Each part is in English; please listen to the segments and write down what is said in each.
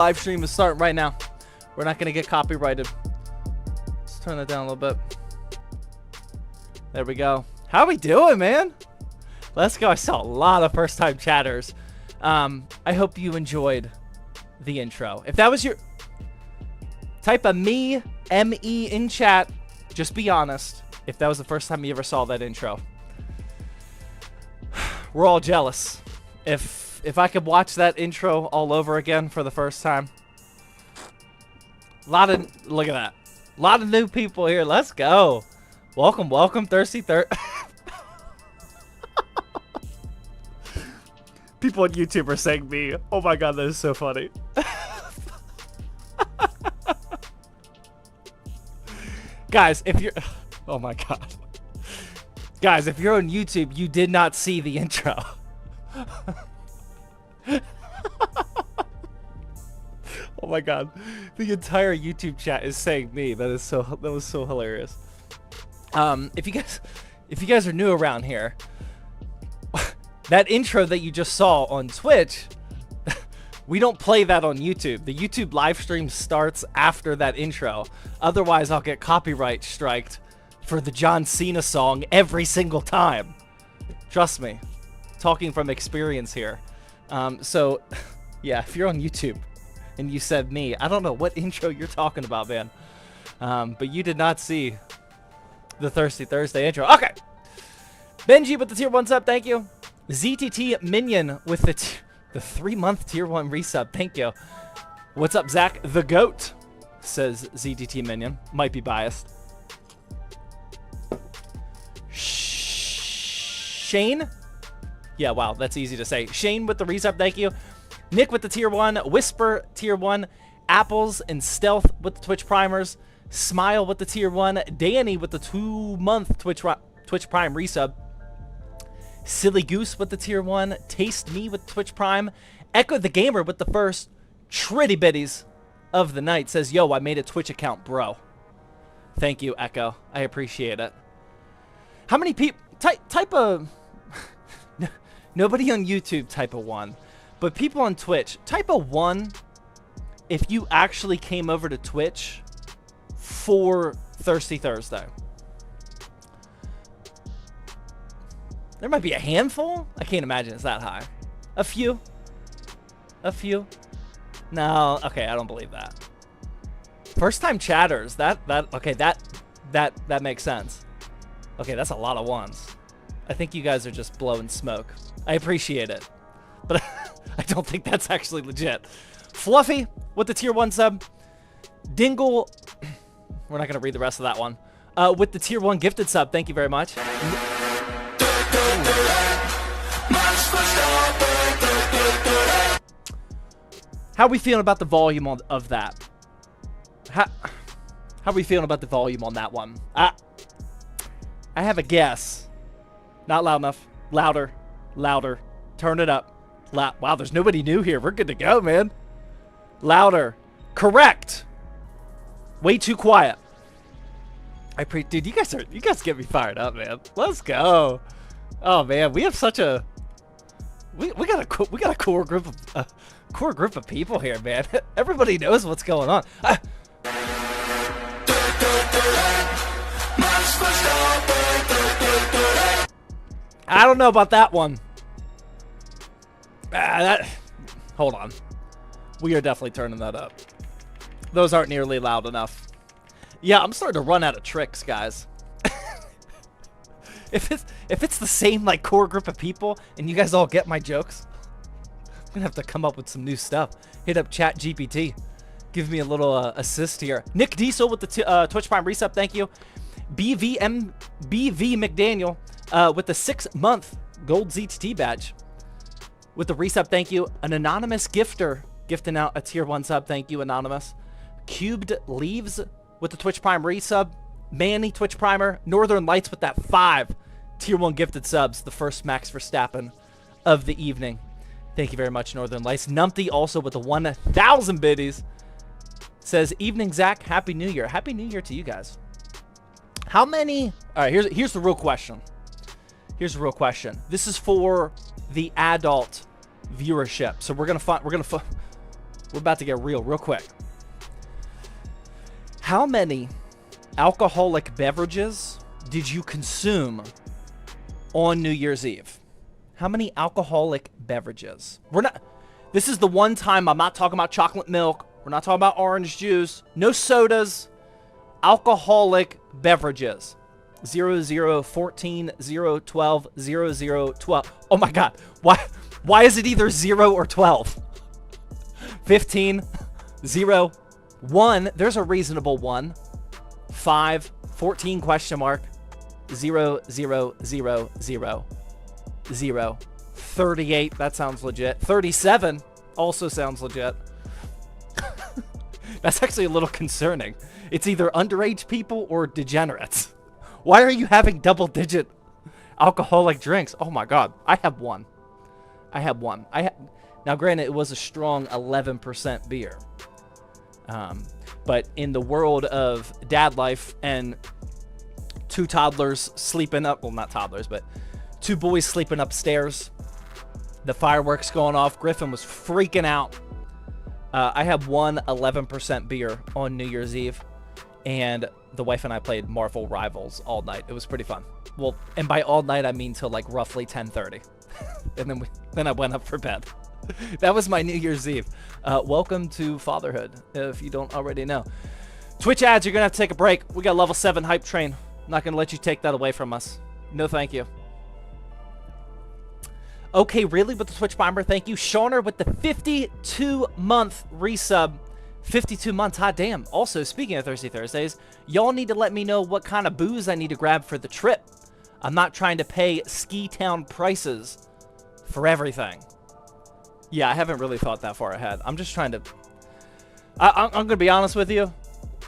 Live stream is starting right now. We're not gonna get copyrighted. Let's turn that down a little bit. There we go. How we doing, man? Let's go. I saw a lot of first-time chatters. I hope you enjoyed the intro. If that was your type of me, M-E in chat, just be honest. If that was the first time you ever saw that intro. We're all jealous. If I could watch that intro all over again for the first time. Look at that. A lot of new people here. Let's go. Welcome, welcome, Thirsty People on YouTube are saying me. Oh my god, that is so funny. Guys, if you're... Oh my god. Guys, if you're on YouTube, you did not see the intro. Oh my god. The entire YouTube chat is saying me. That was so hilarious. If you guys are new around here, that intro that you just saw on Twitch, we don't play that on YouTube. The YouTube live stream starts after that intro. Otherwise, I'll get copyright striked for the John Cena song every single time. Trust me. Talking from experience here. So, yeah, if you're on YouTube and you said me, I don't know what intro you're talking about, man. But you did not see the Thirsty Thursday intro. Okay. Benji with the tier 1 sub, thank you. ZTT Minion with the 3-month tier 1 resub, thank you. What's up, Zach? The GOAT, says ZTT Minion. Might be biased. Shane? Yeah, wow, that's easy to say. Shane with the resub, thank you. Nick with the tier 1. Whisper, tier 1. Apples and Stealth with the Twitch primers. Smile with the tier 1. Danny with the 2-month Twitch Prime resub. Silly Goose with the tier 1. Taste Me with Twitch Prime. Echo the Gamer with the first Tritty Bitties of the night says, yo, I made a Twitch account, bro. Thank you, Echo. I appreciate it. How many people... Type of... Nobody on YouTube type of 1. But people on Twitch, type of 1 if you actually came over to Twitch for Thirsty Thursday. There might be a handful. I can't imagine it's that high. A few. A few. No, okay, I don't believe that. First time chatters. Okay, that makes sense. Okay, that's a lot of ones. I think you guys are just blowing smoke. I appreciate it, but I don't think that's actually legit. Fluffy with the tier 1 sub. Dingle. We're not gonna read the rest of that one. With the tier 1 gifted sub. Thank you very much. How are we feeling about the volume of that? How are we feeling about the volume on that one? I have a guess. Not loud enough. Louder. Louder. Turn it up. Wow, there's nobody new here. We're good to go, man. Louder. Correct. Way too quiet. Dude, you guys get me fired up, man. Let's go. Oh man, we have such a we got a core group of people here, man. Everybody knows what's going on. I don't know about that one. Hold on. We are definitely turning that up. Those aren't nearly loud enough. Yeah, I'm starting to run out of tricks, guys. If it's the same like core group of people and you guys all get my jokes, I'm gonna have to come up with some new stuff. Hit up Chat GPT. Give me a little assist here. Nick Diesel with the Twitch Prime resub, thank you. BV McDaniel with the 6-month gold ZTT badge with the resub, thank you. An anonymous gifter gifting out a tier 1 sub, thank you, anonymous. Cubed Leaves with the Twitch Prime resub. Manny Twitch Primer. Northern Lights with that 5 tier 1 gifted subs, the first Max Verstappen of the evening. Thank you very much, Northern Lights. Numpty also with the 1,000 biddies. Says, evening, Zach. Happy New Year. Happy New Year to you guys. How many... All right, here's the real question. Here's the real question. This is for the adult viewership. So we're gonna We're about to get real quick. How many alcoholic beverages did you consume on New Year's Eve? How many alcoholic beverages? This is the one time I'm not talking about chocolate milk. We're not talking about orange juice. No sodas. Alcoholic beverages. 0, 0, 14, 0, 12, 0, 0, 12. Oh my God. Why is it either 0 or 12? 15, 0, 1. There's a reasonable 1. 5, 14 question mark. 0, 0, 0, 0, 0. 38. That sounds legit. 37 also sounds legit. That's actually a little concerning. It's either underage people or degenerates. Why are you having double-digit alcoholic drinks? Oh my God. I have one. Now, granted, it was a strong 11% beer. But in the world of dad life and two toddlers sleeping up, well, not toddlers, but two boys sleeping upstairs, the fireworks going off, Griffin was freaking out. I had one 11% beer on New Year's Eve, and the wife and I played Marvel Rivals all night. It was pretty fun. Well, and by all night, I mean till like roughly 10:30. And then I went up for bed. That was my New Year's Eve. Welcome to fatherhood, if you don't already know. Twitch ads, you're going to have to take a break. We got level 7 hype train. I'm not going to let you take that away from us. No, thank you. Okay, really, with the Twitch bomber, thank you. Shawner with the 52-month resub. 52 months, hot damn. Also, speaking of Thirsty Thursdays, y'all need to let me know what kind of booze I need to grab for the trip. I'm not trying to pay ski town prices for everything. Yeah, I haven't really thought that far ahead. I'm just trying to... I'm going to be honest with you.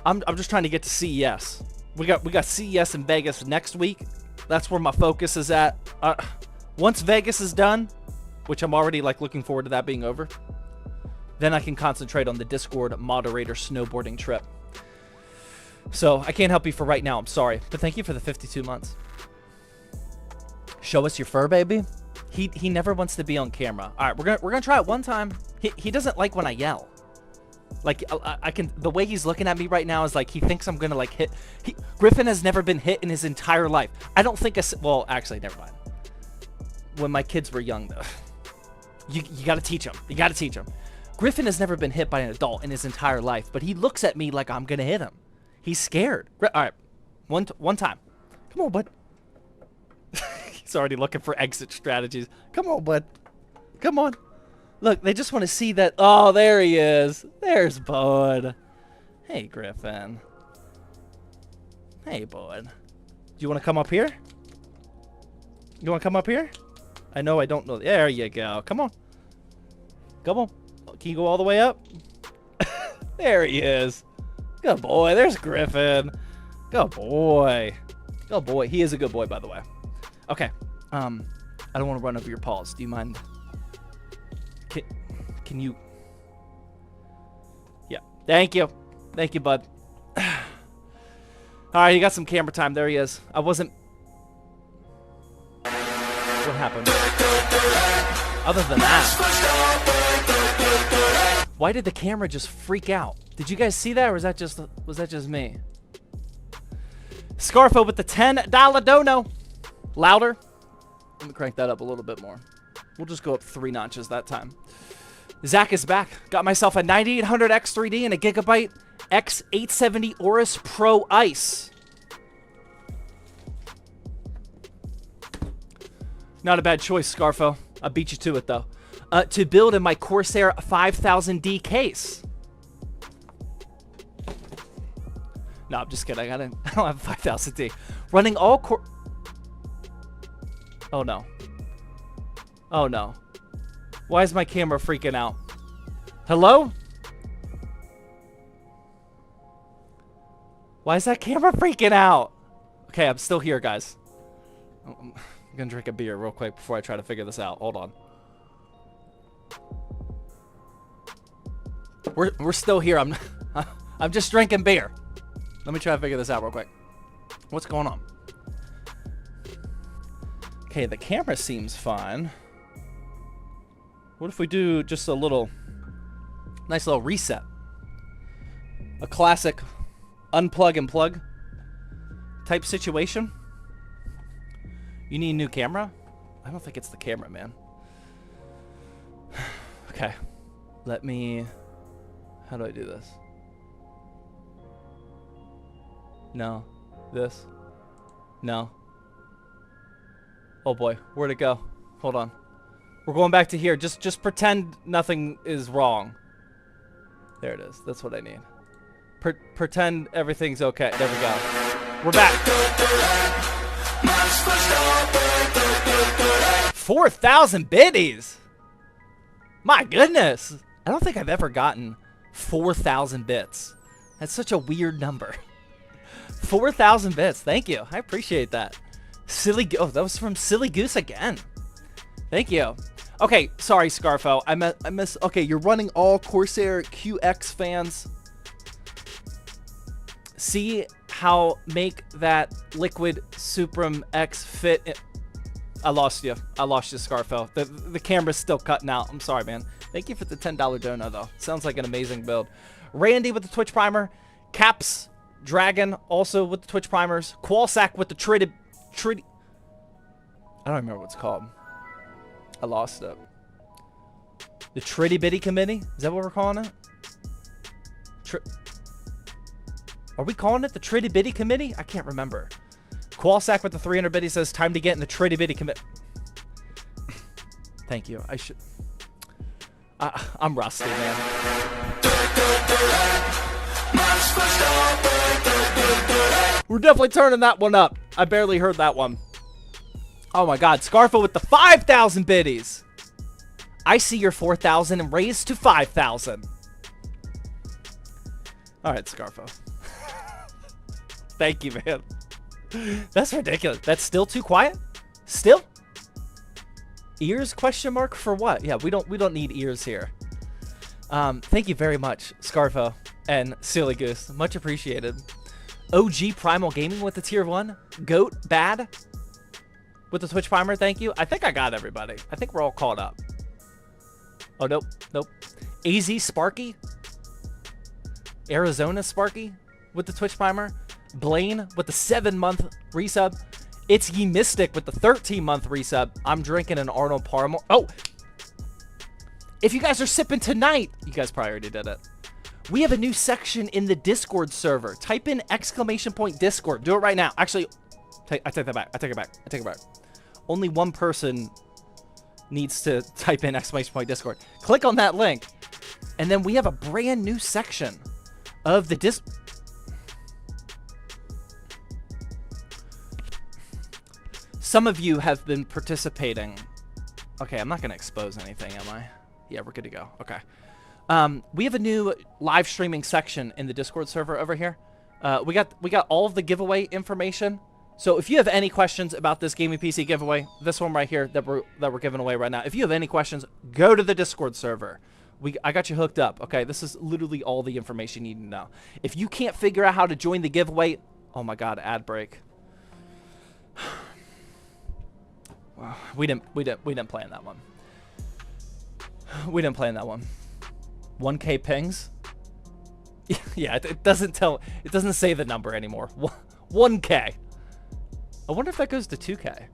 I'm just trying to get to CES. We got CES in Vegas next week. That's where my focus is at. Once Vegas is done, which I'm already like looking forward to that being over, then I can concentrate on the Discord moderator snowboarding trip. So I can't help you for right now. I'm sorry, but thank you for the 52 months. Show us your fur, baby. He never wants to be on camera. All right, we're gonna try it one time. He doesn't like when I yell. Like I can, the way he's looking at me right now is like he thinks I'm gonna like hit. Griffin has never been hit in his entire life. I don't think well, actually, never mind. When my kids were young, though, you got to teach them. You got to teach them. Griffin has never been hit by an adult in his entire life, but he looks at me like I'm gonna hit him. He's scared. All right, one time. Come on, bud. He's already looking for exit strategies. Come on, bud. Come on. Look, they just want to see that. Oh, there he is. There's Bud. Hey, Griffin. Hey, Bud. Do you want to come up here? You want to come up here? I know I don't know. There you go. Come on. Come on. Can you go all the way up? There he is. Good boy. There's Griffin. Good boy. Good boy. He is a good boy, by the way. Okay. I don't want to run over your paws. Do you mind? Can you? Yeah. Thank you. Thank you, bud. All right, you got some camera time. There he is. I wasn't... What happened? Other than that, why did the camera just freak out? Did you guys see that, or was that just me? Scarfo with the $10 dono. Louder. Let me crank that up a little bit more. We'll just go up 3 notches that time. Zach is back. Got myself a 9800 X3D and a Gigabyte X870 Aorus Pro Ice. Not a bad choice, Scarfo. I beat you to it, though. To build in my Corsair 5000D case. No, I'm just kidding. I don't have 5000D. Running all Oh, no. Oh, no. Why is my camera freaking out? Hello? Why is that camera freaking out? Okay, I'm still here, guys. I'm gonna drink a beer real quick before I try to figure this out. Hold on. We're still here. I'm just drinking beer. Let me try to figure this out real quick. What's going on? Okay, the camera seems fine. What if we do just a little Nice little reset. A classic unplug and plug type situation. You need a new camera? I don't think it's the camera, man. Okay. Let me... How do I do this? No. This? No. Oh boy, where'd it go? Hold on. We're going back to here. Just pretend nothing is wrong. There it is. That's what I need. Pretend everything's okay. There we go. We're back. 4,000 biddies. My goodness. I don't think I've ever gotten 4,000 bits. That's such a weird number. 4,000 bits. Thank you. I appreciate that. Oh, that was from Silly Goose again. Thank you. Okay, sorry, Scarfo. I miss. Okay, you're running all Corsair QX fans. See how make that Liquid Supreme X fit in. I lost you. I lost you, Scarfo. The camera's still cutting out. I'm sorry, man. Thank you for the $10 dono, though. Sounds like an amazing build. Randy with the Twitch primer. Caps Dragon also with the Twitch primers. Qualsack with the Tritty. I don't remember what it's called. I lost it. The Tritty Bitty Committee? Is that what we're calling it? Are we calling it the Tritty Bitty Committee? I can't remember. Qualsack with the 300 bitty says, time to get in the Tritty Bitty Committee. Thank you. I should... I'm rusty, man. We're definitely turning that one up. I barely heard that one. Oh my god. Scarfo with the 5,000 biddies. I see your 4,000 and raised to 5,000. Alright, Scarfo. Thank you, man. That's ridiculous. That's still too quiet? Still? Ears question mark for what? Yeah, we don't need ears here. Thank you very much, Scarfo and Silly Goose. Much appreciated. OG Primal Gaming with the tier 1. Goat Bad with the Twitch primer. Thank you. I think I got everybody. I think we're all caught up. Oh, nope. Nope. AZ Sparky. Arizona Sparky with the Twitch primer. Blaine with the 7-month resub. It's Ye Mystic with the 13-month resub. I'm drinking an Arnold Palmer. Oh! If you guys are sipping tonight, you guys probably already did it. We have a new section in the Discord server. Type in !Discord. Do it right now. Actually, I take that back. I take it back. I take it back. Only one person needs to type in !Discord. Click on that link. And then we have a brand new section of the Discord. Some of you have been participating. Okay, I'm not going to expose anything, am I? Yeah, we're good to go. Okay. We have a new live streaming section in the Discord server over here. We got all of the giveaway information. So if you have any questions about this gaming PC giveaway, this one right here that we're giving away right now, if you have any questions, go to the Discord server. I got you hooked up. Okay, this is literally all the information you need to know. If you can't figure out how to join the giveaway, oh my God, ad break. We didn't plan that one. We didn't plan that one. 1K pings. Yeah, it doesn't say the number anymore. 1K. I wonder if that goes to 2K.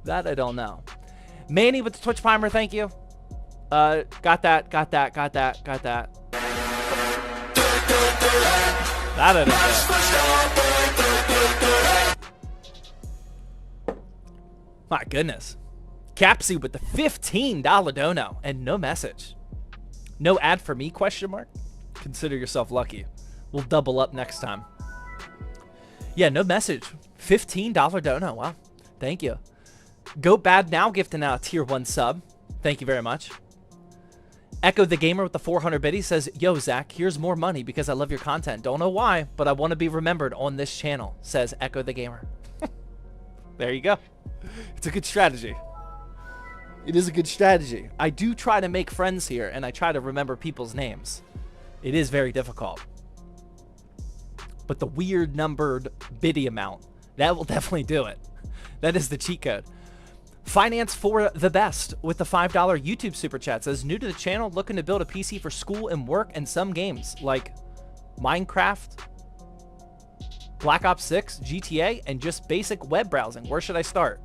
That I don't know. Manny with the Twitch primer, thank you. Got that. That I didn't get. My goodness. Capsy with the $15 dono and no message. No ad for me, question mark? Consider yourself lucky. We'll double up next time. Yeah, no message. $15 dono. Wow. Thank you. Go Bad Now gifting out a tier 1 sub. Thank you very much. Echo the Gamer with the 400 biddy says, yo, Zach, here's more money because I love your content. Don't know why, but I want to be remembered on this channel, says Echo the Gamer. There you go. It's a good strategy. It is a good strategy. I do try to make friends here, and I try to remember people's names. It is very difficult. But the weird numbered biddy amount, that will definitely do it. That is the cheat code. Finance for the best with the $5 YouTube super chat says, new to the channel, looking to build a PC for school and work and some games like Minecraft, Black Ops 6, GTA, and just basic web browsing. Where should I start?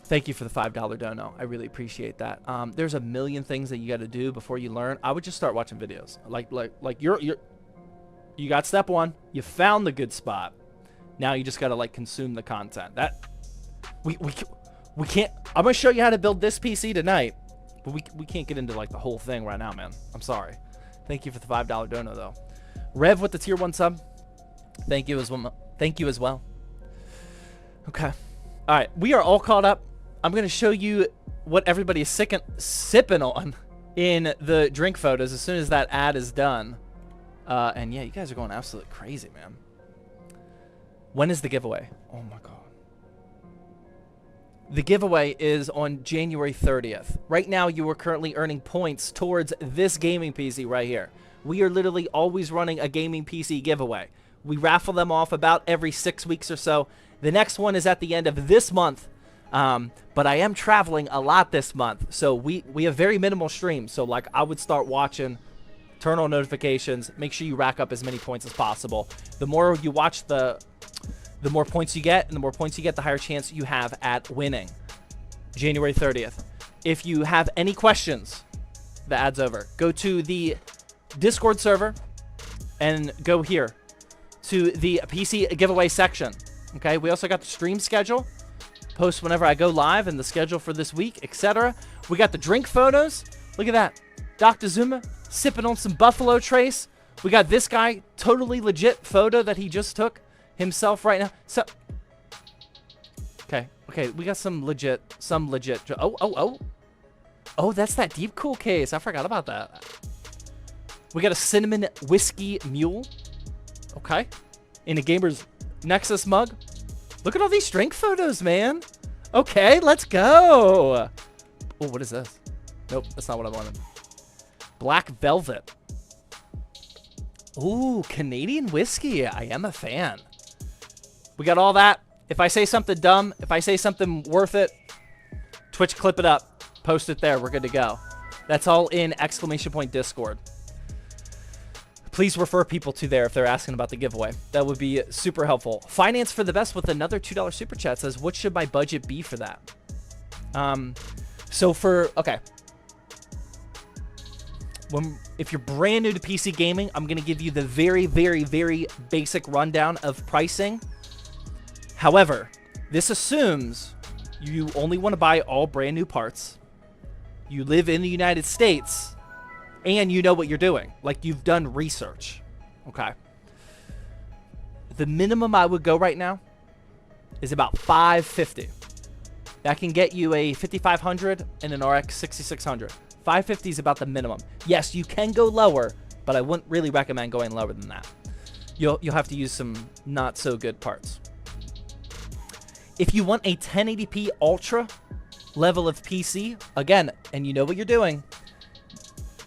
Thank you for the $5 dono. I really appreciate that. There's a million things that you got to do before you learn. I would just start watching videos. Like you got step one. You found the good spot. Now you just got to like consume the content. That we can't. I'm gonna show you how to build this PC tonight, but we can't get into like the whole thing right now, man. I'm sorry. Thank you for the $5 dono though. Rev with the tier 1 sub. Thank you as well. Thank you as well. Okay. All right, we are all caught up. I'm going to show you what everybody is sipping on in the drink photos as soon as that ad is done. And yeah, you guys are going absolutely crazy, man. When is the giveaway? Oh my God. The giveaway is on January 30th. Right now, you are currently earning points towards this gaming PC right here. We are literally always running a gaming PC giveaway. We raffle them off about every 6 weeks or so. The next one is at the end of this month. But I am traveling a lot this month, so we have very minimal streams. So like I would start watching, turn on notifications, make sure you rack up as many points as possible. The more you watch, the more points you get, and the more points you get, the higher chance you have at winning. January 30th. If you have any questions, the ad's over. Go to the Discord server and go here to the PC giveaway section. Okay, we also got the stream schedule. Post whenever I go live and the schedule for this week, etc. We got the drink photos. Look at that. Dr. Zuma sipping on some Buffalo Trace. We got this guy, totally legit photo that he just took himself right now. So, okay, we got some legit. Oh, that's that Deep Cool case. I forgot about that. We got a cinnamon whiskey mule. Okay, in a Gamer's Nexus mug. Look at all these drink photos, man. Okay, let's go. Oh, what is this? Nope, that's not what I wanted. Black Velvet. Ooh, Canadian whiskey. I am a fan. We got all that. If I say something dumb, if I say something worth it, Twitch clip it up. Post it there. We're good to go. That's all in ! Discord. Please refer people to there if they're asking about the giveaway. That would be super helpful. Finance for the best with another $2 super chat says, what should my budget be for that? Okay. If you're brand new to PC gaming, I'm going to give you the very, very, very basic rundown of pricing. However, this assumes you only want to buy all brand new parts. You live in the United States. And you know what you're doing. Like, you've done research. Okay. The minimum I would go right now is about $550. That can get you a 5500 and an RX 6600. $550 is about the minimum. Yes, you can go lower, but I wouldn't really recommend going lower than that. You'll have to use some not so good parts. If you want a 1080p Ultra level of PC, again, and you know what you're doing,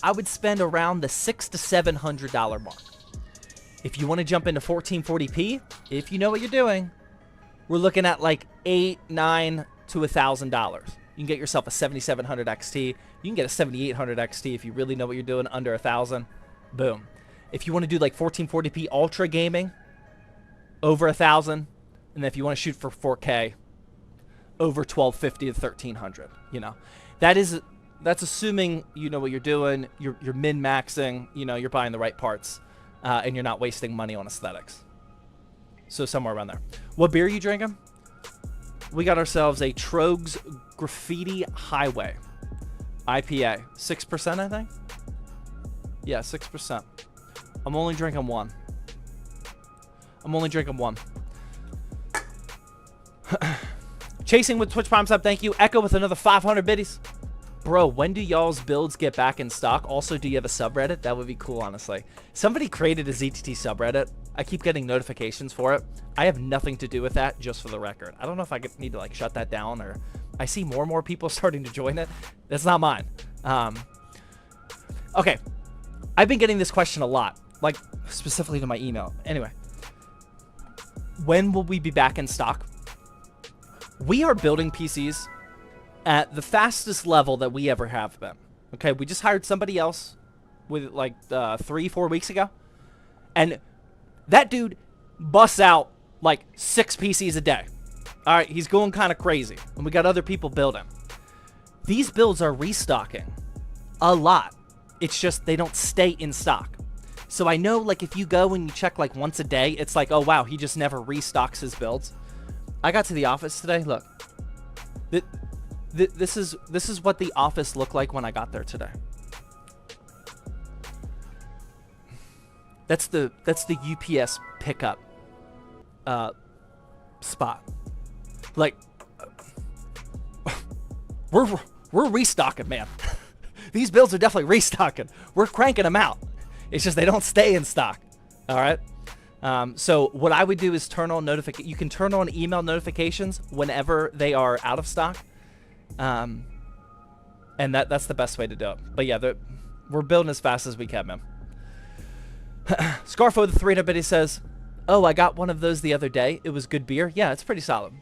I would spend around the $600 to $700 mark. If you want to jump into 1440p, if you know what you're doing, we're looking at like $800 to $1,000. You can get yourself a 7700 XT. You can get a 7800 XT if you really know what you're doing, under $1,000. Boom. If you want to do like 1440p ultra gaming, over $1,000. And then if you want to shoot for 4K, over $1,250 to $1,300. You know, that's assuming you know what you're doing, you're min-maxing, you know, you're buying the right parts, and you're not wasting money on aesthetics. So somewhere around there. What beer are you drinking? We got ourselves a Trogs Graffiti Highway IPA. 6%, I think? Yeah, 6%. I'm only drinking one. Chasing with Twitch Prime Sub, thank you. Echo with another 500 biddies. Bro, when do y'all's builds get back in stock? Also, do you have a subreddit? That would be cool, honestly. Somebody created a ZTT subreddit. I keep getting notifications for it. I have nothing to do with that, just for the record. I don't know if I need to like shut that down, or I see more and more people starting to join it. That's not mine. Okay. I've been getting this question a lot, like specifically to my email. Anyway, when will we be back in stock? We are building PCs at the fastest level that we ever have been. Okay, we just hired somebody else with like 3-4 weeks ago, and that dude busts out like 6 PCs a day. All right, he's going kind of crazy, and we got other people building. These builds are restocking a lot. It's just they don't stay in stock. So I know, like, if you go and you check like once a day, it's like, oh wow, he just never restocks his builds. I got to the office today. Look, this is what the office looked like when I got there today. That's the UPS pickup spot. Like, we're restocking, man. These builds are definitely restocking. We're cranking them out. It's just they don't stay in stock. All right. So what I would do is turn on you can turn on email notifications whenever they are out of stock. And that's the best way to do it. But yeah, we're building as fast as we can, man. Scarfo the 300 bit, he says, oh, I got one of those the other day. It was good beer. Yeah, it's pretty solid.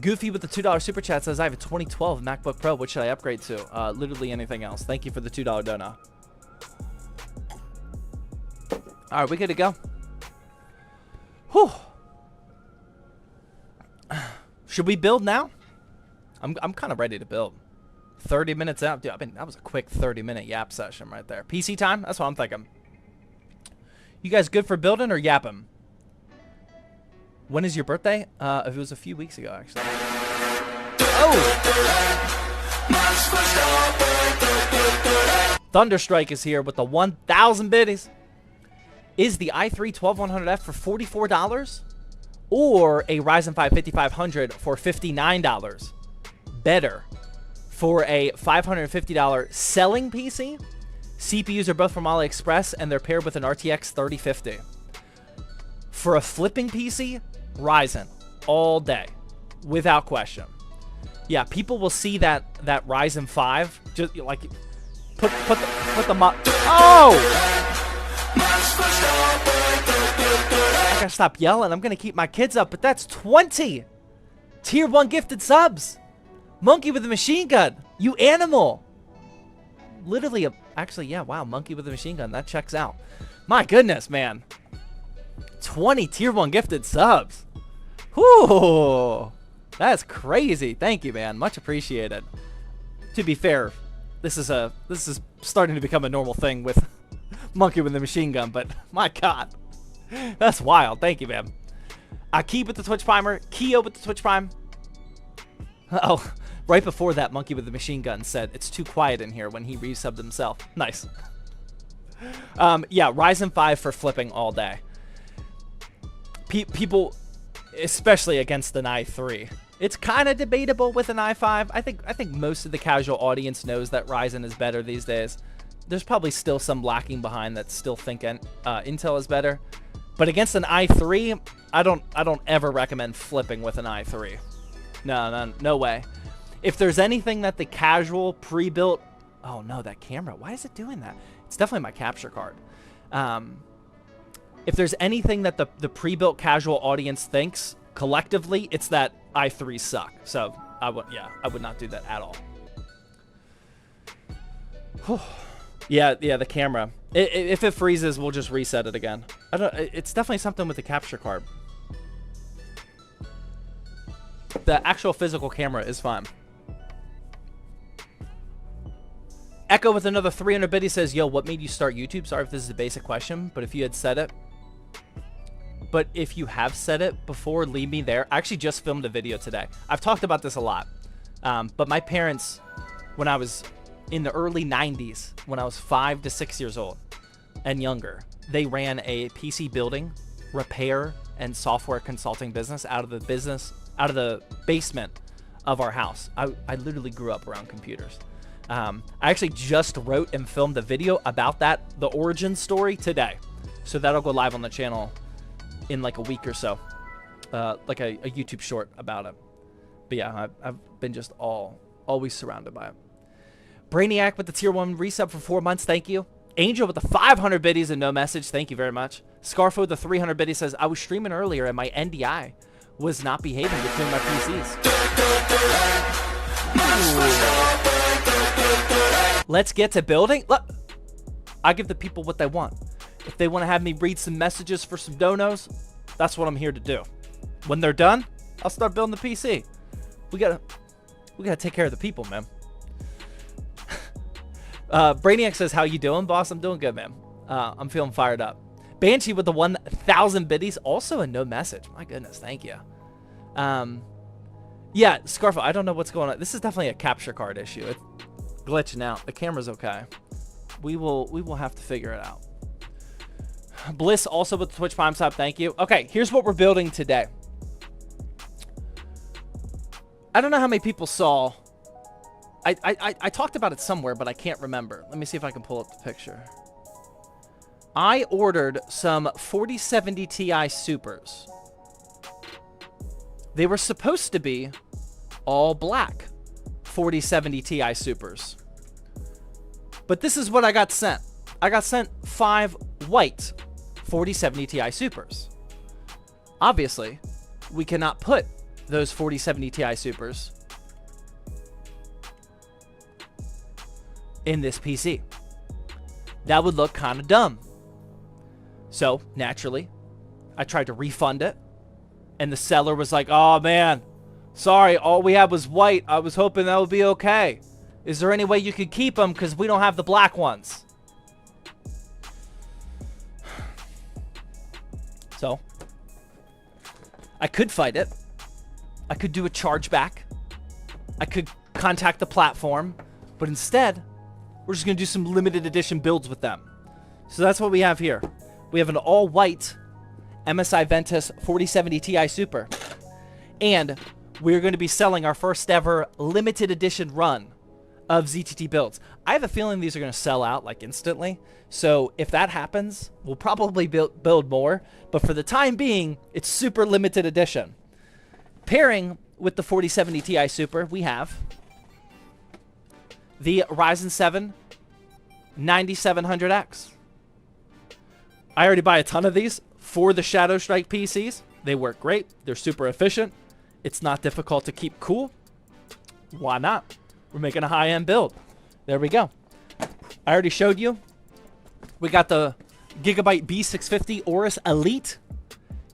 Goofy with the $2 super chat says, I have a 2012 MacBook Pro. What should I upgrade to? Literally anything else. Thank you for the $2 dono. All right, we good to go. Whew. Should we build now? I'm kind of ready to build. 30 minutes out. Dude, that was a quick 30-minute yap session right there. PC time? That's what I'm thinking. You guys good for building or yapping? When is your birthday? It was a few weeks ago, actually. Oh! Thunderstrike is here with the 1,000 biddies. Is the i3 12100F for $44 or a Ryzen 5 5500 for $59 better for a $550 selling PC? CPUs are both from AliExpress and they're paired with an RTX 3050. For a flipping PC, Ryzen all day, without question. Yeah, people will see that Ryzen 5 just like put the oh! I gotta stop yelling. I'm gonna keep my kids up, but that's 20 tier 1 gifted subs. Monkey with a machine gun, you animal. Literally, actually, yeah, wow, monkey with a machine gun. That checks out. My goodness, man. 20 tier 1 gifted subs. Whoo, that's crazy. Thank you, man. Much appreciated. To be fair, this is starting to become a normal thing with monkey with the machine gun, but my God, that's wild. Thank you, man. Akib with the Twitch Primer, Keo with the Twitch Prime. Oh, right before that, monkey with the machine gun said it's too quiet in here when he resubbed himself. Nice. Yeah, Ryzen 5 for flipping all day. People, especially against an i3. It's kind of debatable with an i5. I think most of the casual audience knows that Ryzen is better these days. There's probably still some lacking behind that's still thinking Intel is better. But against an i3, I don't ever recommend flipping with an i3. No way. If there's anything that the casual pre-built, oh no, that camera, why is it doing that? It's definitely my capture card. If there's anything that the pre-built casual audience thinks collectively, it's that i3s suck. So I would not do that at all. Yeah, the camera. If it freezes, we'll just reset it again. It's definitely something with the capture card. The actual physical camera is fine. Echo with another 300 bit. He says, yo, what made you start YouTube? Sorry if this is a basic question, but if you had said it. But if you have said it before, leave me there. I actually just filmed a video today. I've talked about this a lot. But my parents, when I was in the early 90s, when I was 5 to 6 years old and younger, they ran a PC building, repair, and software consulting business out of the basement of our house. I literally grew up around computers. I actually just wrote and filmed a video about that, the origin story, today. So that'll go live on the channel in like a week or so. Like a YouTube short about it. But yeah, I've been just always surrounded by it. Brainiac with the tier 1 resub for 4 months. Thank you. Angel with the 500 biddies and no message. Thank you very much. Scarfo with the 300 biddies says, I was streaming earlier and my NDI was not behaving between my PCs. Ooh. Let's get to building. Look, I give the people what they want. If they want to have me read some messages for some donos, that's what I'm here to do. When they're done, I'll start building the PC. We gotta take care of the people, man. Brainiac says, how you doing, boss? I'm doing good, man. I'm feeling fired up. Banshee with the 1,000 biddies, also a no message. My goodness, thank you. Yeah, Scarfo, I don't know what's going on. This is definitely a capture card issue. It's glitching out. The camera's okay. We will have to figure it out. Bliss also with the Twitch Prime sub, thank you. Okay, here's what we're building today. I don't know how many people saw. I talked about it somewhere, but I can't remember. Let me see if I can pull up the picture. I ordered some 4070 Ti Supers. They were supposed to be all black 4070 Ti Supers. But this is what I got sent. I got sent 5 white 4070 Ti Supers. Obviously, we cannot put those 4070 Ti Supers in this PC. That would look kind of dumb. So, naturally, I tried to refund it. And the seller was like, oh, man, sorry, all we had was white. I was hoping that would be okay. Is there any way you could keep them? Because we don't have the black ones. So, I could fight it. I could do a chargeback. I could contact the platform. But instead, we're just going to do some limited edition builds with them. So that's what we have here. We have an all-white MSI Ventus 4070 Ti Super. And we're going to be selling our first ever limited edition run of ZTT builds. I have a feeling these are going to sell out like instantly. So if that happens, we'll probably build more. But for the time being, it's super limited edition. Pairing with the 4070 Ti Super, we have the Ryzen 7 9700X. I already buy a ton of these for the Shadow Strike PCs. They work great. They're super efficient. It's not difficult to keep cool. Why not? We're making a high-end build. There we go. I already showed you. We got the Gigabyte B650 Aorus Elite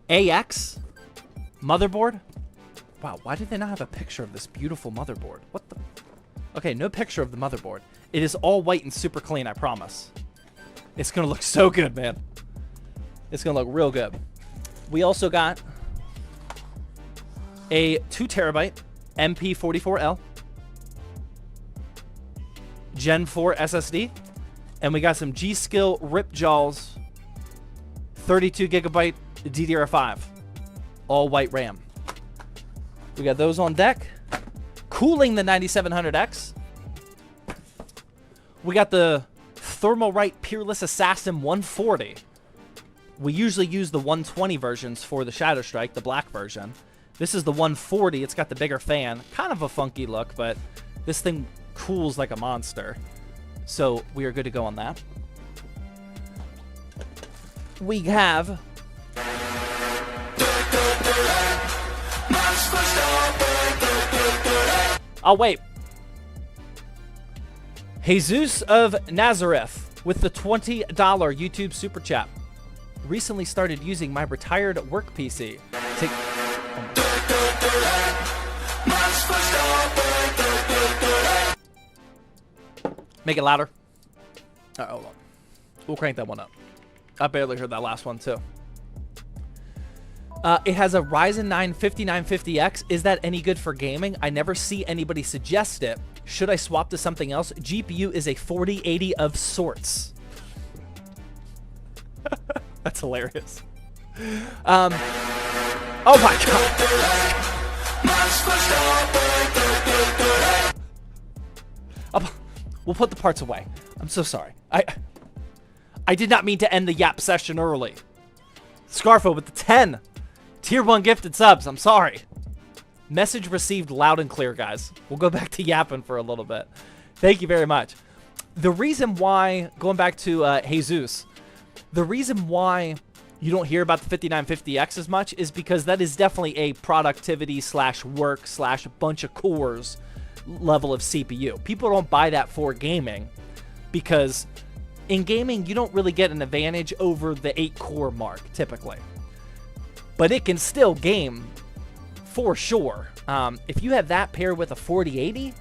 AX motherboard. Wow, why did they not have a picture of this beautiful motherboard? What the? Okay, no picture of the motherboard. It is all white and super clean, I promise. It's going to look so good, man. It's going to look real good. We also got a 2 terabyte MP44L Gen 4 SSD. And we got some G-Skill Ripjaws 32 gigabyte DDR5. All white RAM. We got those on deck. Cooling the 9700X. We got the Thermalright Peerless Assassin 140. We usually use the 120 versions for the Shadow Strike, the black version. This is the 140. It's got the bigger fan. Kind of a funky look, but this thing cools like a monster. So we are good to go on that. We have oh, wait. Jesus of Nazareth with the $20 YouTube Super Chat. Recently started using my retired work PC. Make it louder. All right, hold on. We'll crank that one up. I barely heard that last one, too. It has a Ryzen 9 5950X. Is that any good for gaming? I never see anybody suggest it. Should I swap to something else? GPU is a 4080 of sorts. That's hilarious. Oh my god. We'll put the parts away. I'm so sorry. I did not mean to end the yap session early. Scarfo with the 10 tier 1 gifted subs. I'm sorry. Message received loud and clear, guys. We'll go back to yapping for a little bit. Thank you very much. The reason why, going back to Jesus, the reason why you don't hear about the 5950X as much is because that is definitely a productivity slash work slash bunch of cores level of CPU. People don't buy that for gaming because in gaming, you don't really get an advantage over the 8-core mark typically. But it can still game for sure. If you have that paired with a 4080,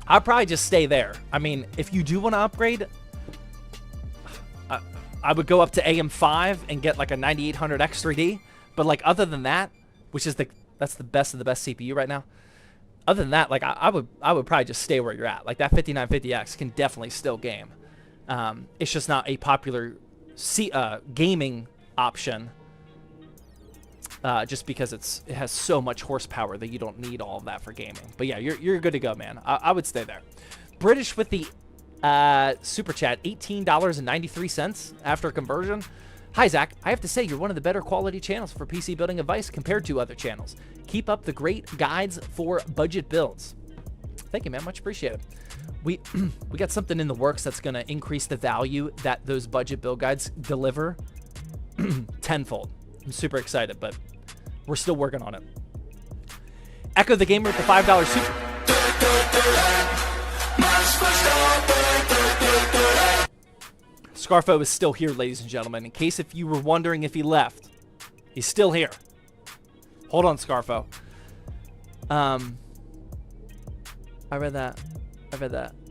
I'd probably just stay there. I mean, if you do want to upgrade, I would go up to AM5 and get like a 9800X 3D. But like other than that, which is that's the best of the best CPU right now. Other than that, like I would probably just stay where you're at. Like that 5950X can definitely still game. It's just not a popular gaming option. Just because it has so much horsepower that you don't need all of that for gaming. But yeah, you're good to go, man. I would stay there. British with the super chat, $18.93 after conversion. Hi, Zach. I have to say you're one of the better quality channels for PC building advice compared to other channels. Keep up the great guides for budget builds. Thank you, man. Much appreciated. We got something in the works that's going to increase the value that those budget build guides deliver tenfold. I'm super excited, but we're still working on it. Echo the Gamer with the $5 super. Scarfo is still here, ladies and gentlemen. In case if you were wondering if he left, he's still here. Hold on, Scarfo. I read that.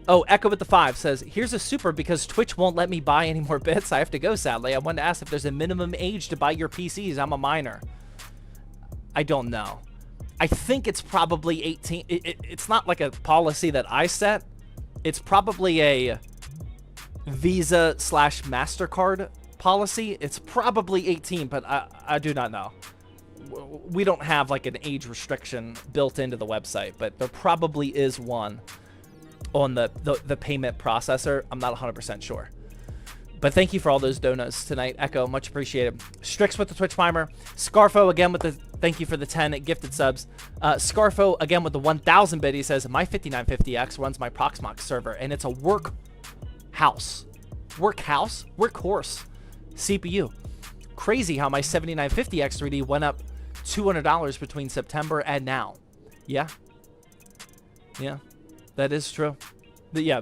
Oh, Echo with the 5 says, here's a super because Twitch won't let me buy any more bits. I have to go, sadly. I wanted to ask if there's a minimum age to buy your PCs. I'm a minor. I don't know. I think it's probably 18. It's not like a policy that I set. It's probably a Visa / MasterCard policy. It's probably 18, but I do not know. We don't have like an age restriction built into the website, but there probably is one on the payment processor. I'm not 100% sure. But thank you for all those donuts tonight, Echo. Much appreciated. Strix with the Twitch Primer. Scarfo again with the thank you for the 10 gifted subs. Scarfo again with the 1,000 bit. He says, my 5950X runs my Proxmox server, and it's a workhorse CPU. Crazy how my 7950X 3D went up $200 between September and now. Yeah, that is true. But yeah,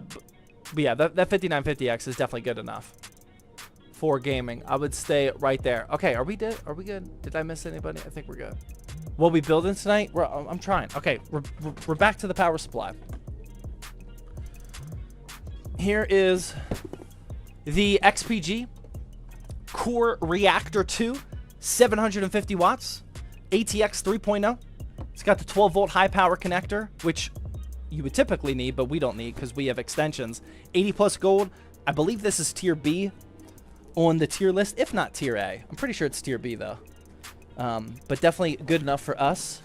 that 5950X is definitely good enough for gaming. I would stay right there. Okay, are we good? Did I miss anybody? I think we're good. What we building tonight? I'm trying. Okay, we're back to the power supply. Here is the XPG Core Reactor 2, 750 watts, ATX 3.0. It's got the 12 volt high power connector, which you would typically need, but we don't need because we have extensions. 80 plus gold. I believe this is tier B on the tier list, if not tier A. I'm pretty sure it's tier B though. But definitely good enough for us.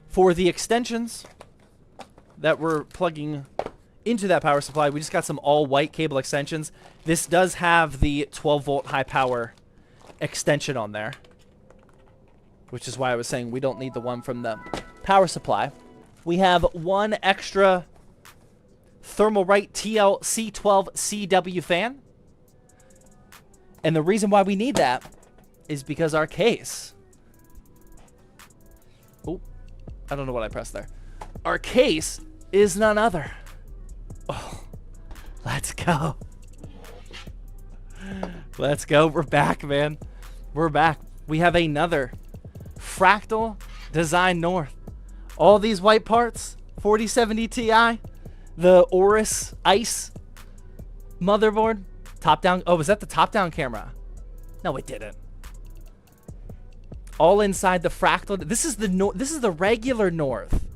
For the extensions that we're plugging into that power supply, we just got some all white cable extensions. This does have the 12 volt high power extension on there, which is why I was saying we don't need the one from the power supply. We have one extra Thermalright TL-C12CW fan. And the reason why we need that is because our case... Oh, I don't know what I pressed there. Our case is none other. Oh, let's go. Let's go. We're back, man. We're back. We have another Fractal Design North. All these white parts, 4070 Ti, the Aorus Ice motherboard, top down. Oh, was that the top down camera? No, it didn't. All inside the Fractal. This is the regular North.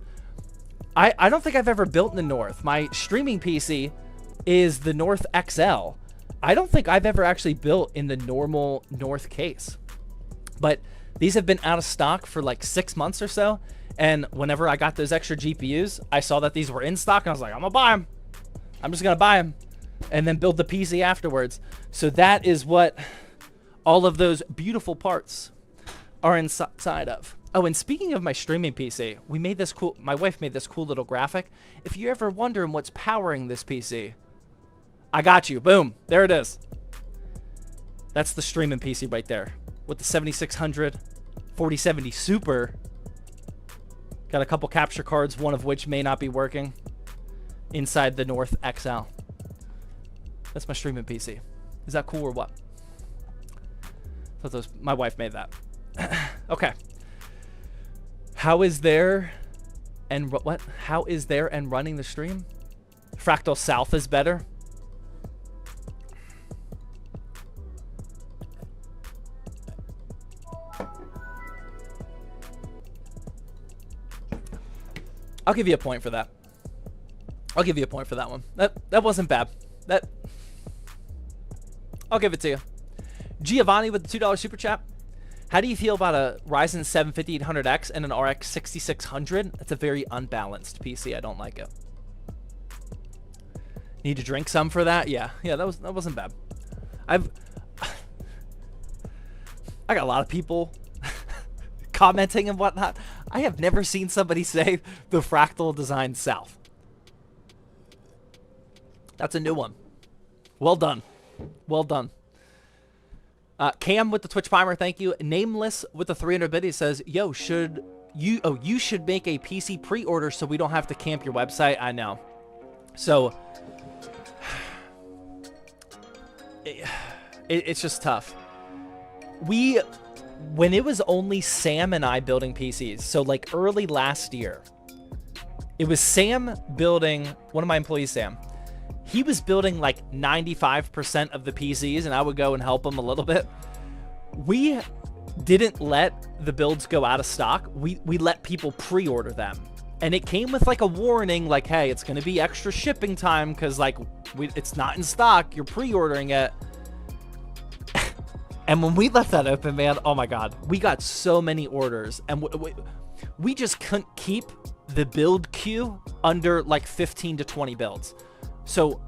I don't think I've ever built in the North. My streaming PC is the North XL. I don't think I've ever actually built in the normal North case. But these have been out of stock for like 6 months or so. And whenever I got those extra GPUs, I saw that these were in stock, and I was like, I'm gonna buy them. I'm just gonna buy them and then build the PC afterwards. So that is what all of those beautiful parts are inside of. Oh, and speaking of my streaming PC, my wife made this cool little graphic. If you're ever wondering what's powering this PC, I got you. Boom. There it is. That's the streaming PC right there with the 7600 4070 Super. Got a couple capture cards, one of which may not be working, inside the North XL. That's my streaming PC. Is that cool or what? My wife made that. Okay. How is there and what? How is there and running the stream? Fractal South is better. I'll give you a point for that. I'll give you a point for that one. That wasn't bad. I'll give it to you. Giovanni with the $2 super chat. How do you feel about a Ryzen 7 5800X and an RX 6600? It's a very unbalanced PC. I don't like it. Need to drink some for that? Yeah, that wasn't bad. I got a lot of people commenting and whatnot. I have never seen somebody say the Fractal Design South. That's a new one. Well done. Well done. Cam with the Twitch Primer, thank you. Nameless with the 300 bit, he says, yo, you should make a PC pre-order so we don't have to camp your website. I know. So it's just tough. When it was only Sam and I building PCs, so like early last year, it was Sam building, one of my employees, Sam, he was building like 95% of the PCs, and I would go and help him a little bit. We didn't let the builds go out of stock. We let people pre-order them. And it came with like a warning, like, hey, it's going to be extra shipping time because like it's not in stock. You're pre-ordering it. And when we left that open, man, oh my God, we got so many orders. And we just couldn't keep the build queue under like 15 to 20 builds. So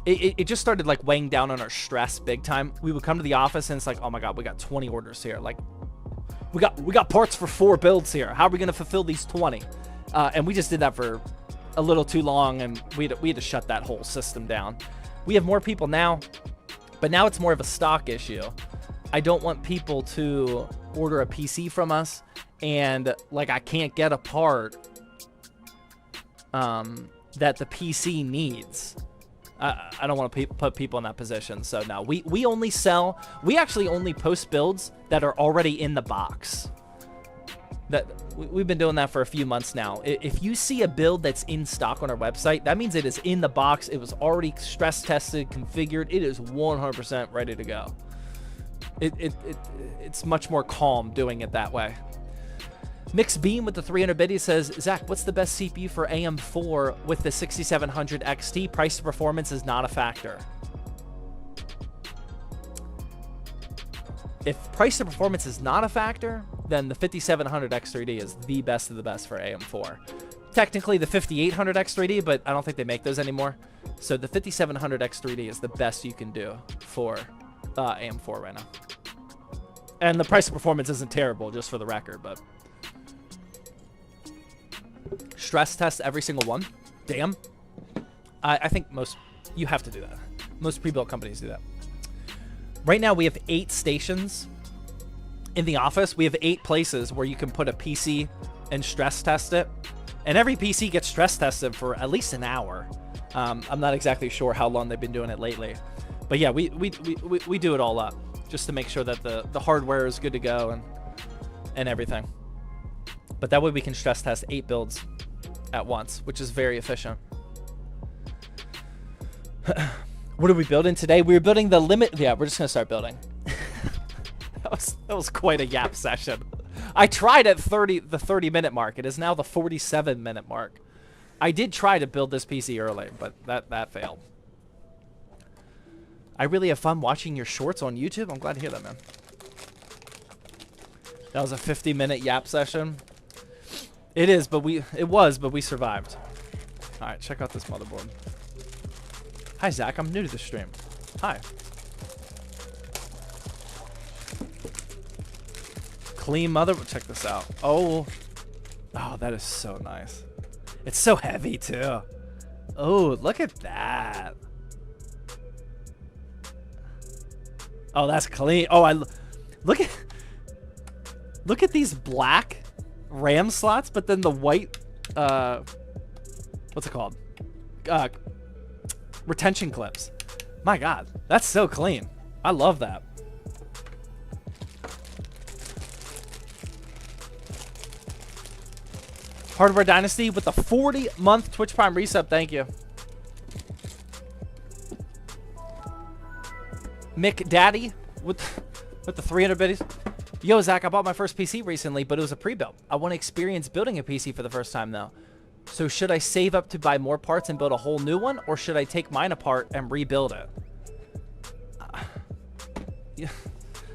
it just started like weighing down on our stress big time. We would come to the office and it's like, oh my God, we got 20 orders here. Like we got parts for 4 builds here. How are we going to fulfill these 20? And we just did that for a little too long, and we had to shut that whole system down. We have more people now, but now it's more of a stock issue. I don't want people to order a PC from us and like I can't get a part that the PC needs. I don't want to put people in that position. So no, we actually only post builds that are already in the box. We've been doing that for a few months now. If you see a build that's in stock on our website, that means it is in the box. It was already stress tested, configured. It is 100% ready to go. It's much more calm doing it that way. Mixed Beam with the 300 bit, he says, Zach, what's the best CPU for AM4 with the 6700 XT? Price to performance is not a factor. If price to performance is not a factor, then the 5700 X3D is the best of the best for AM4. Technically the 5800 X3D, but I don't think they make those anymore. So the 5700 X3D is the best you can do for AM4 right now. And the price to performance isn't terrible, just for the record, but stress test every single one. Damn. I think you have to do that. Most pre-built companies do that. Right now we have 8 stations in the office. We have 8 places where you can put a PC and stress test it. And every PC gets stress tested for at least an hour. I'm not exactly sure how long they've been doing it lately. But yeah, we do it all up just to make sure that the hardware is good to go and everything. But that way we can stress test 8 builds at once, which is very efficient. What are we building today? We were building the limit. Yeah, we're just going to start building. that was quite a yap session. I tried at the 30-minute mark. It is now the 47-minute mark. I did try to build this PC early, but that failed. I really have fun watching your shorts on YouTube. I'm glad to hear that, man. That was a 50-minute yap session. It is, but we survived. All right, check out this motherboard. Hi, Zach. I'm new to the stream. Hi. Clean mother. Check this out. Oh, that is so nice. It's so heavy too. Oh, look at that. Oh, that's clean. Oh, look at these black RAM slots, but then the white, what's it called? Retention clips. My God, that's so clean. I love that. Hardware Dynasty with the 40-month Twitch Prime resub. Thank you. Mick Daddy with the 300 biddies. Yo, Zach, I bought my first PC recently, but it was a pre-built. I want to experience building a PC for the first time, though. So should I save up to buy more parts and build a whole new one, or should I take mine apart and rebuild it? Yeah,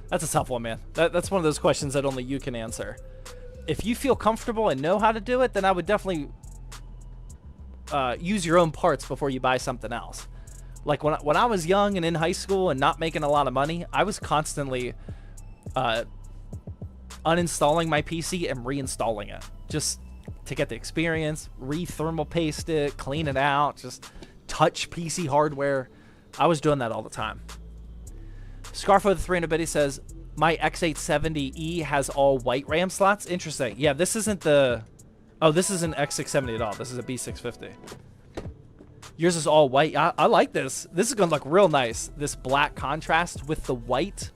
that's a tough one, man. That's one of those questions that only you can answer. If you feel comfortable and know how to do it, then I would definitely use your own parts before you buy something else. Like when I was young and in high school and not making a lot of money, I was constantly uninstalling my PC and reinstalling it just to get the experience, re-thermal paste it, clean it out, just touch PC hardware. I was doing that all the time. Scarfo the 300 biddy says, my X870E has all white RAM slots. Interesting. Yeah, this isn't the... Oh, this isn't X670 at all. This is a B650. Yours is all white. I like this. This is going to look real nice. This black contrast with the white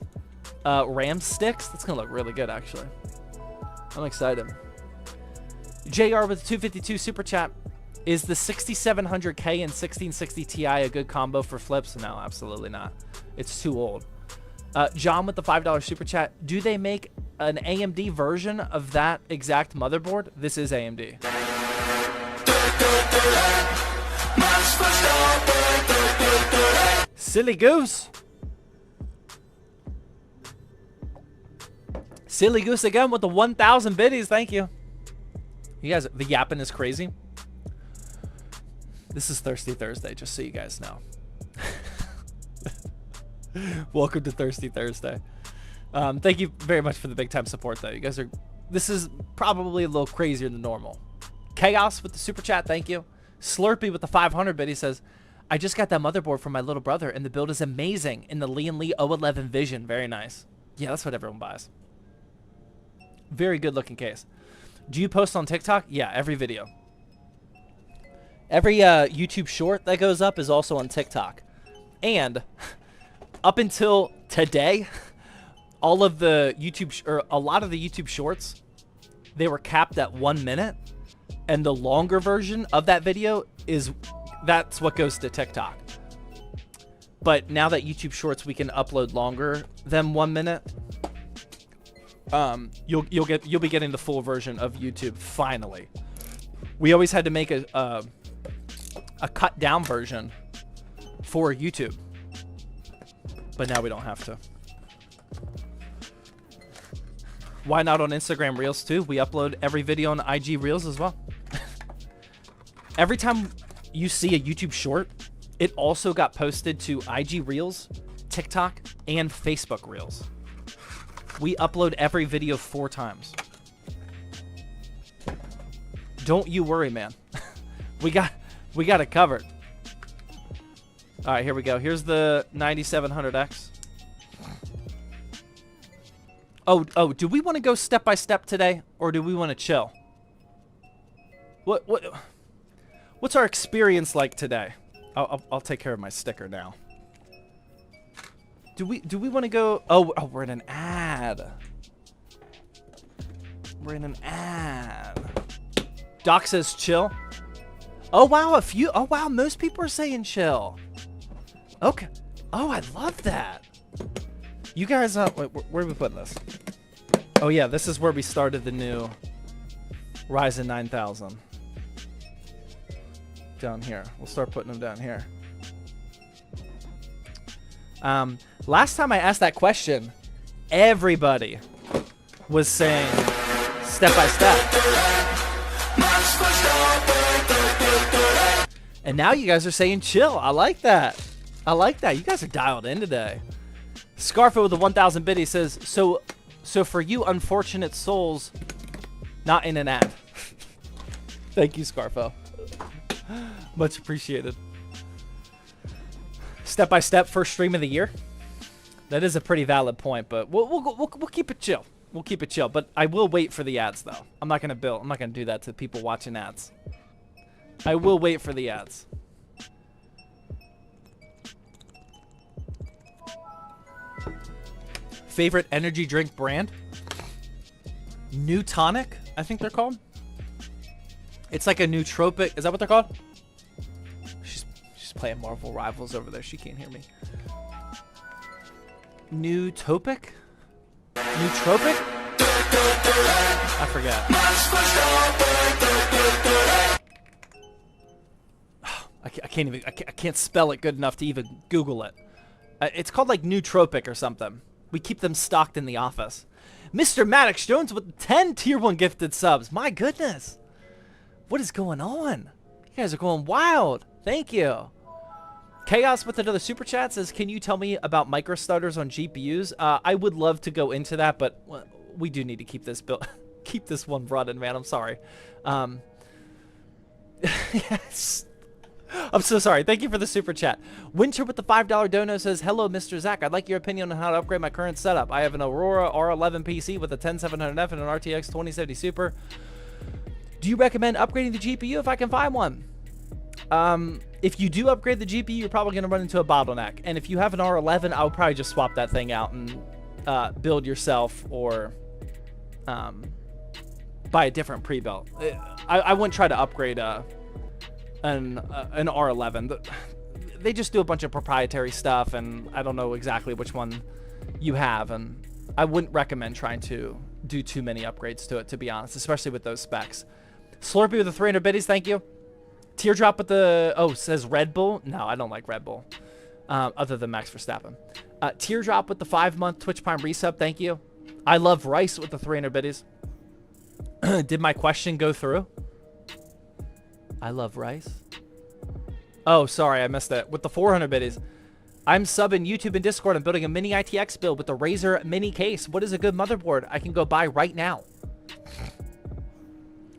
RAM sticks. That's going to look really good, actually. I'm excited. JR with 252 Super Chat. Is the 6700K and 1660 Ti a good combo for flips? No, absolutely not. It's too old. John with the $5 Super Chat. Do they make an AMD version of that exact motherboard? This is AMD. Silly Goose. Silly Goose again with the 1,000 biddies. Thank you. You guys, the yapping is crazy. This is Thirsty Thursday, just so you guys know. Welcome to Thirsty Thursday. Thank you very much for the big time support, though. You guys are... This is probably a little crazier than normal. Chaos with the Super Chat. Thank you. Slurpee with the 500 bid. He says, I just got that motherboard from my little brother, and the build is amazing in the Lee & Lee 011 Vision. Very nice. Yeah, that's what everyone buys. Very good looking case. Do you post on TikTok? Yeah, every video. Every YouTube short that goes up is also on TikTok. And up until today, all of the YouTube, or a lot of the YouTube shorts, they were capped at 1 minute. And the longer version of that video that's what goes to TikTok. But now that YouTube Shorts, we can upload longer than 1 minute. You'll be getting the full version of YouTube finally. We always had to make a cut down version for YouTube, but now we don't have to. Why not on Instagram Reels too? We upload every video on IG Reels as well. Every time you see a YouTube short, it also got posted to IG Reels, TikTok, and Facebook Reels. We upload every video 4 times. Don't you worry, man. we got it covered. All right, here we go. Here's the 9700X. Oh, do we want to go step by step today, or do we want to chill? What's our experience like today? I'll take care of my sticker now. Do we want to go? Oh, we're in an ad. We're in an ad. Doc says chill. Oh wow, oh wow, most people are saying chill. Okay. Oh, I love that. You guys, wait, where are we putting this? Oh yeah, this is where we started the new Ryzen 9000. Down here. We'll start putting them down here. Last time I asked that question, everybody was saying step by step. And now you guys are saying chill. I like that. I like that. You guys are dialed in today. Scarfo with the 1,000 bid, he says, so for you unfortunate souls, not in an ad. Thank you, Scarfo. Much appreciated. Step by step, first stream of the year. That is a pretty valid point, but we'll keep it chill. We'll keep it chill, but I will wait for the ads though. I'm not gonna do that to people watching ads. I will wait for the ads. Favorite energy drink brand? New Tonic, I think they're called. It's like a nootropic. Is that what they're called? She's playing Marvel Rivals over there. She can't hear me. Nootropic? Nootropic? I forget. I can't spell it good enough to even Google it. It's called like Nootropic or something. We keep them stocked in the office. Mr. Maddox Jones with 10 tier 1 gifted subs. My goodness. What is going on? You guys are going wild. Thank you. Chaos with another super chat says, can you tell me about micro stutters on GPUs? I would love to go into that, but we do need to keep this keep this one running, man. I'm sorry. Yes. I'm so sorry. Thank you for the super chat. Winter with the $5 dono says, hello, Mr. Zach. I'd like your opinion on how to upgrade my current setup. I have an Aurora R11 PC with a 10700F and an RTX 2070 Super. Do you recommend upgrading the GPU if I can find one? If you do upgrade the GPU, you're probably going to run into a bottleneck. And if you have an R11, I would probably just swap that thing out and build yourself or buy a different pre-built. I wouldn't try to upgrade an R11. They just do a bunch of proprietary stuff, and I don't know exactly which one you have, and I wouldn't recommend trying to do too many upgrades to it, to be honest, especially with those specs. Slurpee with the 300 biddies, thank you. Teardrop with the, says Red Bull. No, I don't like Red Bull, other than Max Verstappen. Teardrop with the 5-month Twitch Prime resub, thank you. I love Rice with the 300 biddies. Did my question go through? I love Rice. Oh, sorry, I missed it. With the 400 biddies. I'm subbing YouTube and Discord. I'm building a mini ITX build with the Razer mini case. What is a good motherboard I can go buy right now?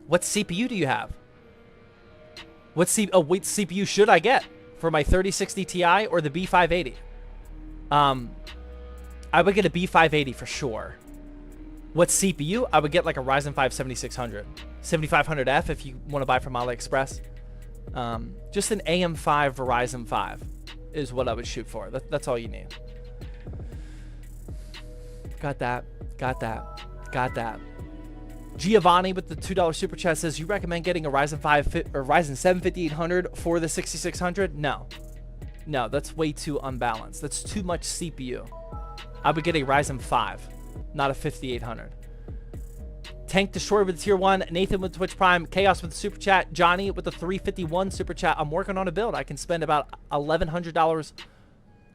What CPU do you have? What CPU should I get for my 3060 Ti or the B580? I would get a B580 for sure. What CPU? I would get like a Ryzen 5 7600. 7500F if you want to buy from AliExpress. Just an AM5 Verizon 5 is what I would shoot for. That's all you need. Got that. Got that. Got that. Giovanni with the $2 super chat says, you recommend getting a Ryzen 5 or Ryzen 7 5800 for the 6600? No. No, that's way too unbalanced. That's too much CPU. I would get a Ryzen 5, not a 5800. Tank Destroyer with the tier 1, Nathan with Twitch Prime, Chaos with the super chat, Johnny with the 351 super chat. I'm working on a build. I can spend about $1,100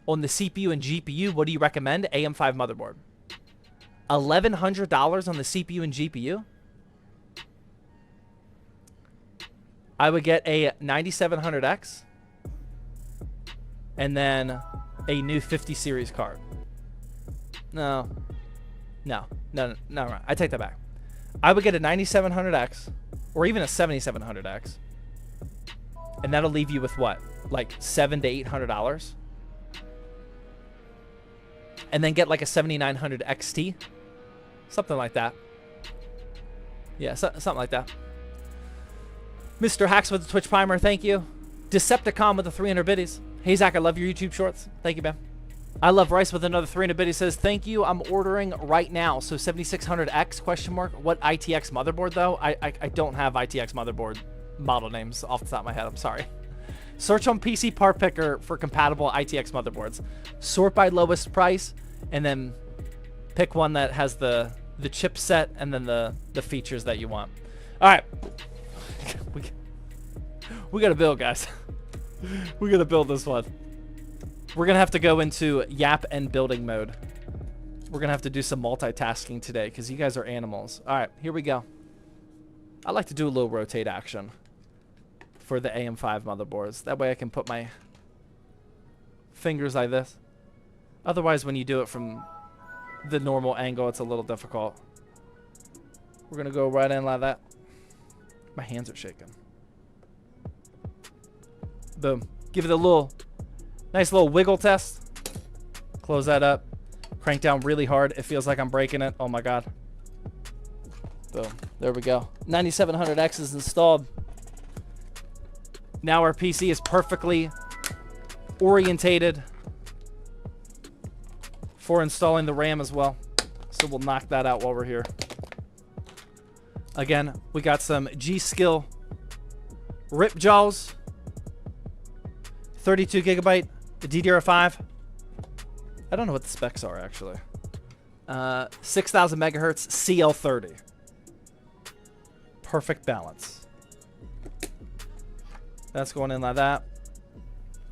on the CPU and GPU. What do you recommend? AM5 motherboard. $1,100 on the CPU and GPU? I would get a 9700X and then a new 50 series card. No. I take that back. I would get a 9700X or even a 7700X, and that'll leave you with what, like $700 to $800, and then get like a 7900 XT, something like that. Yeah, something like that. Mr. Hacks with the Twitch Primer, thank you. Decepticon with the 300 biddies. Hey Zach, I love your YouTube shorts. Thank you, man. I love Rice with another 300 biddies. Says, thank you, I'm ordering right now. So 7600X question mark. What ITX motherboard though? I don't have ITX motherboard model names off the top of my head. I'm sorry. Search on PC part picker for compatible ITX motherboards. Sort by lowest price and then pick one that has the chipset and then the features that you want. All right. We got to build, guys. We got to build this one. We're going to have to go into yap and building mode. We're going to have to do some multitasking today because you guys are animals. All right, here we go. I like to do a little rotate action for the AM5 motherboards. That way I can put my fingers like this. Otherwise, when you do it from the normal angle, it's a little difficult. We're going to go right in like that. My hands are shaking. Boom. Give it a little... nice little wiggle test. Close that up. Crank down really hard. It feels like I'm breaking it. Oh my God. Boom. There we go. 9700X is installed. Now our PC is perfectly orientated for installing the RAM as well. So we'll knock that out while we're here. Again, we got some G-Skill rip jaws. 32 gigabyte. The DDR5. I don't know what the specs are actually. 6,000 megahertz CL30. Perfect balance. That's going in like that.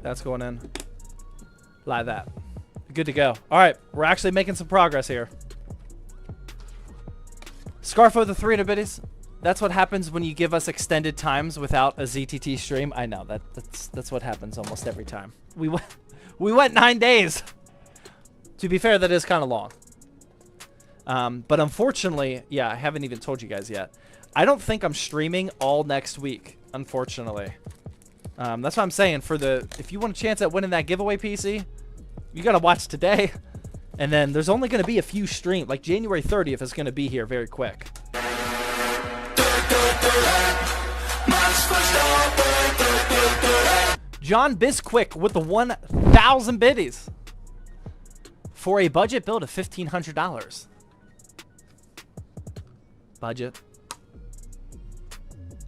That's going in like that. Good to go. All right, we're actually making some progress here. Scarfo the 300 biddies. That's what happens when you give us extended times without a ZTT stream. I know that's what happens almost every time. We went 9 days. To be fair, that is kind of long. But unfortunately, yeah, I haven't even told you guys yet. I don't think I'm streaming all next week, unfortunately. That's what I'm saying. If you want a chance at winning that giveaway PC, you got to watch today. And then there's only going to be a few streams. Like January 30th is going to be here very quick. John Bisquick with the 1,000 biddies. For a budget build of $1,500. Budget.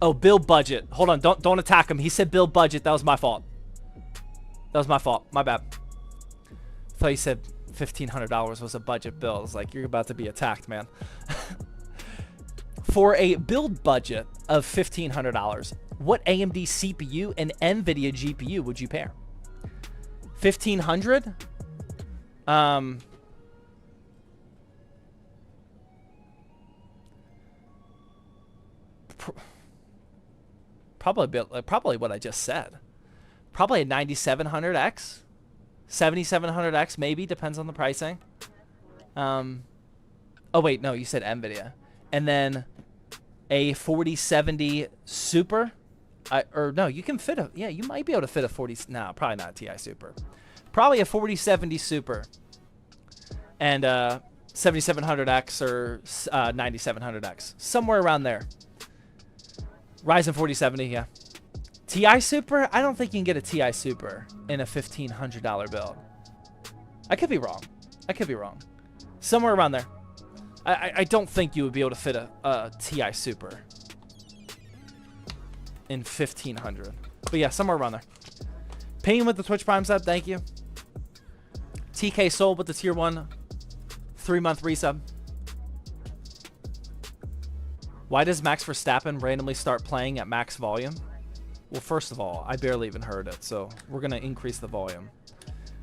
Oh, build budget. Hold on, don't attack him. He said build budget. That was my fault. That was my fault. My bad. I thought he said $1,500 was a budget build. I was like, you're about to be attacked, man. For a build budget of $1,500, what AMD CPU and NVIDIA GPU would you pair? $1,500? Probably what I just said. Probably a 9700X, 7700X maybe, depends on the pricing. Oh wait, no, you said NVIDIA. And then a 4070 Super. Or no, you can fit a, yeah, you might be able to fit a 40, no, probably not a TI Super. Probably a 4070 Super. And 7700X or 9700X. Somewhere around there. Ryzen 4070, yeah. TI Super? I don't think you can get a TI Super in a $1,500 build. I could be wrong. I could be wrong. Somewhere around there. I don't think you would be able to fit a TI Super in 1,500. But yeah, somewhere around there. Paying with the Twitch Prime sub, thank you. TK Soul with the tier 1 3-month resub. Why does Max Verstappen randomly start playing at max volume? Well, first of all, I barely even heard it, so we're going to increase the volume.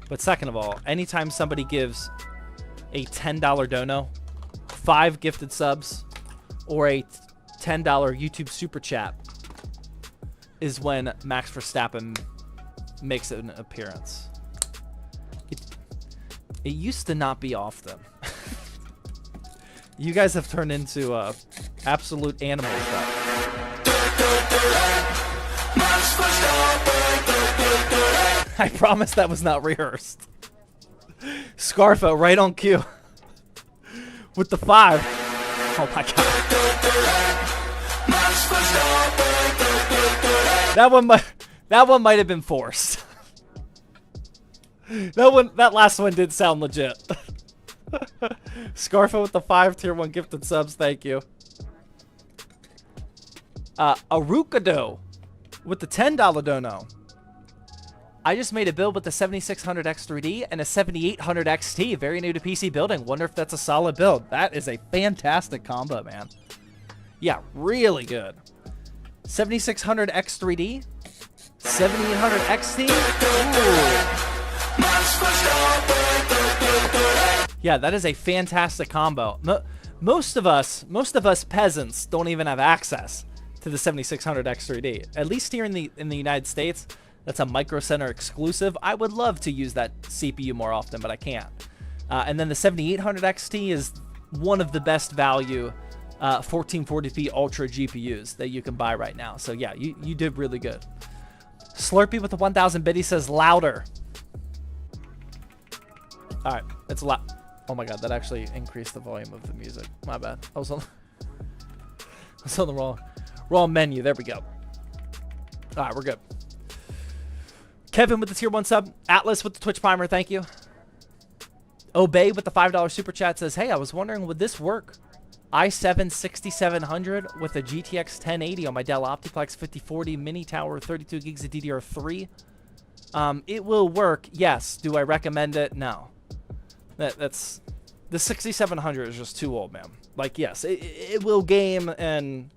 But second of all, anytime somebody gives a $10 dono, 5 gifted subs, or a $10 YouTube super chat is when Max Verstappen makes an appearance. It used to not be often. You guys have turned into absolute animals. I promise that was not rehearsed. Scarfo right on cue. With the 5. Oh my god. That one might have been forced. That last one did sound legit. Scarfo with the 5 tier 1 gifted subs, thank you. Arukado with the $10 dono. I just made a build with the 7600X3D and a 7800XT. Very new to PC building. Wonder if that's a solid build. That is a fantastic combo, man. Yeah, really good. 7600X3D, 7800XT. Ooh. Yeah, that is a fantastic combo. Most of us peasants don't even have access to the 7600X3D. At least here in the United States, that's a Micro Center exclusive. I would love to use that CPU more often, but I can't. And then the 7800XT is one of the best value 1440p Ultra GPUs that you can buy right now. So yeah, you did really good. Slurpee with the 1000 biddy says louder. All right, it's loud. Oh my god, that actually increased the volume of the music. My bad. I was on the wrong menu. There we go. All right, we're good. Kevin with the tier 1 sub. Atlas with the Twitch primer. Thank you. Obey with the $5 super chat says, hey, I was wondering, would this work? i7 6700 with a GTX 1080 on my Dell Optiplex 5040 mini tower, 32 gigs of DDR3. It will work. Yes. Do I recommend it? No. That's the 6700 is just too old, man. Like, yes, it will game, and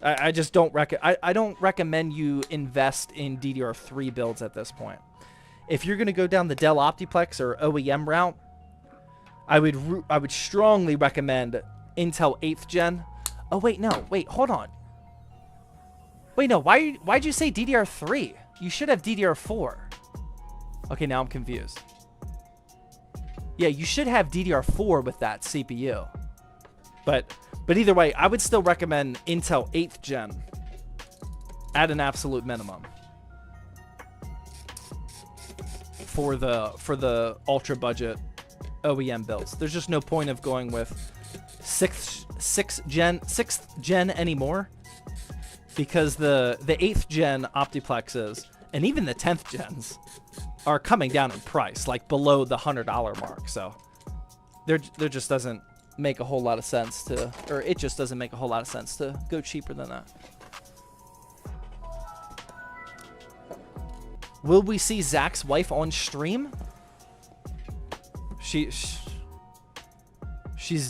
I just don't I don't recommend you invest in DDR3 builds at this point. If you're gonna go down the Dell Optiplex or OEM route, I would strongly recommend Intel 8th gen. Oh wait, no, wait, hold on. Wait, no, why'd you say DDR3? You should have DDR4. Okay, now I'm confused. Yeah, you should have DDR4 with that CPU. But either way, I would still recommend Intel 8th gen at an absolute minimum for the ultra budget OEM builds. There's just no point of going with 6th gen anymore, because the 8th gen Optiplexes and even the 10th gens are coming down in price, like below the $100 mark. So there just doesn't make a whole lot of sense to, or it just doesn't make a whole lot of sense to go cheaper than that. Will we see Zach's wife on stream? She's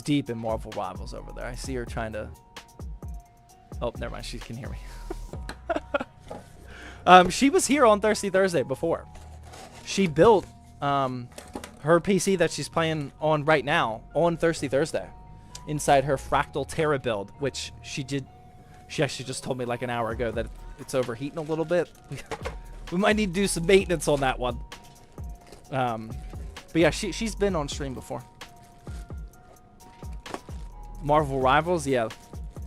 deep in Marvel Rivals over there. I see her trying to... Oh, never mind. She can hear me. She was here on Thirsty Thursday before. She built her PC that she's playing on right now on Thirsty Thursday inside her Fractal Terra build, which she actually just told me like an hour ago that it's overheating a little bit. We might need to do some maintenance on that one. But yeah, she's been on stream before. Marvel Rivals, yeah,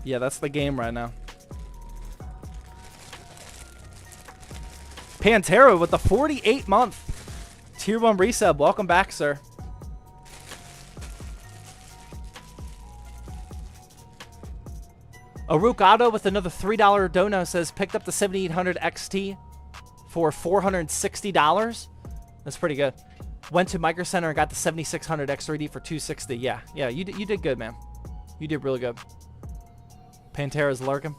that's the game right now. Pantera with the 48-month tier 1 resub. Welcome back, sir. Arukado with another $3 dono says picked up the 7800 XT for $460. That's pretty good. Went to Micro Center and got the 7600 X3D for $260. Yeah, you did good, man. You did really good. Pantera's lurking.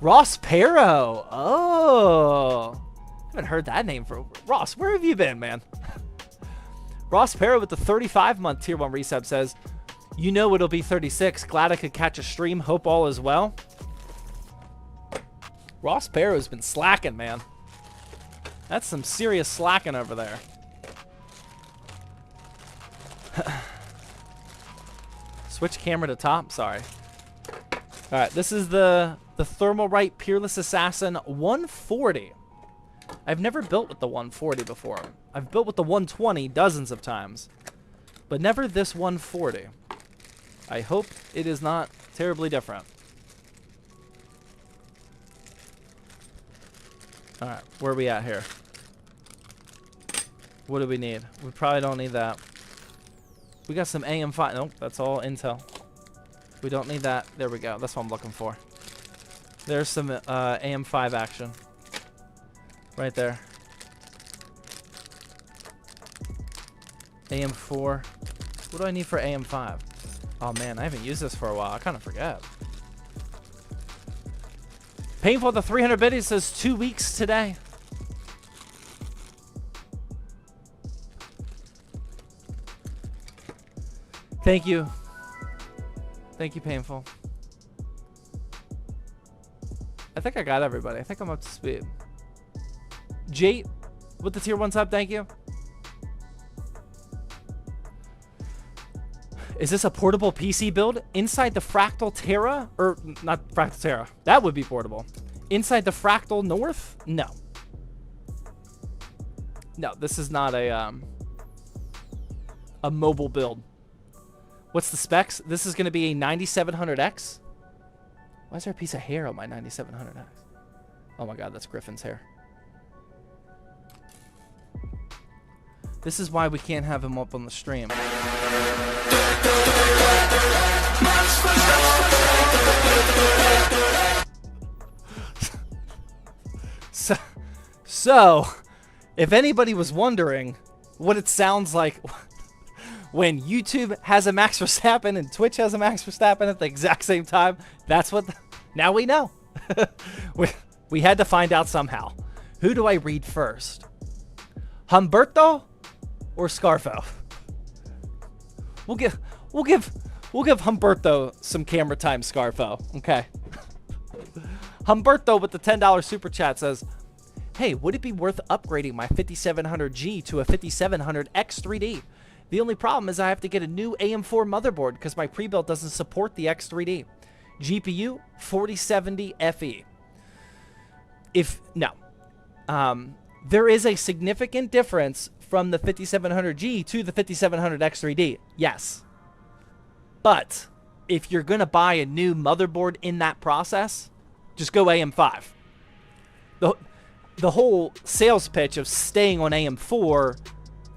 Ross Perro. Oh, haven't heard that name for Ross. Where have you been, man? Ross Perro with the 35-month tier 1 resub says, you know it'll be 36. Glad I could catch a stream. Hope all is well. Ross Perro's been slacking, man. That's some serious slacking over there. Switch camera to top. Sorry. All right, this is the Thermalright Peerless Assassin 140. I've never built with the 140 before. I've built with the 120 dozens of times, but never this 140. I hope it is not terribly different. All right, where are we at here? What do we need? We probably don't need that. We got some AM5. Nope, that's all Intel. We don't need that. There we go. That's what I'm looking for. There's some AM5 action. Right there. AM4. What do I need for AM5? Oh man, I haven't used this for a while. I kind of forget. Painful the 300 biddies says 2 weeks today. Thank you. Thank you, Painful. I think I got everybody. I think I'm up to speed. Jate with the tier 1 sub, thank you. Is this a portable PC build? Inside the Fractal Terra? Or, not Fractal Terra. That would be portable. Inside the Fractal North? No. No, this is not a mobile build. What's the specs? This is going to be a 9700X. Why is there a piece of hair on my 9700X? Oh my god, that's Griffin's hair. This is why we can't have him up on the stream. So, if anybody was wondering what it sounds like when YouTube has a Max Verstappen and Twitch has a Max Verstappen at the exact same time, that's what... Now we know. we had to find out somehow. Who do I read first? Humberto or Scarfo? We'll give Humberto some camera time, Scarfo. Okay. Humberto with the $10 super chat says, "Hey, would it be worth upgrading my 5700G to a 5700X3D? The only problem is I have to get a new AM4 motherboard because my Prebuilt doesn't support the X3D. GPU 4070 FE." There is a significant difference from the 5700G to the 5700X3D. Yes. But if you're going to buy a new motherboard in that process, just go AM5. The whole sales pitch of staying on AM4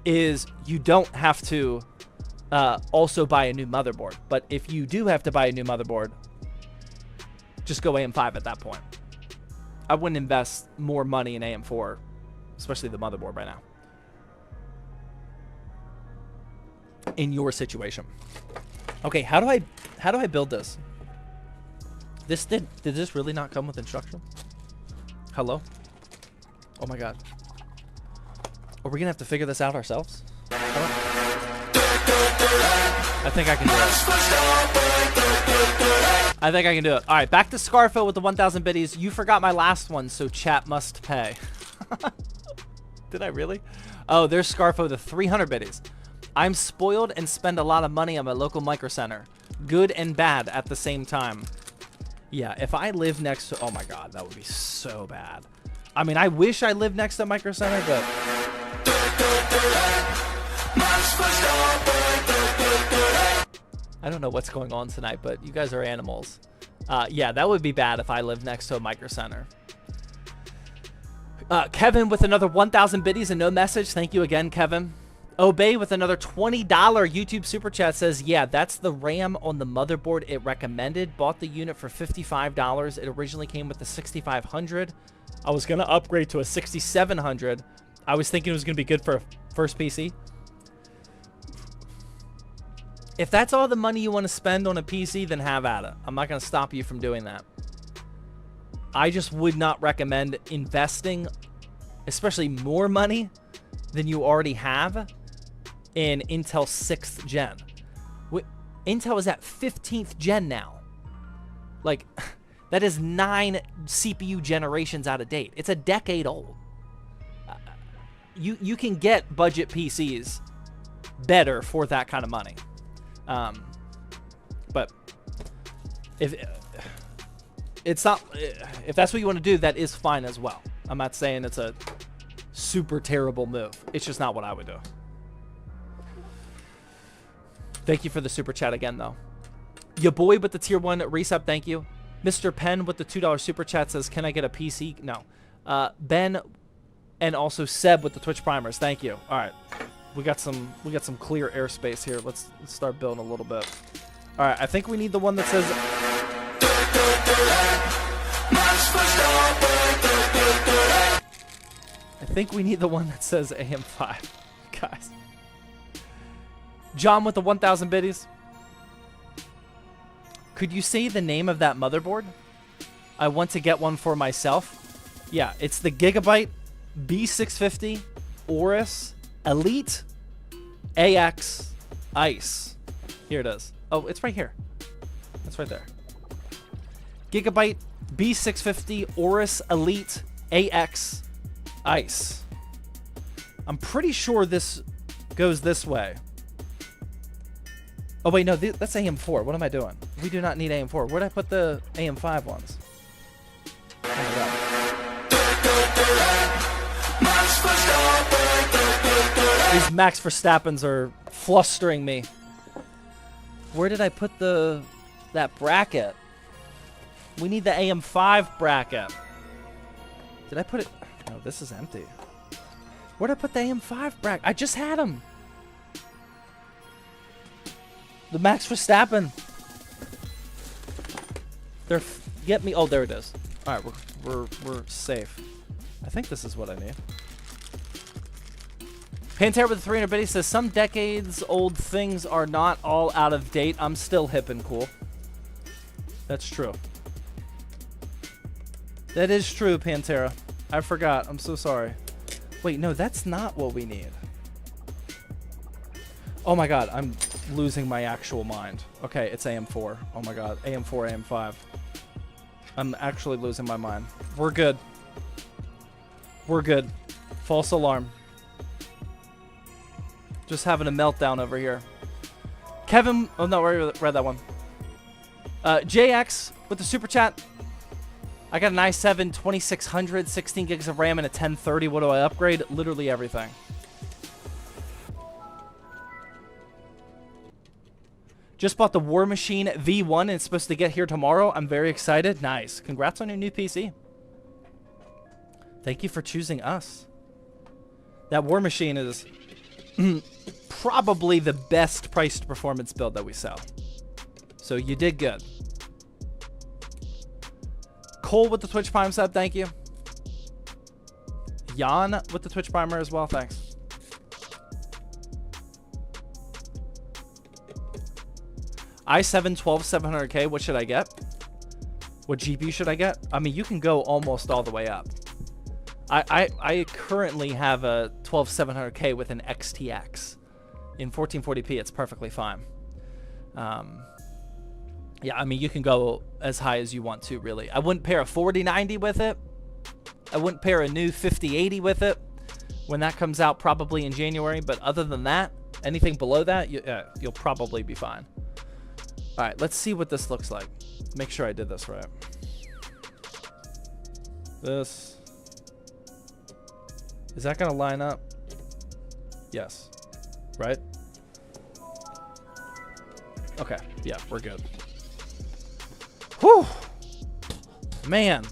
is you don't have to also buy a new motherboard. But if you do have to buy a new motherboard, just go AM5 at that point. I wouldn't invest more money in AM4, especially the motherboard right now, in your situation. Okay, how do I build this? Did this really not come with instruction? Hello? Oh my god. Are we gonna have to figure this out ourselves? I think I can do it. I think I can do it. All right, back to Scarfo with the 1,000 biddies. You forgot my last one, so chat must pay. Did I really? Oh, there's Scarfo, the 300 biddies. I'm spoiled and spend a lot of money on my local micro center. Good and bad at the same time. Yeah, if I live next to... Oh my god, that would be so bad. I mean, I wish I lived next to Micro Center, but... I don't know what's going on tonight, but you guys are animals. Yeah, that would be bad if I lived next to a Micro Center. Kevin with another 1,000 biddies and no message. Thank you again, Kevin. Obey with another $20 YouTube super chat says, "Yeah, that's the RAM on the motherboard it recommended. Bought the unit for $55. It originally came with the 6500. I was going to upgrade to a 6700. I was thinking it was going to be good for a first PC." If that's all the money you want to spend on a PC, then have at it. I'm not going to stop you from doing that. I just would not recommend investing, especially more money than you already have, in Intel 6th gen. Intel is at 15th gen now. Like, that is 9 CPU generations out of date. It's a decade old. You can get budget PCs better for that kind of money. But if it's not, if that's what you want to do, that is fine as well. I'm not saying it's a super terrible move. It's just not what I would do. Thank you for the super chat again, though. Your boy with the tier 1 resub, thank you. Mr. Penn with the $2 super chat says, "Can I get a PC?" No. Ben and also Seb with the Twitch primers, thank you. All right, we got some clear airspace here. Let's start building a little bit. All right, I think we need the one that says. I think we need the one that says AM5, guys. John with the 1,000 biddies. Could you say the name of that motherboard? I want to get one for myself. Yeah, it's the Gigabyte B650 Aorus Elite AX Ice. Here it is. Oh, it's right here. It's right there. Gigabyte B650 Aorus Elite AX Ice. I'm pretty sure this goes this way. Oh, wait, no, that's AM4. What am I doing? We do not need AM4. Where'd I put the AM5 ones? Oh, my God. These Max Verstappens are flustering me. Where did I put that bracket? We need the AM5 bracket. Did I put it? No, this is empty. Where'd I put the AM5 bracket? I just had him. The Max Verstappen. They're get me. Oh, there it is. All right, we're safe. I think this is what I need. Pantera with the 300 biddy says some decades old things are not all out of date. I'm still hip and cool. That's true. That is true, Pantera. I forgot. I'm so sorry. Wait, no, that's not what we need. Oh my god, I'm losing my actual mind. Okay, it's AM4. Oh my god, AM4, AM5. I'm actually losing my mind. We're good. We're good. False alarm. Just having a meltdown over here. Kevin, oh no, I read that one. JX with the super chat. I got an i7 2600, 16 gigs of RAM, and a 1030. What do I upgrade? Literally everything. Just bought the War Machine V1 and it's supposed to get here tomorrow. I'm very excited. Nice. Congrats on your new PC. Thank you for choosing us. That War Machine is probably the best priced performance build that we sell. So you did good. Cole with the Twitch Prime sub, thank you. Jan with the Twitch Primer as well, thanks. i7 12700K, what should I get? What GPU should I get? I mean, you can go almost all the way up. I currently have a 12700K with an XTX. In 1440p, it's perfectly fine. Yeah, I mean, you can go as high as you want to, really. I wouldn't pair a 4090 with it. I wouldn't pair a new 5080 with it when that comes out probably in January. But other than that, anything below that, you'll probably be fine. All right, let's see what this looks like. Make sure I did this right. This. Is that going to line up? Yes. Right? Okay. Yeah, we're good. Whew. Man.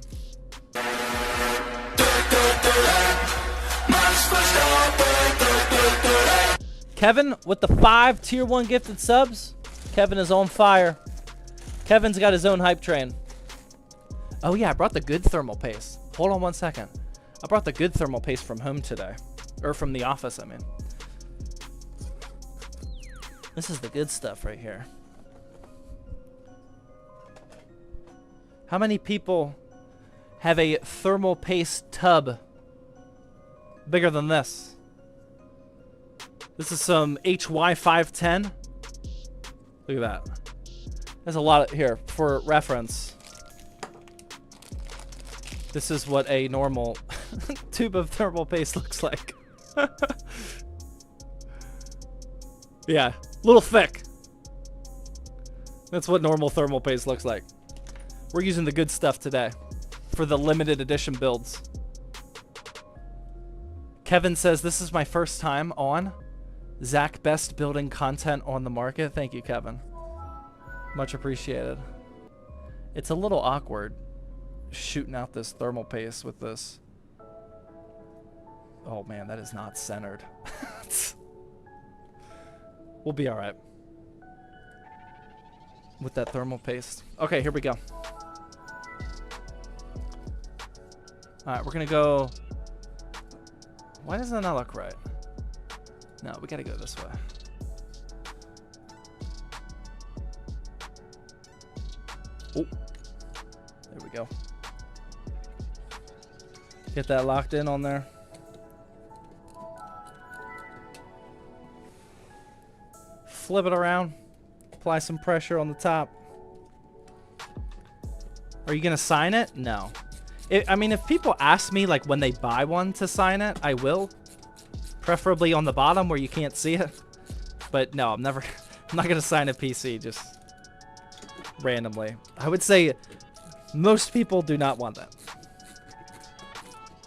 Kevin with the 5 tier 1 gifted subs. Kevin is on fire. Kevin's got his own hype train. Oh yeah, I brought the good thermal paste. Hold on one second. I brought the good thermal paste from home today. Or from the office, I mean. This is the good stuff right here. How many people have a thermal paste tub bigger than this? This is some HY510. Look at that. There's a lot here for reference. This is what a normal tube of thermal paste looks like. Yeah, a little thick. That's what normal thermal paste looks like. We're using the good stuff today for the limited edition builds. Kevin says, this is my first time on. Zach, best building content on the market. Thank you, Kevin. Much appreciated. It's a little awkward shooting out this thermal paste with this. Oh man, that is not centered. We'll be all right with that thermal paste. Okay, here we go. All right, we're gonna go. Why does that not look right? No, we gotta go this way. Oh, there we go. Get that locked in on there. Flip it around. Apply some pressure on the top. Are you gonna sign it? No. I mean, if people ask me, like, when they buy one to sign it, I will. Preferably on the bottom where you can't see it. But no, I'm not gonna sign a PC just randomly. I would say most people do not want that.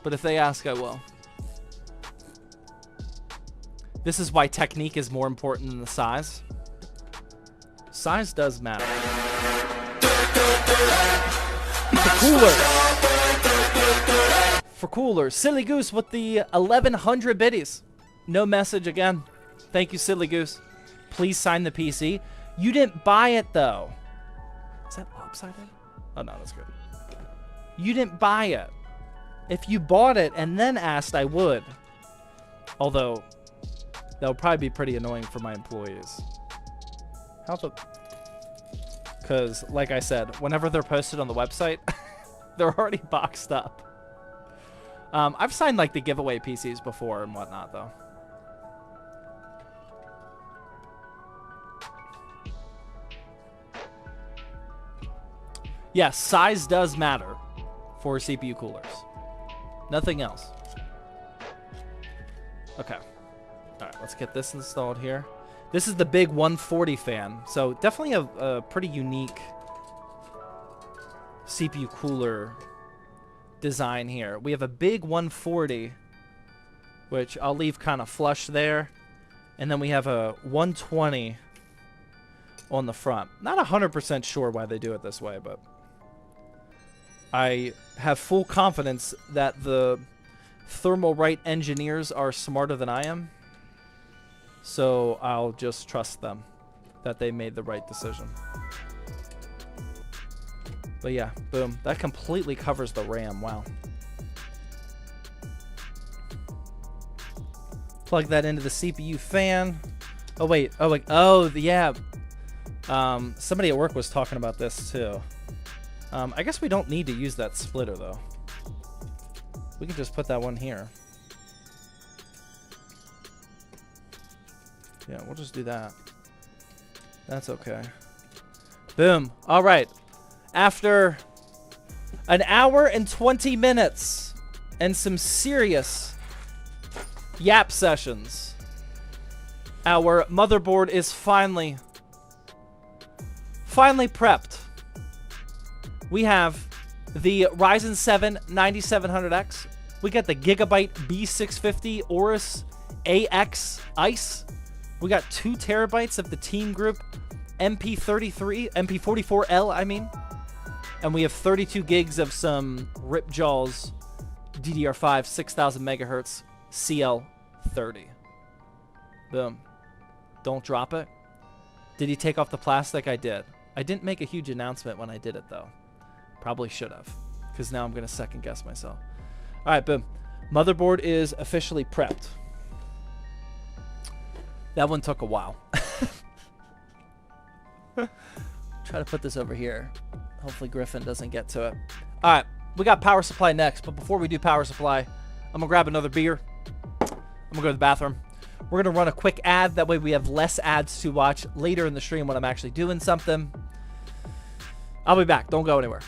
But if they ask, I will. This is why technique is more important than the size. Size does matter. It's a cooler. for coolers. Silly Goose with the 1100 biddies. No message again. Thank you, Silly Goose. Please sign the PC. You didn't buy it, though. Is that lopsided? Oh, no, that's good. You didn't buy it. If you bought it and then asked, I would. Although, that would probably be pretty annoying for my employees. How the... Because, like I said, whenever they're posted on the website, they're already boxed up. I've signed, like, the giveaway PCs before and whatnot, though. Yes, size does matter for CPU coolers. Nothing else. Okay. All right, let's get this installed here. This is the big 140 fan. So definitely a pretty unique CPU cooler design here. We have a big 140, which I'll leave kind of flush there. And then we have a 120 on the front. Not 100% sure why they do it this way, but I have full confidence that the Thermalright engineers are smarter than I am. So I'll just trust them that they made the right decision. But yeah, boom. That completely covers the RAM. Wow. Plug that into the CPU fan. Oh, wait. Oh, wait. Oh, yeah. Somebody at work was talking about this, too. I guess we don't need to use that splitter, though. We can just put that one here. Yeah, we'll just do that. That's okay. Boom. All right. After an hour and 20 minutes and some serious yap sessions, our motherboard is finally prepped. We have the Ryzen 7 9700X. We got the Gigabyte B650 Aorus AX Ice. We got 2 terabytes of the Team Group MP44L, I mean. And we have 32 gigs of some Ripjaws DDR5 6000 megahertz CL30. Boom. Don't drop it. Did he take off the plastic? I did. I didn't make a huge announcement when I did it, though. Probably should have, because now I'm going to second guess myself. All right, boom. Motherboard is officially prepped. That one took a while. Try to put this over here. Hopefully Griffin doesn't get to it. All right, we got power supply next, but before we do power supply, I'm going to grab another beer. I'm going to go to the bathroom. We're going to run a quick ad. That way we have less ads to watch later in the stream when I'm actually doing something. I'll be back. Don't go anywhere.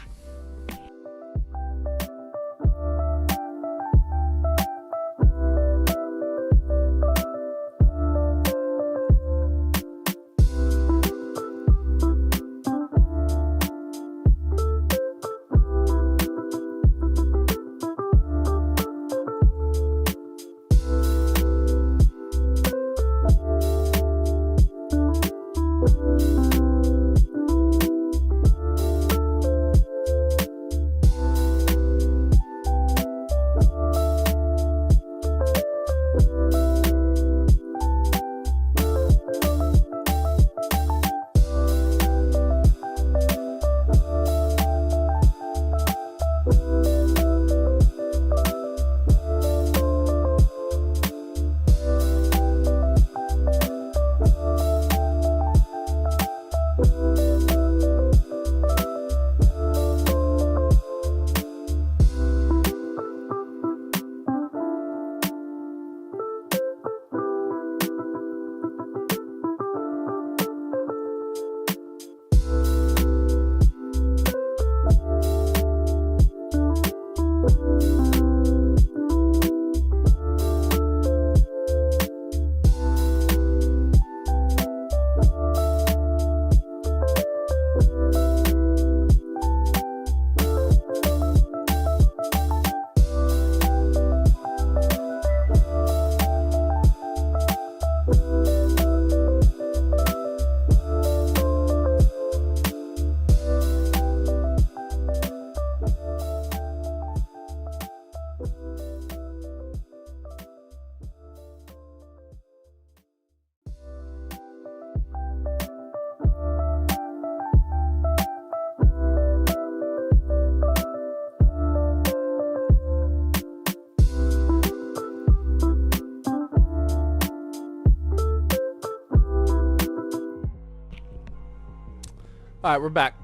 All right, we're back.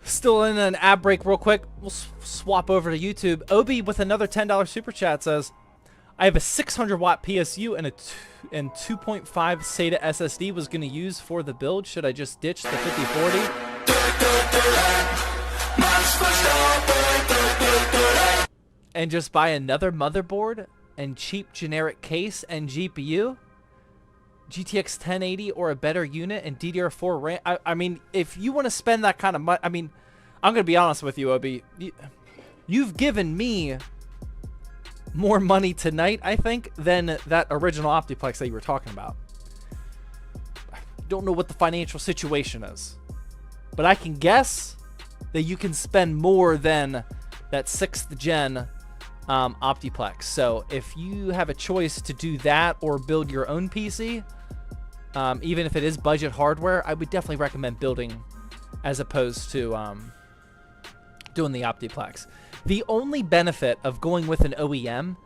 Still in an ad break real quick. We'll swap over to YouTube. Obi with another $10 super chat says, I have a 600 watt PSU and a 2.5 SATA SSD was going to use for the build. Should I just ditch the 5040? And just buy another motherboard and cheap generic case and GPU? GTX 1080 or a better unit and DDR4 RAM. I mean, if you want to spend that kind of money, I mean, I'm going to be honest with you, Obi. You've given me more money tonight, I think, than that original Optiplex that you were talking about. I don't know what the financial situation is, but I can guess that you can spend more than that 6th gen Optiplex. So if you have a choice to do that or build your own PC, even if it is budget hardware, I would definitely recommend building as opposed to doing the Optiplex. The only benefit of going with an OEM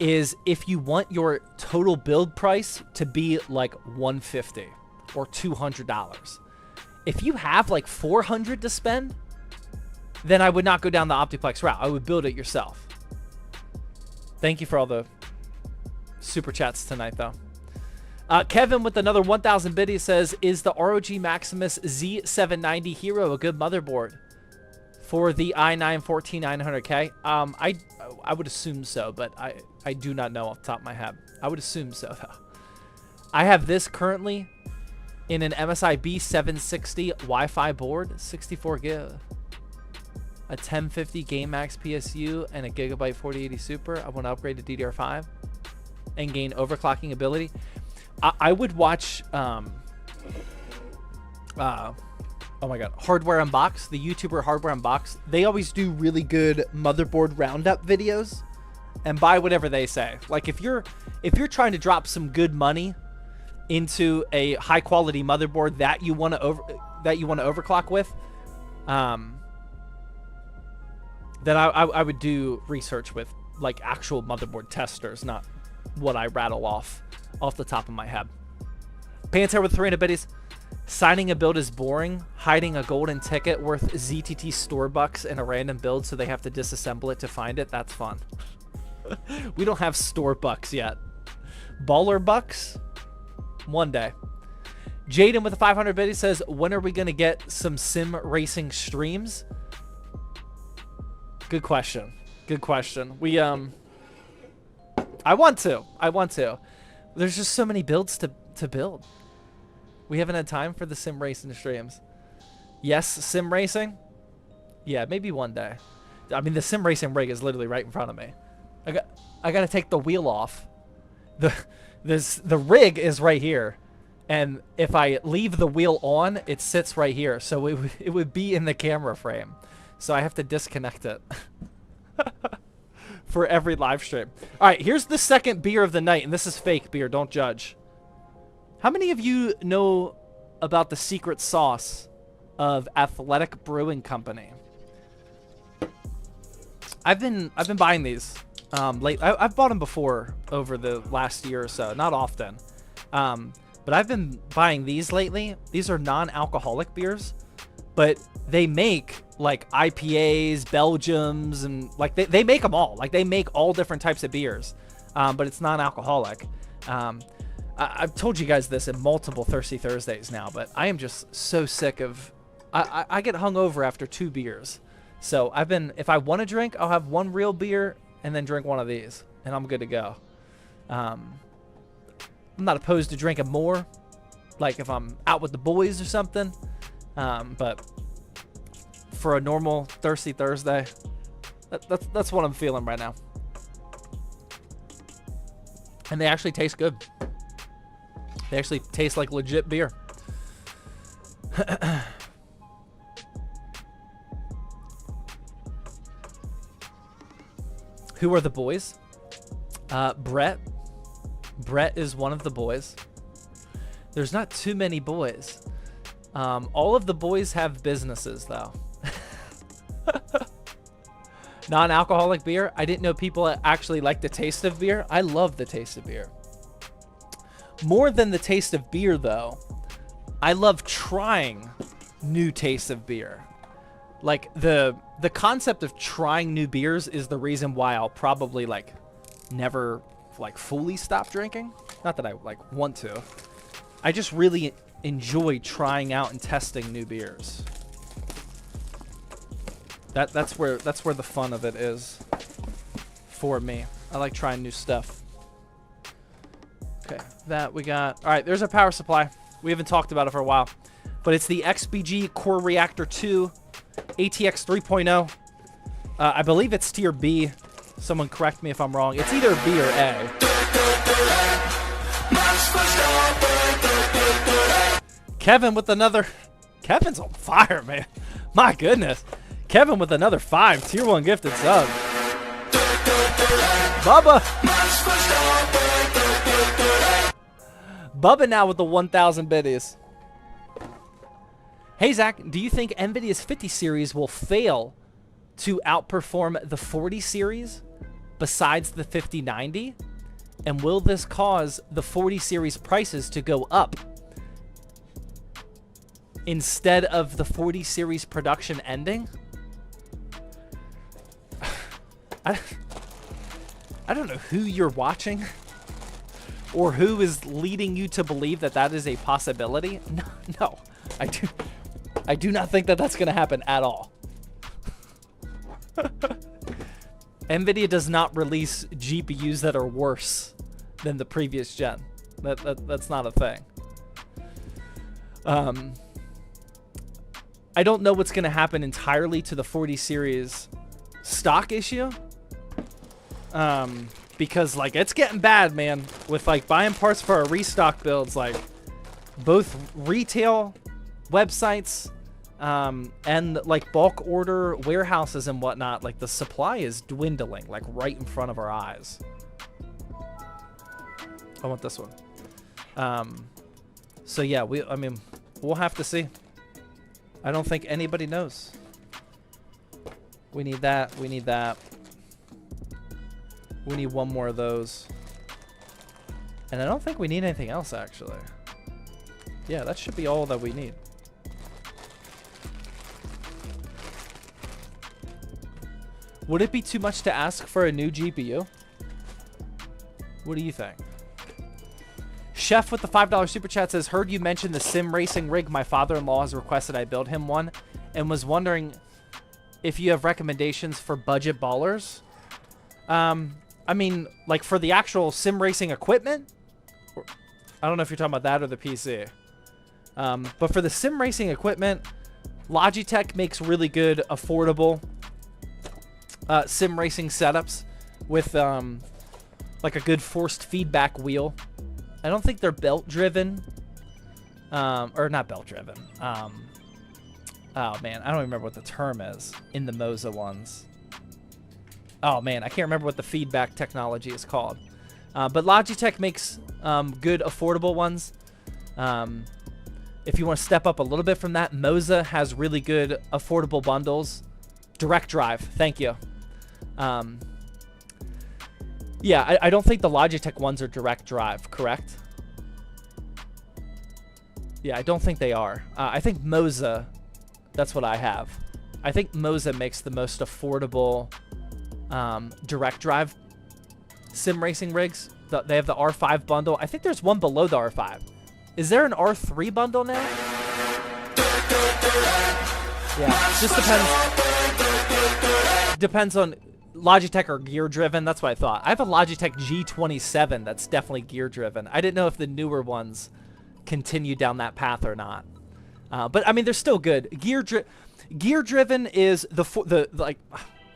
is if you want your total build price to be like $150 or $200. If you have like $400 to spend, then I would not go down the Optiplex route. I would build it yourself. Thank you for all the super chats tonight, though. Kevin with another 1,000 biddies says, is the ROG Maximus Z790 Hero a good motherboard for the i9-14900K? I would assume so, but I do not know off the top of my head. I would assume so, though. I have this currently in an MSI B760 Wi-Fi board, 64 gig, a 1050 Game Max PSU, and a Gigabyte 4080 Super. I want to upgrade to DDR5 and gain overclocking ability. I would watch, oh my God, Hardware Unbox, the YouTuber Hardware Unbox. They always do really good motherboard roundup videos, and buy whatever they say. Like if you're trying to drop some good money into a high quality motherboard that you want to overclock with, then I would do research with like actual motherboard testers, not what I rattle off the top of my head. Panther with 300 biddies. Signing a build is boring. Hiding a golden ticket worth ZTT store bucks in a random build so they have to disassemble it to find it. That's fun. We don't have store bucks yet. Baller bucks? One day. Jaden with a 500 biddies says, when are we going to get some sim racing streams? Good question. Good question. We, I want to. There's just so many builds to build. We haven't had time for the sim racing streams. Yes, sim racing? Yeah, maybe one day. I mean, the sim racing rig is literally right in front of me. I got to take the wheel off. The rig is right here. And if I leave the wheel on, it sits right here. So it would be in the camera frame. So I have to disconnect it. For every live stream. All right, here's the second beer of the night, and this is fake beer. Don't judge. How many of you know about the secret sauce of Athletic Brewing Company? I've been buying these late. I've bought them before over the last year or so, not often, but I've been buying these lately. These are non-alcoholic beers, but they make like IPAs, Belgiums, and like they make them all. Like they make all different types of beers, but it's non-alcoholic. I've told you guys this in multiple Thirsty Thursdays now, but I am just so sick of. I get hungover after 2 beers, so if I want to drink, I'll have 1 real beer and then drink one of these, and I'm good to go. I'm not opposed to drinking more, like if I'm out with the boys or something, but for a normal Thirsty Thursday, that's what I'm feeling right now. And they actually taste good. They actually taste like legit beer. Who are the boys? Brett. Brett is one of the boys. There's not too many boys. All of the boys have businesses, though. Non-alcoholic beer. I didn't know people actually like the taste of beer. I love the taste of beer. More than the taste of beer, though, I love trying new tastes of beer. Like the concept of trying new beers is the reason why I'll probably like never like fully stop drinking. Not that I like want to. I just really enjoy trying out and testing new beers. That's where the fun of it is for me. I like trying new stuff. Okay, that we got. All right, there's our power supply. We haven't talked about it for a while, but it's the XBG Core Reactor 2 ATX 3.0. I believe it's tier B. Someone correct me if I'm wrong. It's either B or A. Kevin with another. Kevin's on fire, man. My goodness. Kevin with another 5 tier 1 gifted sub. Bubba now with the 1,000 biddies. Hey, Zach, do you think NVIDIA's 50 series will fail to outperform the 40 series besides the 5090? And will this cause the 40 series prices to go up instead of the 40 series production ending? I don't know who you're watching or who is leading you to believe that that is a possibility. No, I do not think that that's going to happen at all. NVIDIA does not release GPUs that are worse than the previous gen. That's not a thing. I don't know what's going to happen entirely to the 40 series stock issue. Because like it's getting bad, man, with like buying parts for our restock builds, like both retail websites and like bulk order warehouses and whatnot. Like the supply is dwindling like right in front of our eyes. I want this one. So yeah, I mean we'll have to see. I don't think anybody knows. We need that. We need that. We need one more of those. And I don't think we need anything else, actually. Yeah, that should be all that we need. Would it be too much to ask for a new GPU? What do you think? Chef with the $5 super chat says, heard you mention the sim racing rig. My father-in-law has requested I build him one and was wondering if you have recommendations for budget ballers. I mean, like for the actual sim racing equipment, I don't know if you're talking about that or the PC. But for the sim racing equipment, Logitech makes really good, affordable sim racing setups with like a good forced feedback wheel. I don't think they're belt driven, or not belt driven. Oh man, I don't remember what the term is in the Moza ones. Oh man, I can't remember what the feedback technology is called. But Logitech makes good, affordable ones. If you want to step up a little bit from that, Moza has really good, affordable bundles. Direct drive, thank you. Yeah, I don't think the Logitech ones are direct drive, correct? Yeah, I don't think they are. I think Moza, that's what I have. I think Moza makes the most affordable direct drive sim racing rigs. They have the R5 bundle. I think there's one below the R5. Is there an R3 bundle now? Yeah, it just depends on Logitech or gear driven. That's what I thought. I have a Logitech G27 that's definitely gear driven. I didn't know if the newer ones continue down that path or not. But I mean, they're still good. Gear driven is the like.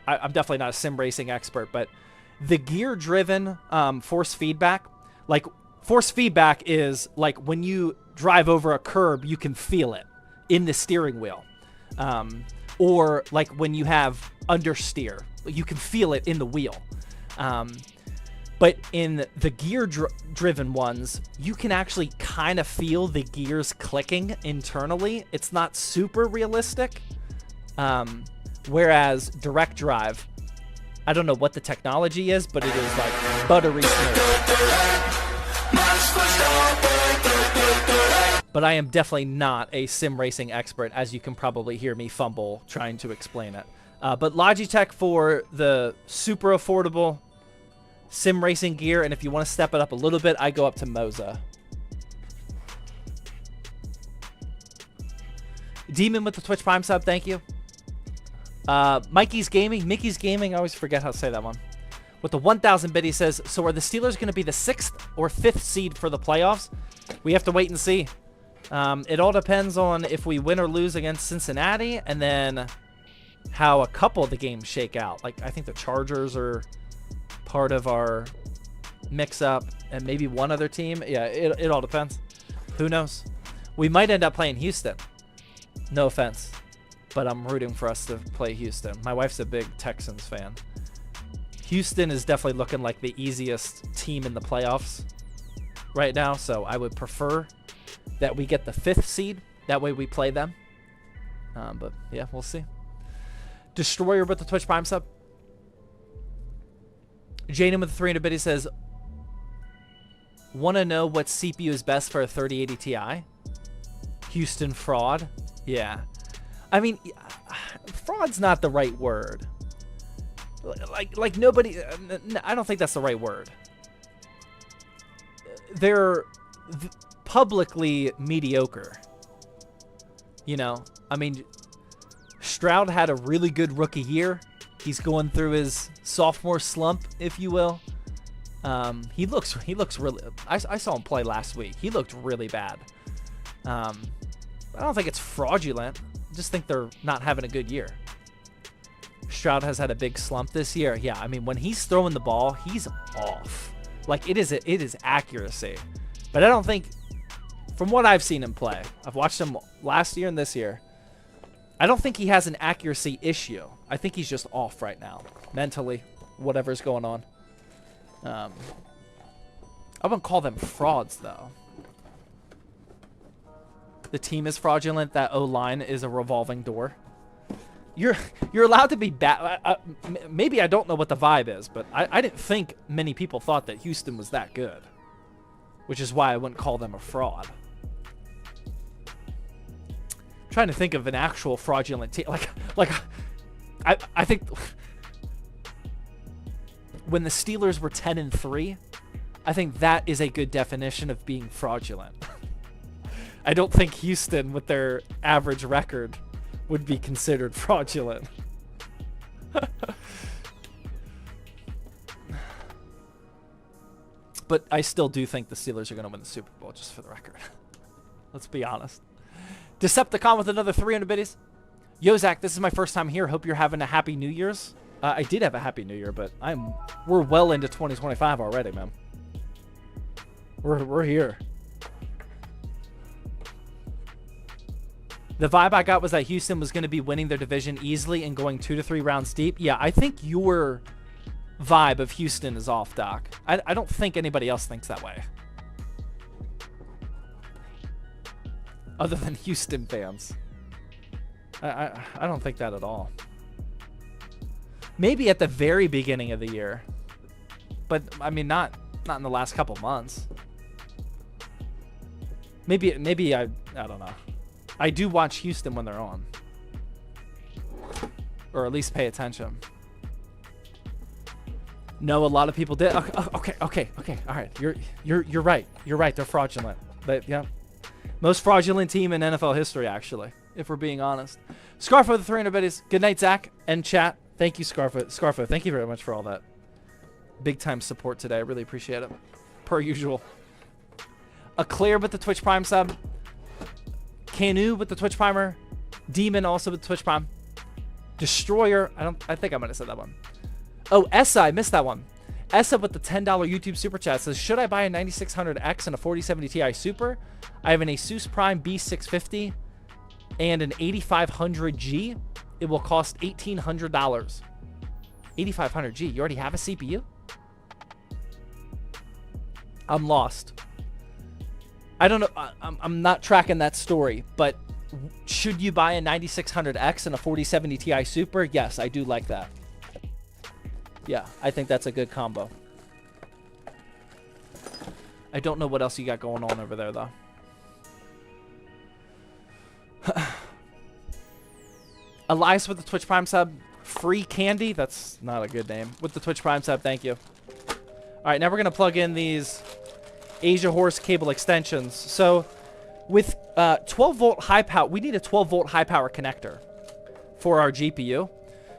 I'm definitely not a sim racing expert, but the gear driven force feedback, like force feedback is like when you drive over a curb, you can feel it in the steering wheel. Or like when you have understeer, you can feel it in the wheel. But in the gear driven ones, you can actually kind of feel the gears clicking internally. It's not super realistic. Whereas direct drive, I don't know what the technology is, but it is like buttery smooth. But I am definitely not a sim racing expert, as you can probably hear me fumble trying to explain it. But Logitech for the super affordable sim racing gear, and if you want to step it up a little bit, I go up to Moza. Demon with the Twitch Prime sub, thank you. Mickey's Gaming, I always forget how to say that one. With the 1,000 bit, he says, so are the Steelers going to be the 6th or 5th seed for the playoffs? We have to wait and see. It all depends on if we win or lose against Cincinnati, and then how a couple of the games shake out. Like, I think the Chargers are part of our mix-up, and maybe one other team. Yeah, it all depends. Who knows? We might end up playing Houston. No offense, but I'm rooting for us to play Houston. My wife's a big Texans fan. Houston is definitely looking like the easiest team in the playoffs right now, so I would prefer that we get the 5th seed. That way we play them. But yeah, we'll see. Destroyer with the Twitch Prime sub. Jaden with the 300 bit, he says, want to know what CPU is best for a 3080 Ti? Houston fraud. Yeah. I mean, fraud's not the right word. Like nobody, I don't think that's the right word. They're publicly mediocre. You know, I mean, Stroud had a really good rookie year. He's going through his sophomore slump, if you will. He looks really, I saw him play last week. He looked really bad. I don't think it's fraudulent. I just think they're not having a good year. Stroud has had a big slump this year. Yeah, I mean, when he's throwing the ball, he's off. Like, it is accuracy. But I don't think, from what I've seen him play, I've watched him last year and this year, I don't think he has an accuracy issue. I think he's just off right now, mentally, whatever's going on. I wouldn't call them frauds, though. The team is fraudulent. That O-line is a revolving door. You're allowed to be bad. Maybe I don't know what the vibe is, but I didn't think many people thought that Houston was that good, which is why I wouldn't call them a fraud. I'm trying to think of an actual fraudulent team. I think when the Steelers were 10-3, I think that is a good definition of being fraudulent. I don't think Houston, with their average record, would be considered fraudulent. But I still do think the Steelers are going to win the Super Bowl, just for the record. Let's be honest. Decepticon with another 300 biddies. Yo, Zach, this is my first time here. Hope you're having a happy New Year's. I did have a happy New Year, but we're well into 2025 already, man. We're here. The vibe I got was that Houston was going to be winning their division easily and going 2 to 3 rounds deep. Yeah, I think your vibe of Houston is off, Doc. I don't think anybody else thinks that way. Other than Houston fans. I don't think that at all. Maybe at the very beginning of the year. But, I mean, not in the last couple months. Maybe I don't know. I do watch Houston when they're on. Or at least pay attention. No, a lot of people did. Okay. All right. You're right. You're right. They're fraudulent. Yeah. Most fraudulent team in NFL history, actually, if we're being honest. Scarfo the 300 biddies. Good night, Zach and chat. Thank you, Scarfo. Scarfo, thank you very much for all that big time support today. I really appreciate it. Per usual. A Clear with the Twitch Prime sub. Canu with the Twitch Primer. Demon also with the Twitch Prime. Destroyer. I think I might have said that one. Oh, Essa. I missed that one. Essa with the $10 YouTube Super Chat says, should I buy a 9600X and a 4070 Ti Super? I have an Asus Prime B650 and an 8500G. It will cost $1,800. 8500G. You already have a CPU? I'm lost. I don't know. I'm not tracking that story, but should you buy a 9600X and a 4070 Ti Super? Yes, I do like that. Yeah, I think that's a good combo. I don't know what else you got going on over there, though. Elias with the Twitch Prime sub. Free Candy. That's not a good name. With the Twitch Prime sub. Thank you. All right, now we're going to plug in these Asia Horse cable extensions. So with 12 volt high power, we need a 12 volt high power connector for our GPU.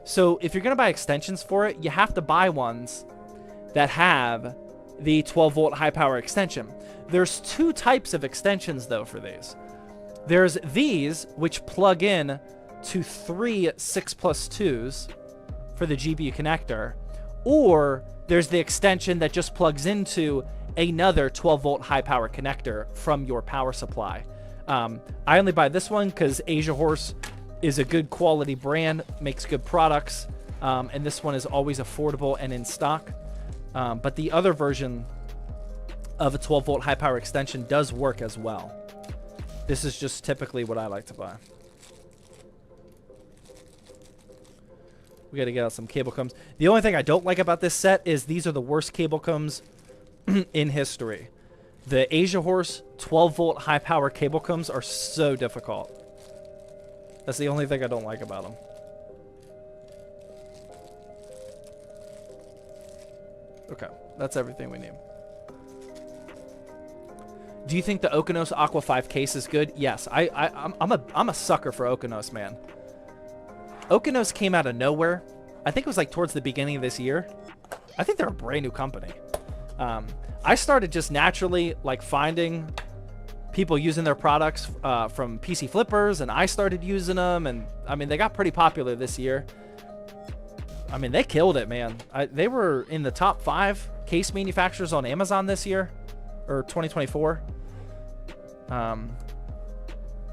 So if you're going to buy extensions for it, you have to buy ones that have the 12 volt high power extension. There's two types of extensions though for these. There's these which plug in to 3 6+2s for the GPU connector, or there's the extension that just plugs into another 12 volt high power connector from your power supply. I only buy this one because Asia Horse is a good quality brand, makes good products, and this one is always affordable and in stock. But the other version of a 12 volt high power extension does work as well. This is just typically what I like to buy. We got to get out some cable combs. The only thing I don't like about this set is these are the worst cable combs in history. The Asia Horse 12 volt high power cable combs are so difficult. That's the only thing I don't like about them. Okay, that's everything we need. Do you think the Okonos Aqua 5 case is good? Yes, I'm a sucker for Okonos, man. Okonos came out of nowhere. I think it was like towards the beginning of this year. I think they're a brand new company. I started just naturally like finding people using their products from PC flippers, and I started using them, and I mean they got pretty popular this year. I mean they killed it, man. They were in the top 5 case manufacturers on Amazon this year, or 2024.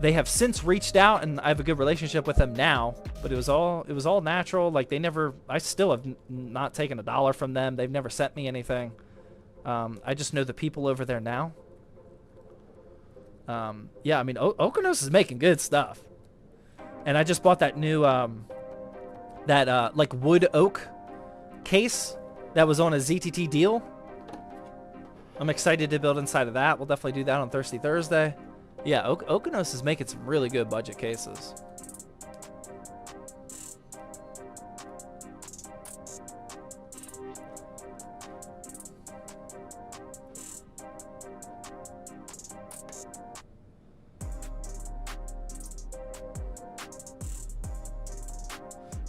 They have since reached out, and I have a good relationship with them now, but it was all natural. Like I still have not taken $1 from them. They've never sent me anything. I just know the people over there now. Yeah, I mean, Okonos is making good stuff. And I just bought that new, like wood oak case that was on a ZTT deal. I'm excited to build inside of that. We'll definitely do that on Thirsty Thursday. Yeah, Okonos is making some really good budget cases.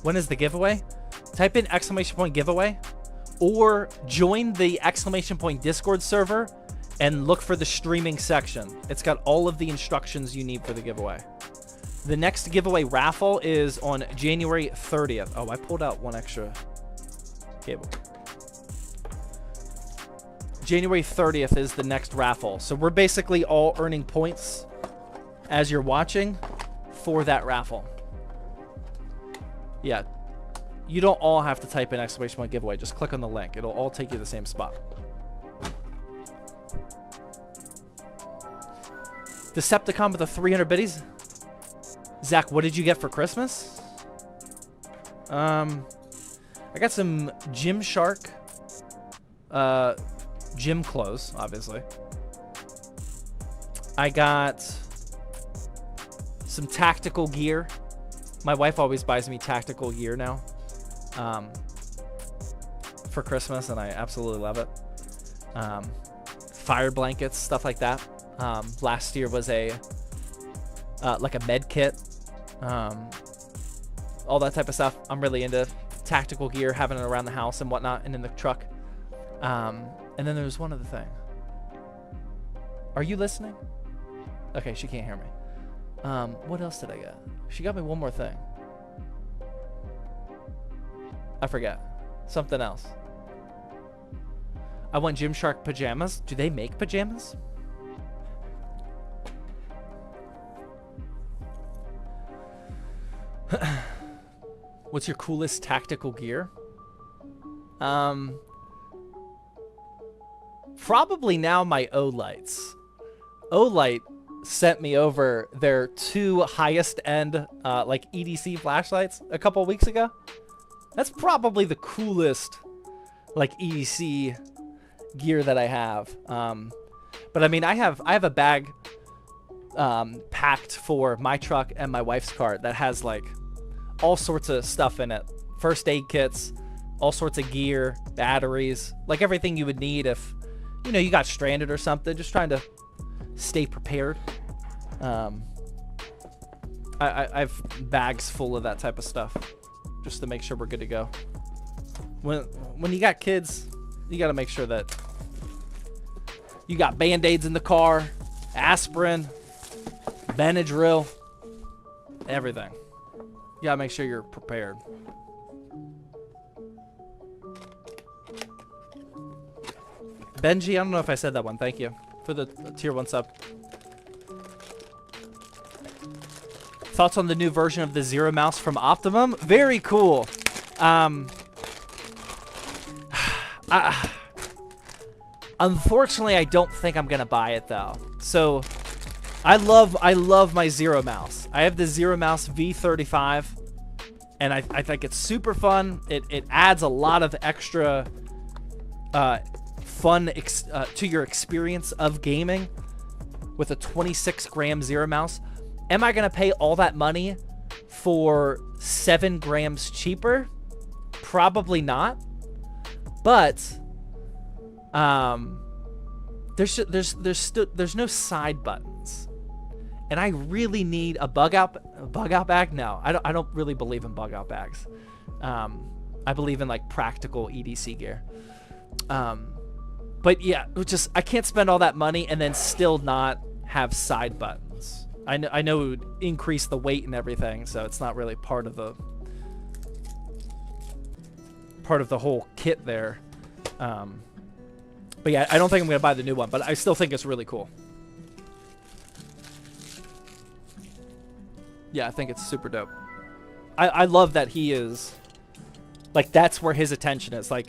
When is the giveaway? Type in !! giveaway or join the ! Discord server and look for the streaming section. It's got all of the instructions you need for the giveaway. The next giveaway raffle is on January 30th. Oh, I pulled out one extra cable. January 30th is the next raffle. So we're basically all earning points as you're watching for that raffle. Yeah, you don't all have to type in ! giveaway. Just click on the link. It'll all take you to the same spot. Decepticon with the 300 biddies. Zach, what did you get for Christmas? I got some Gymshark gym clothes, obviously. I got some tactical gear. My wife always buys me tactical gear now for Christmas, and I absolutely love it. Fire blankets, stuff like that. Last year was a like a med kit, all that type of stuff. I'm really into tactical gear, having it around the house and whatnot, and in the truck. And then there's one other thing. Are you listening? Okay, she can't hear me. What else did I get? She got me one more thing. I forget. Something else. I want Gymshark pajamas. Do they make pajamas? What's your coolest tactical gear? Probably now my O-Lights. O-Light sent me over their 2 highest end like EDC flashlights a couple weeks ago. That's probably the coolest like EDC gear that I have. But I mean, I have a bag packed for my truck and my wife's car that has like all sorts of stuff in it. First aid kits, all sorts of gear, batteries, like everything you would need if, you know, you got stranded or something. Just trying to stay prepared. I've bags full of that type of stuff just to make sure we're good to go. When you got kids, you got to make sure that you got Band-Aids in the car, aspirin, Benadryl, everything. You got to make sure you're prepared. Benji, I don't know if I said that one. Thank you for the tier 1 sub. Thoughts on the new version of the Zero Mouse from Optimum? Very cool. Unfortunately, I don't think I'm gonna buy it though. So, I love my Zero Mouse. I have the Zero Mouse V35, and I think it's super fun. It adds a lot of extra fun to your experience of gaming with a 26-gram Zero Mouse. Am I gonna pay all that money for 7 grams cheaper? Probably not. But there's no side buttons, and I really need a bug out bag. No, I don't really believe in bug out bags. I believe in like practical EDC gear. But yeah, I can't spend all that money and then still not have side buttons. I know it would increase the weight and everything, so it's not really part of the whole kit there. But yeah, I don't think I'm gonna buy the new one, but I still think it's really cool. Yeah, I think it's super dope. I love that he is, like, that's where his attention is. Like,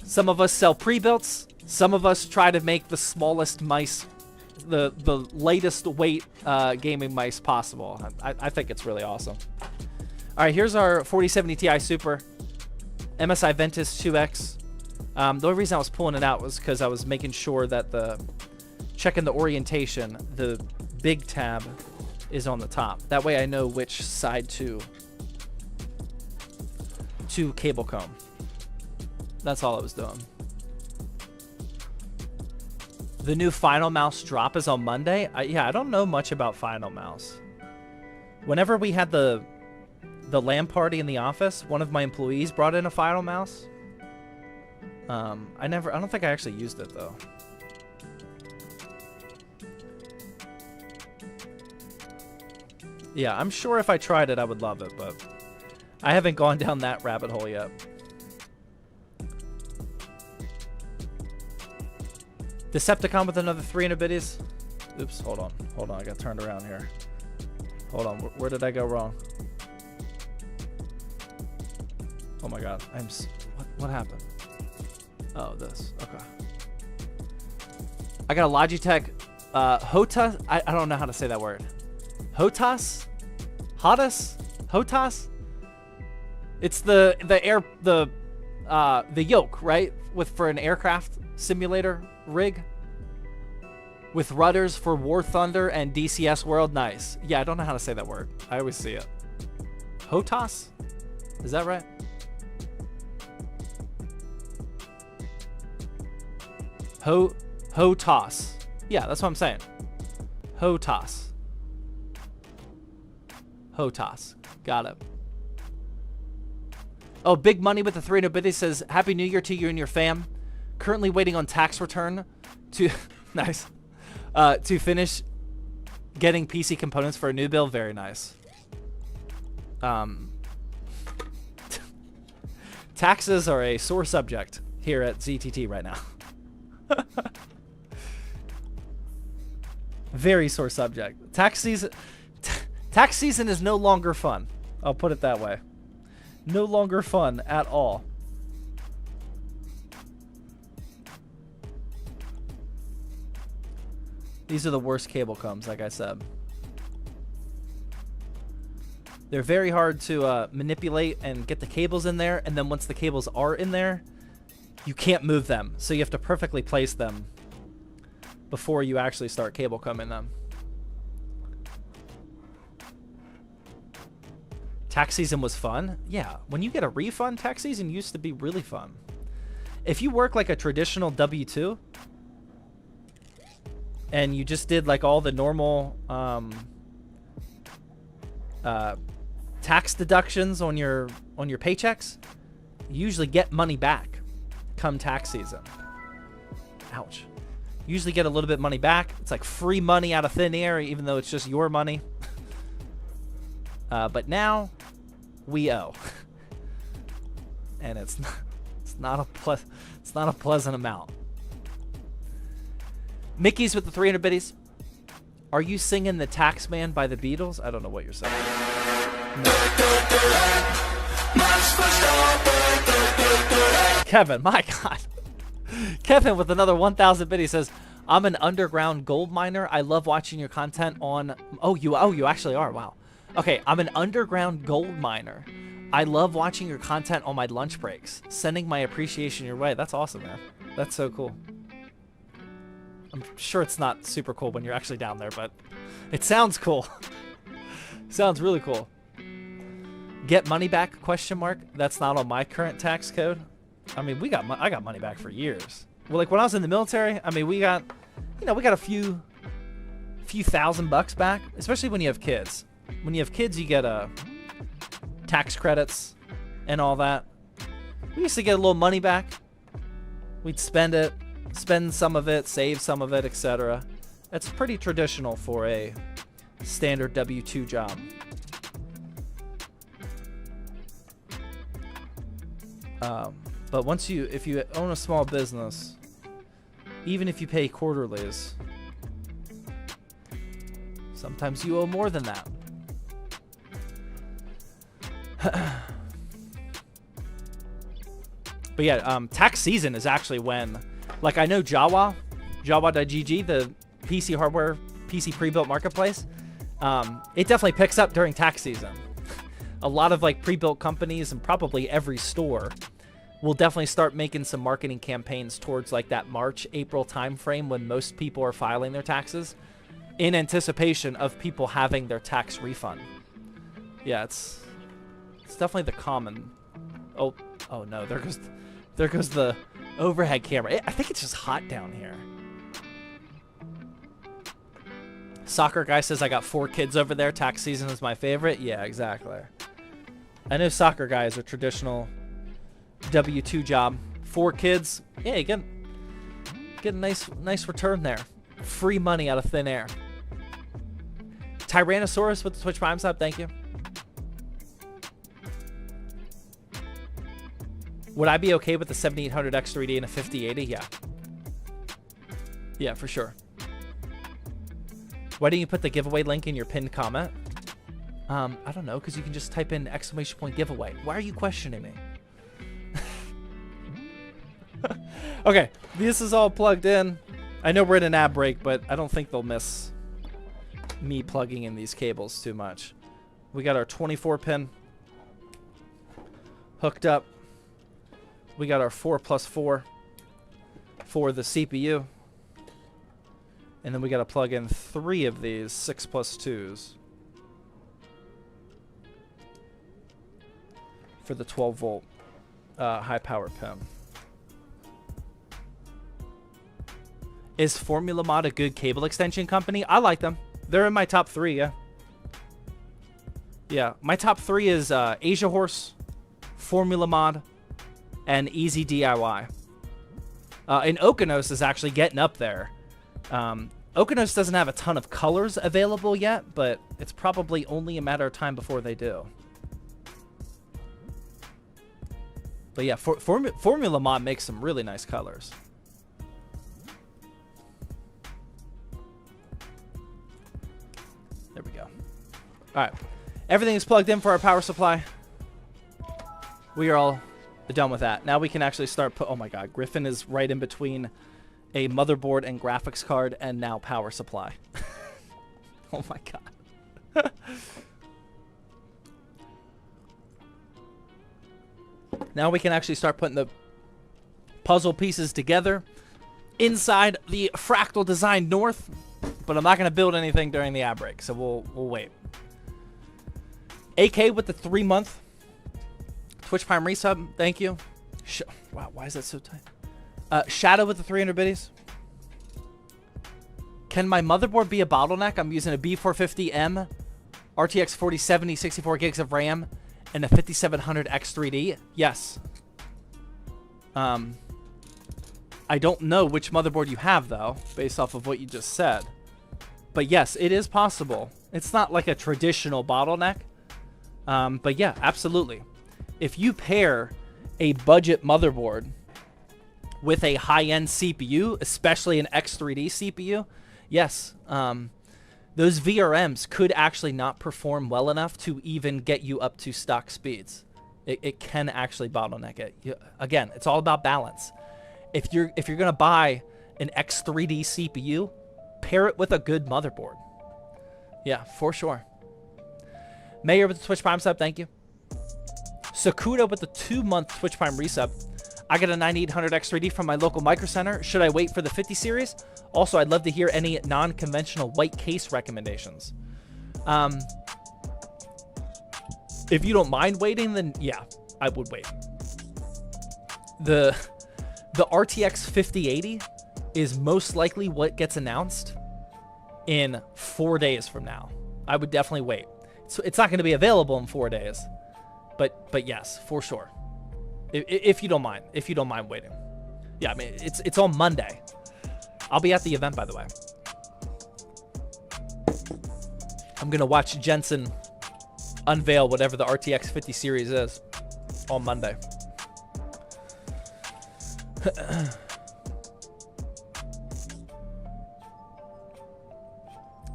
some of us sell pre-builts, some of us try to make the smallest mice, the latest weight gaming mice possible. I think it's really awesome. All right, here's our 4070 Ti Super, MSI Ventus 2X. The only reason I was pulling it out was because I was making sure that checking the orientation, the big tab is on the top. That way I know which side to cable comb. That's all I was doing. The new Final Mouse drop is on Monday. Yeah, I don't know much about Final Mouse. Whenever we had the LAN party in the office, one of my employees brought in a Final Mouse. I don't think I actually used it though. Yeah, I'm sure if I tried it, I would love it, but I haven't gone down that rabbit hole yet. Decepticon with another 300 biddies. Oops, hold on, I got turned around here. Hold on, where did I go wrong? Oh my god, what happened? Oh, this. Okay. I got a Logitech HOTAS. I don't know how to say that word. HOTAS? HOTAS? It's the yoke, right? For an aircraft simulator rig with rudders for War Thunder and DCS World. Nice. Yeah, I don't know how to say that word. I always see it. HOTAS? Is that right? HOTAS. Yeah, that's what I'm saying. HOTAS. HOTAS. Got it. Oh, Big Money with the 300 biddies says, Happy New Year to you and your fam. Currently waiting on tax return to nice. To finish getting PC components for a new build. Very nice. Taxes are a sore subject here at ZTT right now. Very sore subject. Tax season is no longer fun. I'll put it that way. No longer fun at all. These are the worst cable combs, like I said. They're very hard to manipulate and get the cables in there, and then once the cables are in there, you can't move them. So you have to perfectly place them before you actually start cable combing them. Tax season was fun. Yeah, when you get a refund, tax season used to be really fun. If you work like a traditional W-2 and you just did like all the normal tax deductions on your paychecks, you usually get money back come tax season. Ouch. You usually get a little bit money back. It's like free money out of thin air, even though it's just your money. But now we owe, and it's not a pleasant amount. Mickey's with the 300 biddies. Are you singing "The Taxman" by the Beatles? I don't know what you're saying. No. Kevin, my God. Kevin with another 1,000 biddies says, "I'm an underground gold miner. I love watching your content on." Oh, you actually are. Wow. Okay, I'm an underground gold miner. I love watching your content on my lunch breaks. Sending my appreciation your way. That's awesome, man. That's so cool. I'm sure it's not super cool when you're actually down there, but it sounds cool. Sounds really cool. Get money back? Question mark. That's not on my current tax code. I mean, I got money back for years. Well, like when I was in the military, I mean, we got a few $1,000 back, especially when you have kids. When you have kids, you get tax credits and all that. We used to get a little money back. We'd spend some of it, save some of it, etc. That's pretty traditional for a standard W-2 job. But if you own a small business, even if you pay quarterlies, sometimes you owe more than that. But yeah, tax season is actually when, like, I know Jawa.gg, the PC hardware, PC pre-built marketplace, it definitely picks up during tax season. A lot of like pre-built companies and probably every store will definitely start making some marketing campaigns towards like that March, April timeframe when most people are filing their taxes in anticipation of people having their tax refund. Yeah, it's definitely the common. Oh no, there goes the overhead camera. I think it's just hot down here. Soccer guy says I got 4 kids over there. Tax season is my favorite. Yeah, exactly. I know soccer guy is a traditional W-2 job. 4 kids. Yeah, you get a nice return there. Free money out of thin air. Tyrannosaurus with the Twitch Prime sub. Thank you. Would I be okay with the 7800 X3D and a 5080? Yeah. Yeah, for sure. Why didn't you put the giveaway link in your pinned comment? I don't know, because you can just type in !giveaway. Why are you questioning me? Okay, this is all plugged in. I know we're in an ad break, but I don't think they'll miss me plugging in these cables too much. We got our 24 pin hooked up. We got our 4+4 for the CPU. And then we got to plug in 3 of these 6+2s for the 12 volt high power pin. Is Formula Mod a good cable extension company? I like them. They're in my top 3, yeah. Yeah, my top 3 is Asia Horse, Formula Mod, and Easy DIY. And Okanos is actually getting up there. Okanos doesn't have a ton of colors available yet, but it's probably only a matter of time before they do. But yeah, Formula Mod makes some really nice colors. There we go. All right. Everything is plugged in for our power supply. We are all done with that. Now we can actually start oh my god, Griffin is right in between a motherboard and graphics card and now power supply. Oh my god. Now we can actually start putting the puzzle pieces together inside the Fractal Design North, but I'm not going to build anything during the ad break, so we'll wait. AK with the 3-month Twitch Prime resub. Thank you. Wow, why is that so tight? Shadow with the 300 biddies. Can my motherboard be a bottleneck? I'm using a B450M, RTX 4070, 64 gigs of RAM, and a 5700 X3D. Yes. I don't know which motherboard you have, though, based off of what you just said. But yes, it is possible. It's not like a traditional bottleneck. But yeah, absolutely. If you pair a budget motherboard with a high-end CPU, especially an X3D CPU, yes, those VRMs could actually not perform well enough to even get you up to stock speeds. It can actually bottleneck it. Again, it's all about balance. If you're gonna buy an X3D CPU, pair it with a good motherboard. Yeah, for sure. Mayor with the Twitch Prime sub, thank you. Sakuda with the 2-month Twitch Prime resub. I got a 9800 X3D from my local Micro Center. Should I wait for the 50 series? Also, I'd love to hear any non-conventional white case recommendations. If you don't mind waiting, then yeah, I would wait. The RTX 5080 is most likely what gets announced in 4 days from now. I would definitely wait. So it's not going to be available in 4 days, but yes, for sure. If you don't mind waiting. Yeah, I mean, it's on Monday. I'll be at the event, by the way. I'm going to watch Jensen unveil whatever the RTX 50 series is on Monday.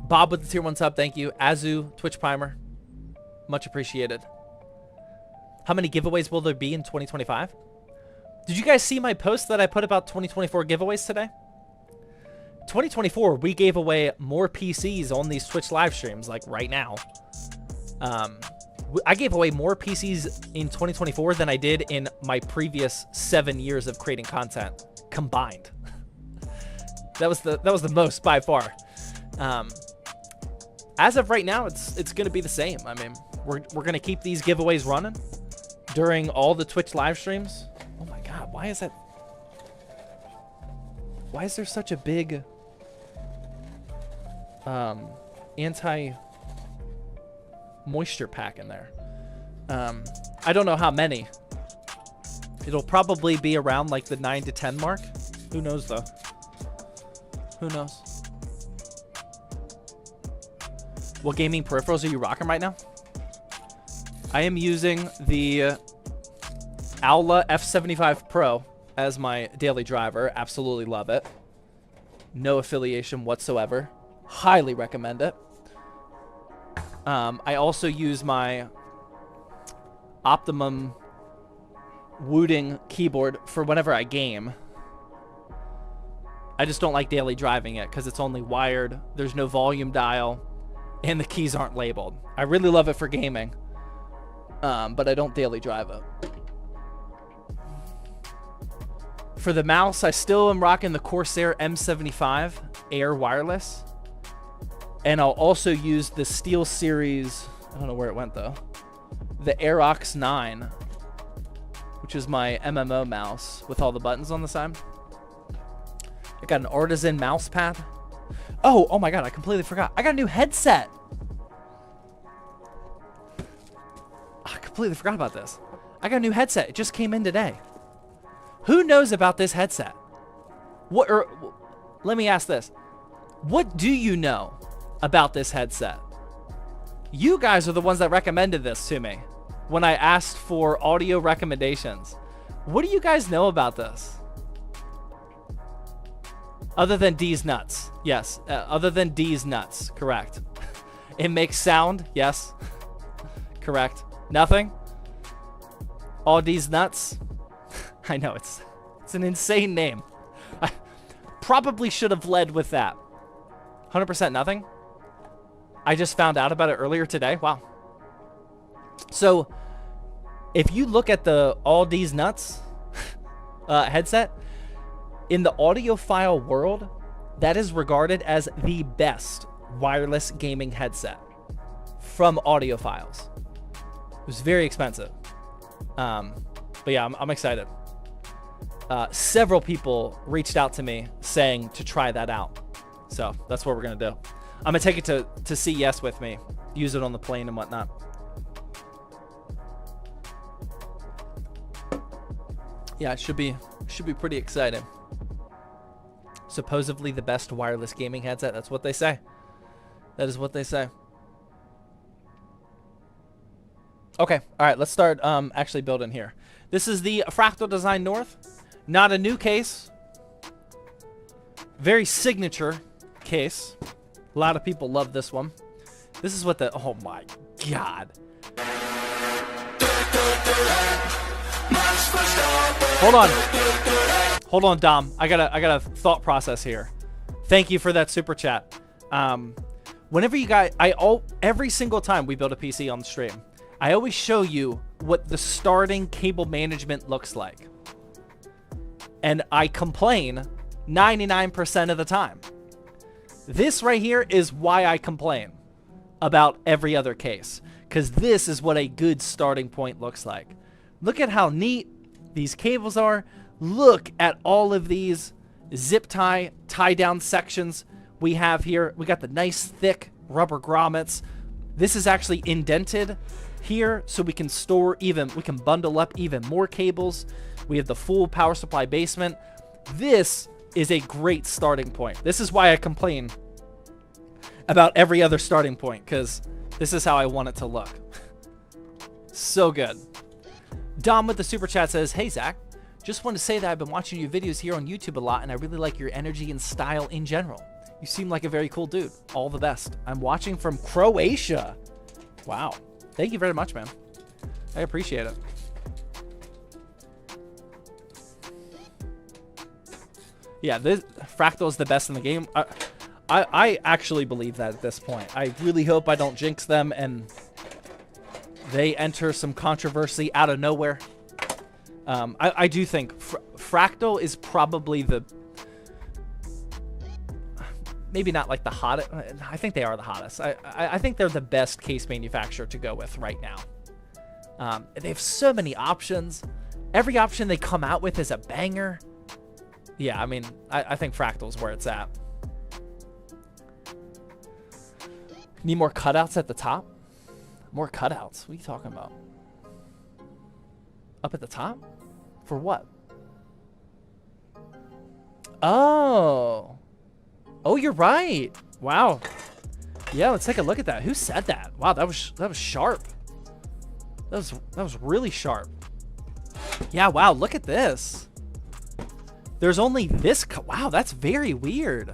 Bob with the tier 1 sub, thank you. Azu, Twitch Primer, much appreciated. How many giveaways will there be in 2025? Did you guys see my post that I put about 2024 giveaways today? 2024, we gave away more PCs on these Twitch live streams, like right now. I gave away more PCs in 2024 than I did in my previous 7 years of creating content combined. that was the most by far. As of right now, it's going to be the same. I mean, we're going to keep these giveaways running during all the Twitch live streams. Oh my God, why is there such a big anti-moisture pack in there? I don't know how many. It'll probably be around like the 9 to 10 mark. Who knows though? Who knows? What gaming peripherals are you rocking right now? I am using the Aula F75 Pro as my daily driver. Absolutely love it. No affiliation whatsoever. Highly recommend it. I also use my Optimum Wooting keyboard for whenever I game. I just don't like daily driving it because it's only wired. There's no volume dial, and the keys aren't labeled. I really love it for gaming, but I don't daily drive it. For the mouse, I still am rocking the Corsair M75 Air Wireless. And I'll also use the SteelSeries, I don't know where it went though, the Aerox 9, which is my MMO mouse with all the buttons on the side. I got an Artisan mouse pad. Oh my God, I completely forgot. I got a new headset. I completely forgot about this. I got a new headset. It just came in today. Who knows about this headset? Let me ask this. What do you know about this headset? You guys are the ones that recommended this to me when I asked for audio recommendations. What do you guys know about this? Other than D's nuts. Yes, other than D's nuts. Correct. It makes sound. Yes. Correct. Nothing? All D's nuts? I know, it's an insane name. I probably should have led with that. 100% nothing? I just found out about it earlier today. Wow. So, if you look at the All D's Nuts headset, in the audiophile world, that is regarded as the best wireless gaming headset from audiophiles. It was very expensive. But yeah, I'm excited. Several people reached out to me saying to try that out. So that's what we're going to do. I'm going to take it to CES with me. Use it on the plane and whatnot. Yeah, it should be pretty exciting. Supposedly the best wireless gaming headset. That's what they say. That is what they say. Okay, all right, let's start actually building here. This is the Fractal Design North. Not a new case. Very signature case. A lot of people love this one. This is what the, oh my God. Hold on, Dom. I got a thought process here. Thank you for that super chat. Whenever you guys, every single time we build a PC on the stream, I always show you what the starting cable management looks like. And I complain 99% of the time. This right here is why I complain about every other case, because this is what a good starting point looks like. Look at how neat these cables are. Look at all of these zip tie down sections we have here. We got the nice thick rubber grommets. This is actually indented here, so we can store we can bundle up even more cables. We have the full power supply basement. This is a great starting point. This is why I complain about every other starting point, because this is how I want it to look. So good. Dom with the super chat says, hey Zach, just want to say that I've been watching your videos here on YouTube a lot, and I really like your energy and style in general. You seem like a very cool dude. All the best. I'm watching from Croatia. Wow. Thank you very much, man. I appreciate it. Yeah, this Fractal is the best in the game. I actually believe that at this point. I really hope I don't jinx them and they enter some controversy out of nowhere. I do think Fractal is probably the... Maybe not like the hottest. I think they are the hottest. I think they're the best case manufacturer to go with right now. They have so many options. Every option they come out with is a banger. Yeah, I mean, I think Fractal's where it's at. Need more cutouts at the top? More cutouts? What are you talking about? Up at the top? For what? Oh. Oh, you're right. Wow. Yeah, let's take a look at that. Who said that? Wow, that was sharp. That was really sharp. Yeah, wow, look at this. There's only this wow, that's very weird.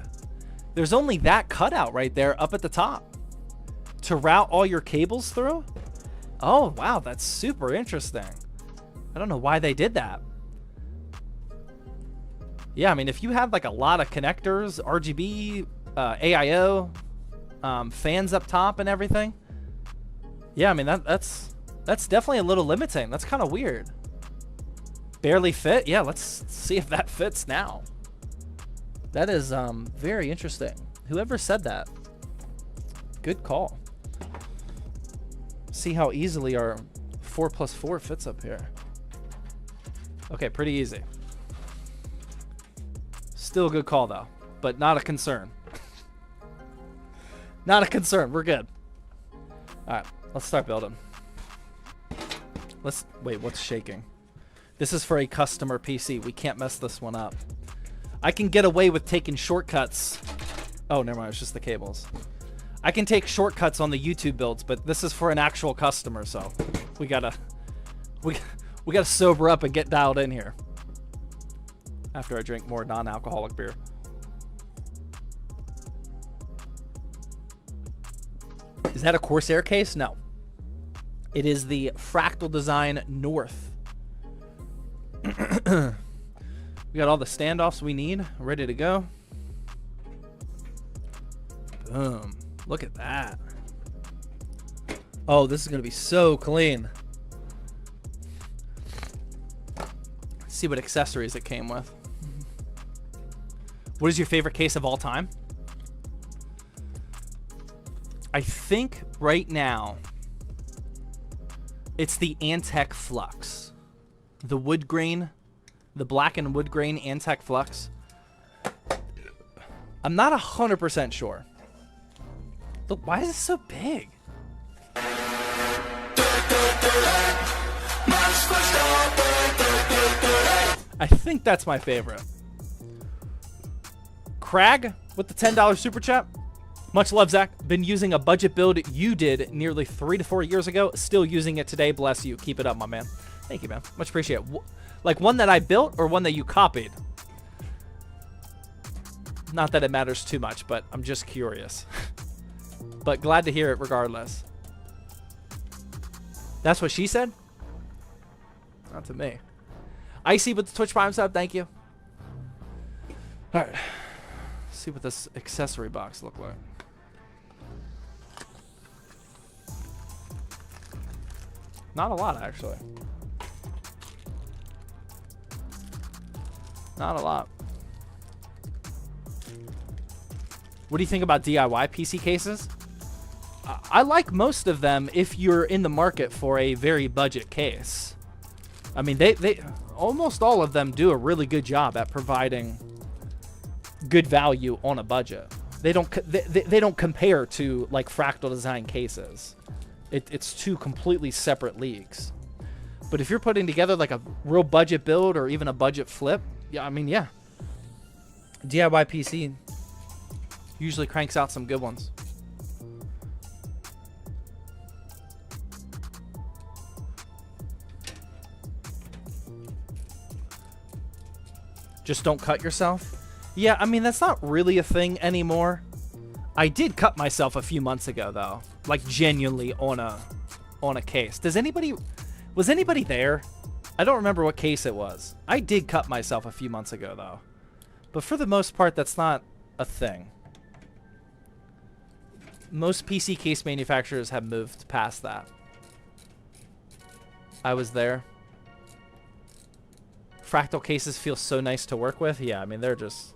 There's only that cutout right there up at the top to route all your cables through. Oh, wow, that's super interesting. I don't know why they did that. Yeah, I mean, if you have like a lot of connectors, RGB, AIO, fans up top and everything. Yeah, I mean, that's definitely a little limiting. That's kind of weird. Barely fit? Yeah, let's see if that fits now. That is very interesting. Whoever said that, good call. See how easily our 4+4 fits up here. Okay, pretty easy. Still a good call though, but not a concern. Not a concern. We're good. All right, let's start building. Wait, what's shaking? This is for a customer PC. We can't mess this one up. I can get away with taking shortcuts. Oh, never mind. It's just the cables. I can take shortcuts on the YouTube builds, but this is for an actual customer, so we gotta sober up and get dialed in here. After I drink more non-alcoholic beer. Is that a Corsair case? No. It is the Fractal Design North. We got all the standoffs we need, ready to go. Boom. Look at that. Oh, this is going to be so clean. Let's see what accessories it came with. What is your favorite case of all time? I think right now It's the Antec Flux. The wood grain, the black and wood grain Antec Flux. I'm not 100% sure. Look, why is it so big? I think that's my favorite. Crag with the $10 super chat. Much love, Zach. Been using a budget build you did nearly 3 to 4 years ago. Still using it today. Bless you. Keep it up, my man. Thank you, man. Much appreciated. Like one that I built or one that you copied? Not that it matters too much, but I'm just curious. But glad to hear it regardless. That's what she said? Not to me. Icy with the Twitch Prime sub. Thank you. All right. Let's see what this accessory box look like. Not a lot, actually. Not a lot. What do you think about DIY PC cases? I like most of them if you're in the market for a very budget case. I mean, they almost all of them do a really good job at providing good value on a budget. They don't compare to like Fractal Design cases. It's two completely separate leagues. But if you're putting together like a real budget build or even a budget flip, yeah, I mean, yeah. DIY PC usually cranks out some good ones. Just don't cut yourself? Yeah, I mean, that's not really a thing anymore. I did cut myself a few months ago, though. Like, genuinely on a case. Was anybody there? I don't remember what case it was. I did cut myself a few months ago, though. But for the most part, that's not a thing. Most PC case manufacturers have moved past that. I was there. Fractal cases feel so nice to work with. Yeah, I mean, they're just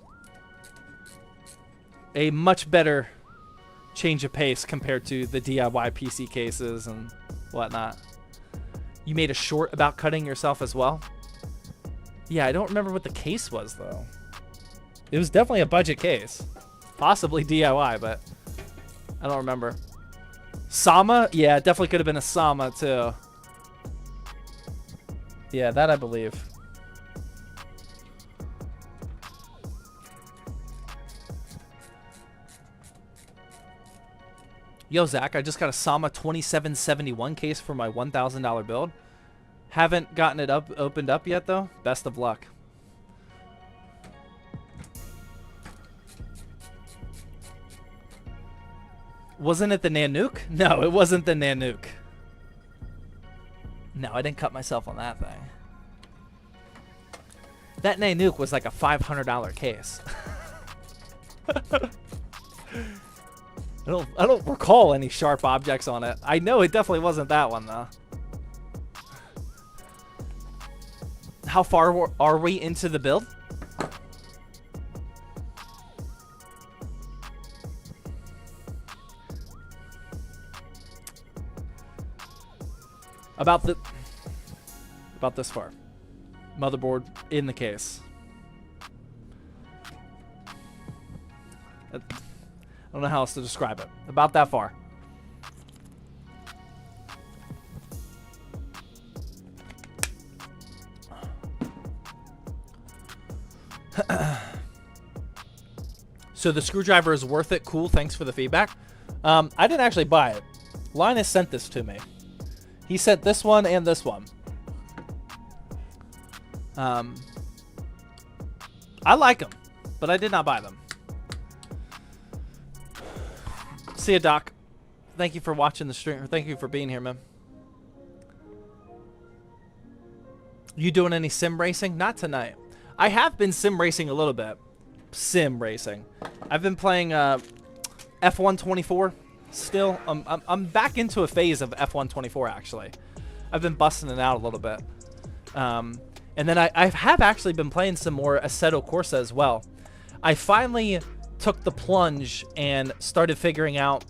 a much better change of pace compared to the DIY PC cases and whatnot. You made a short about cutting yourself as well? Yeah, I don't remember what the case was, though. It was definitely a budget case. Possibly DIY, but I don't remember. Sama? Yeah, it definitely could have been a Sama, too. Yeah, that I believe. Yo, Zach, I just got a Sama 2771 case for my $1,000 build. Haven't gotten it opened up yet, though. Best of luck. Wasn't it the Nanook? No, it wasn't the Nanook. No, I didn't cut myself on that thing. That Nanook was like a $500 case. I don't recall any sharp objects on it. I know it definitely wasn't that one, though. How far are we into the build? About this far. Motherboard in the case. I don't know how else to describe it. About that far. So the screwdriver is worth it. Cool. Thanks for the feedback. I didn't actually buy it. Linus sent this to me. He sent this one and this one. I like them, but I did not buy them. See ya, Doc. Thank you for watching the stream. Thank you for being here, man. You doing any sim racing? Not tonight. I have been sim racing a little bit. Sim racing. I've been playing F124 still. I'm back into a phase of F124, actually. I've been busting it out a little bit. And then I have actually been playing some more Assetto Corsa as well. I finally took the plunge and started figuring out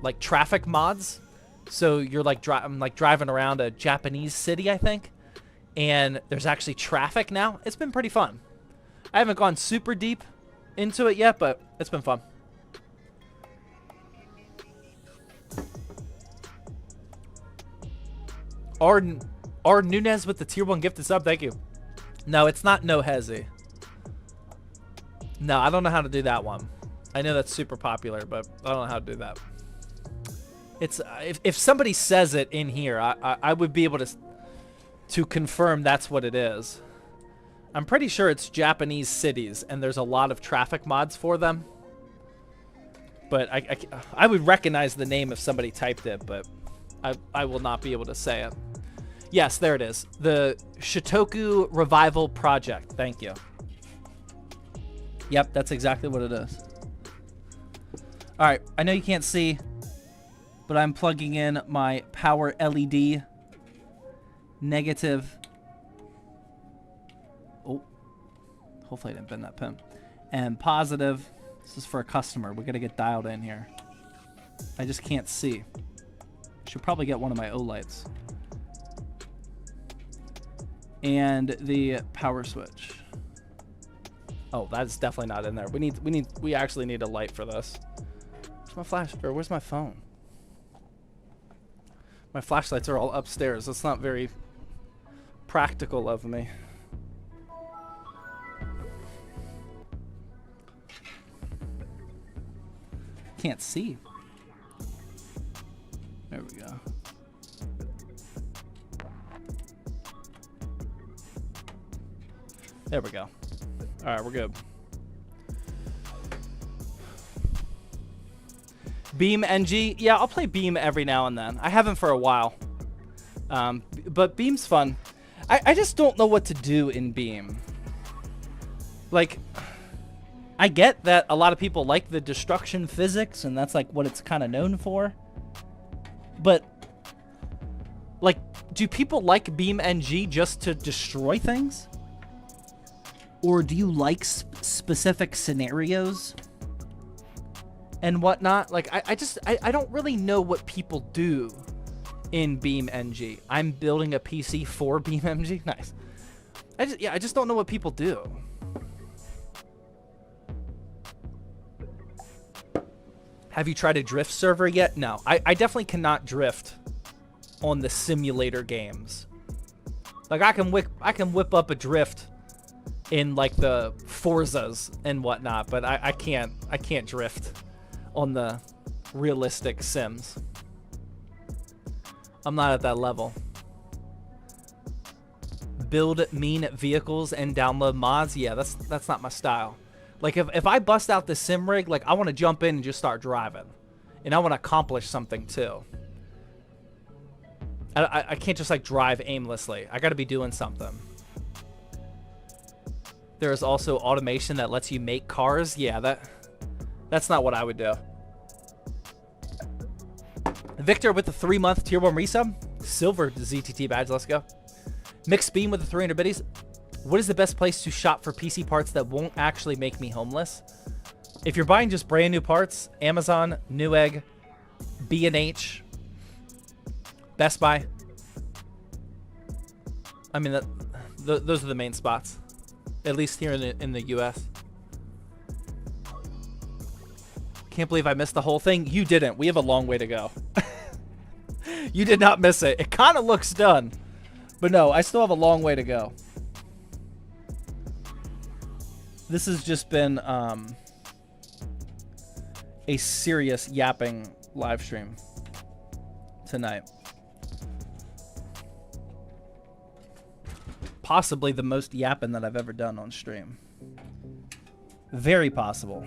like traffic mods So you're like I'm like driving around a Japanese city, I think, and there's actually traffic now. It's been pretty fun. I haven't gone super deep into it yet, but it's been fun. R Nunez with the tier 1 gifted sub. Thank you. No, it's not No Hezi. No, I don't know how to do that one. I know that's super popular, but I don't know how to do that. It's if somebody says it in here, I would be able to confirm that's what it is. I'm pretty sure it's Japanese cities, and there's a lot of traffic mods for them. But I would recognize the name if somebody typed it, but I will not be able to say it. Yes, there it is. The Shotoku Revival Project. Thank you. Yep, that's exactly what it is. All right, I know you can't see, but I'm plugging in my power LED negative. Oh, hopefully I didn't bend that pin. And positive. This is for a customer. We're going to get dialed in here. I just can't see. Should probably get one of my O-lights. And the power switch. Oh, that's definitely not in there. We actually need a light for this. Where's my flash? Or where's my phone? My flashlights are all upstairs. That's not very practical of me. Can't see. There we go. There we go. All right, we're good. Beam NG. Yeah, I'll play Beam every now and then. I haven't for a while. But Beam's fun. I just don't know what to do in Beam. Like, I get that a lot of people like the destruction physics, and that's like what it's kind of known for. But, like, do people like Beam NG just to destroy things? Or do you like specific scenarios and whatnot? Like, I don't really know what people do in Beam NG. I'm building a PC for Beam NG. Nice. I just don't know what people do. Have you tried a drift server yet? No, I definitely cannot drift on the simulator games. Like, I can whip up a drift in like the Forzas and whatnot, but I can't drift on the realistic sims. I'm not at that level. Build mean vehicles and download mods. Yeah, that's not my style. Like, if I bust out the sim rig, like, I want to jump in and just start driving, and I want to accomplish something too. I can't just like drive aimlessly. I got to be doing something. There is also automation that lets you make cars. Yeah, that's not what I would do. Victor with the 3-month tier 1 resub. Silver ZTT badge. Let's go. Mixed Beam with the 300 biddies. What is the best place to shop for PC parts that won't actually make me homeless? If you're buying just brand new parts, Amazon, Newegg, B&H, Best Buy. I mean, those are the main spots. At least here in the US. Can't believe I missed the whole thing. You didn't. We have a long way to go. You did not miss it. It kind of looks done. But no, I still have a long way to go. This has just been a serious yapping live stream tonight. Possibly the most yapping that I've ever done on stream. Very possible.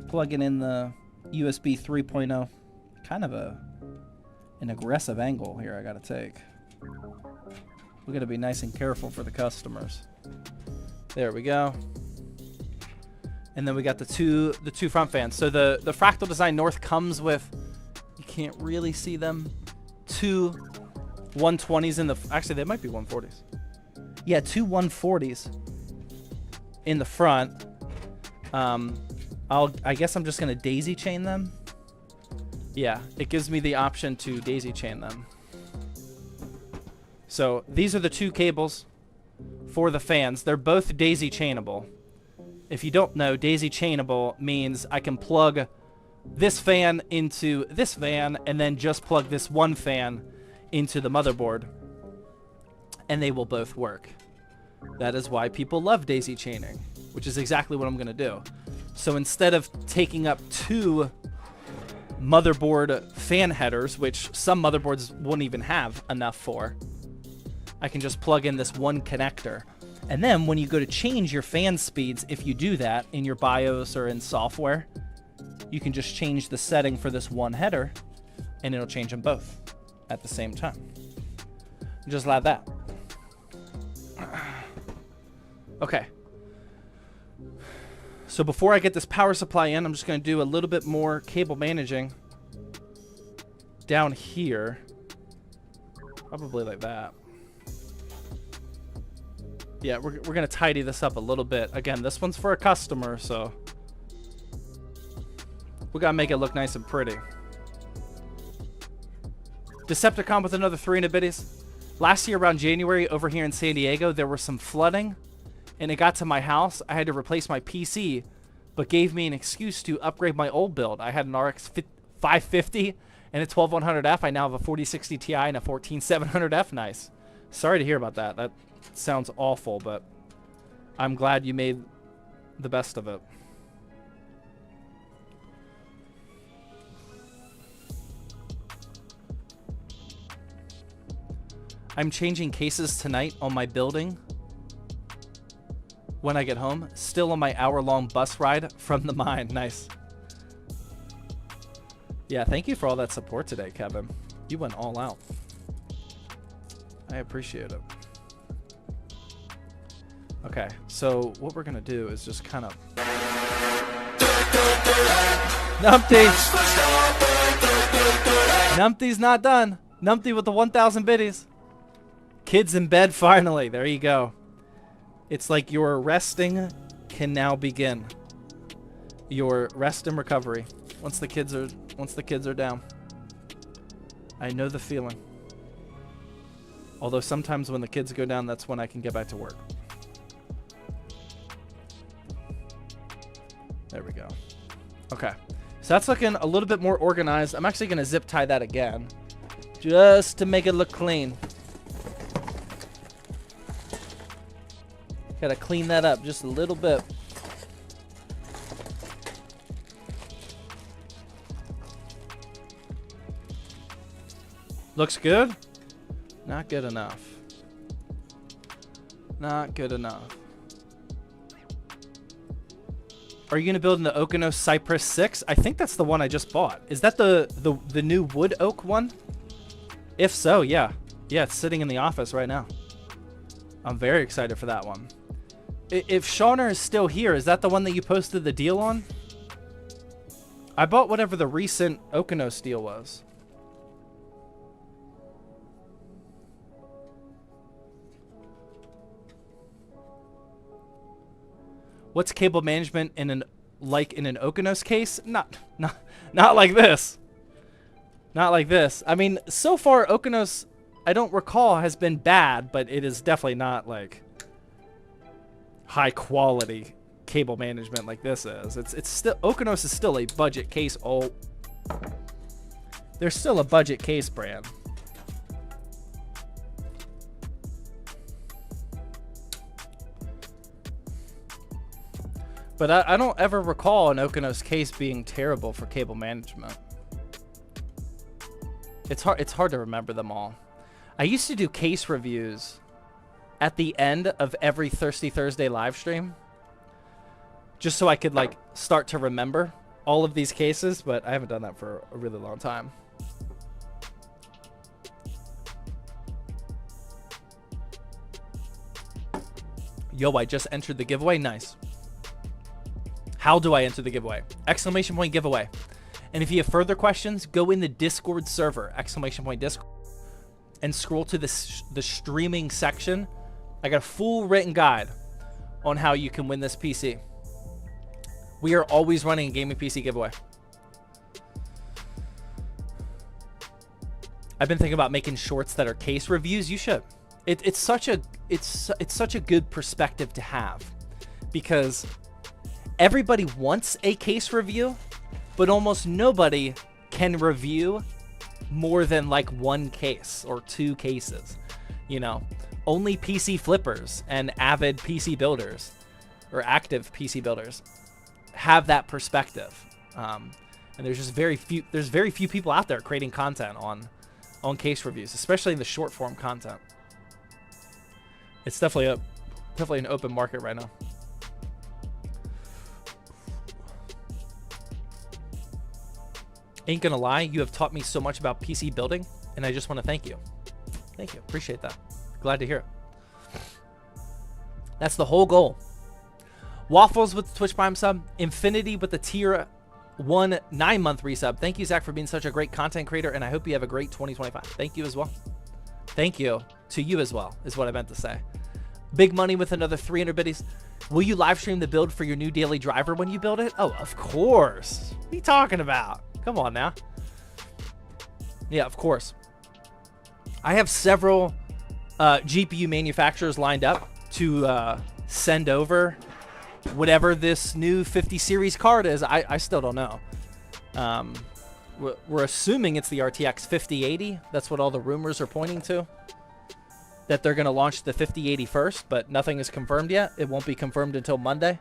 Plugging in the USB 3.0. Kind of an aggressive angle here I gotta take. We gotta be nice and careful for the customers. There we go. And then we got the two front fans. So the Fractal Design North comes with, you can't really see them, two 120s in the, actually they might be 140s. Yeah, two 140s in the front. I guess I'm just gonna daisy chain them. Yeah, it gives me the option to daisy chain them. So these are the two cables for the fans. They're both daisy chainable. If you don't know, daisy chainable means I can plug this fan into this fan and then just plug this one fan into the motherboard, and they will both work. That is why people love daisy chaining, which is exactly what I'm going to do. So instead of taking up two motherboard fan headers, which some motherboards wouldn't even have enough for, I can just plug in this one connector. And then when you go to change your fan speeds, if you do that in your BIOS or in software, you can just change the setting for this one header and it'll change them both at the same time. Just like that. Okay. So before I get this power supply in, I'm just going to do a little bit more cable managing down here. Probably like that. Yeah, we're going to tidy this up a little bit. Again, this one's for a customer, so we got to make it look nice and pretty. Decepticon with another 300 biddies. Last year around January over here in San Diego, there was some flooding, and it got to my house. I had to replace my PC, but gave me an excuse to upgrade my old build. I had an RX 550 and a 12100F. I now have a 4060 Ti and a 14700F. Nice. Sorry to hear about that. That sounds awful, but I'm glad you made the best of it. I'm changing cases tonight on my building when I get home. Still on my hour-long bus ride from the mine. Nice. Yeah, thank you for all that support today, Kevin. You went all out. I appreciate it. Okay, so what we're gonna do is just kind of Numpty! Numpty's not done. Numpty with the 1,000 biddies. Kids in bed finally. There you go. It's like your resting can now begin. Your rest and recovery. Once the kids are down. I know the feeling. Although sometimes when the kids go down, that's when I can get back to work. There we go. Okay. So that's looking a little bit more organized. I'm actually going to zip tie that again, just to make it look clean. Gotta clean that up just a little bit. Looks good? Not good enough. Not good enough. Are you gonna build in the Okino Cypress 6? I think that's the one I just bought. Is that the new wood oak one? If so, yeah. Yeah, it's sitting in the office right now. I'm very excited for that one. If Shawner is still here, is that the one that you posted the deal on? I bought whatever the recent Okino steel was. What's cable management in an Okino's case? Not like this. Not like this. I mean, so far Okino's, I don't recall, has been bad, but it is definitely not like high quality cable management like this is. It's still, Okino's is still a budget case. Oh, they're still a budget case brand. But I don't ever recall an Okino's case being terrible for cable management. It's hard to remember them all. I used to do case reviews at the end of every Thirsty Thursday live stream, just so I could like start to remember all of these cases, but I haven't done that for a really long time. Yo, I just entered the giveaway. Nice. How do I enter the giveaway? Exclamation point giveaway. And if you have further questions, go in the Discord server, exclamation point Discord, and scroll to the streaming section. I got a full written guide on how you can win this PC. We are always running a gaming PC giveaway. I've been thinking about making shorts that are case reviews. You should. It's such a good perspective to have, because everybody wants a case review, but almost nobody can review more than like one case or two cases. You know, only PC flippers and avid PC builders or active PC builders have that perspective. And there's just very few people out there creating content on case reviews, especially the short form content. It's definitely an open market right now. Ain't gonna lie, you have taught me so much about PC building, and I just want to thank you. Thank you. Appreciate that. Glad to hear it. That's the whole goal. Waffles with the Twitch Prime sub. Infinity with the tier 1 9-month resub. Thank you, Zach, for being such a great content creator, and I hope you have a great 2025. Thank you as well. Thank you to you as well, is what I meant to say. Big Money with another 300 biddies. Will you live stream the build for your new daily driver when you build it? Oh, of course. What are you talking about? Come on now. Yeah, of course. I have several GPU manufacturers lined up to send over whatever this new 50 series card is. I still don't know. We're assuming it's the RTX 5080. That's what all the rumors are pointing to. That they're going to launch the 5080 first, but nothing is confirmed yet. It won't be confirmed until Monday.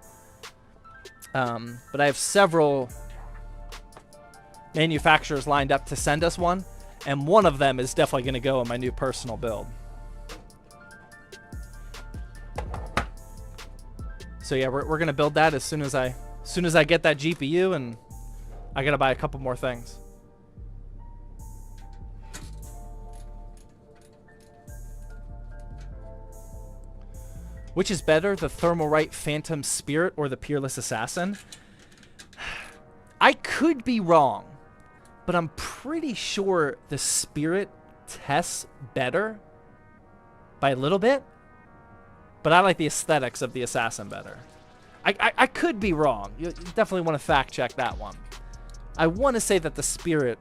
But I have several manufacturers lined up to send us one, and one of them is definitely going to go in my new personal build. So yeah, we're going to build that as soon as I get that GPU, and I got to buy a couple more things. Which is better, the Thermalright Phantom Spirit or the Peerless Assassin? I could be wrong, but I'm pretty sure the Spirit tests better by a little bit, but I like the aesthetics of the Assassin better. I could be wrong. You definitely want to fact check that one. I want to say that the Spirit,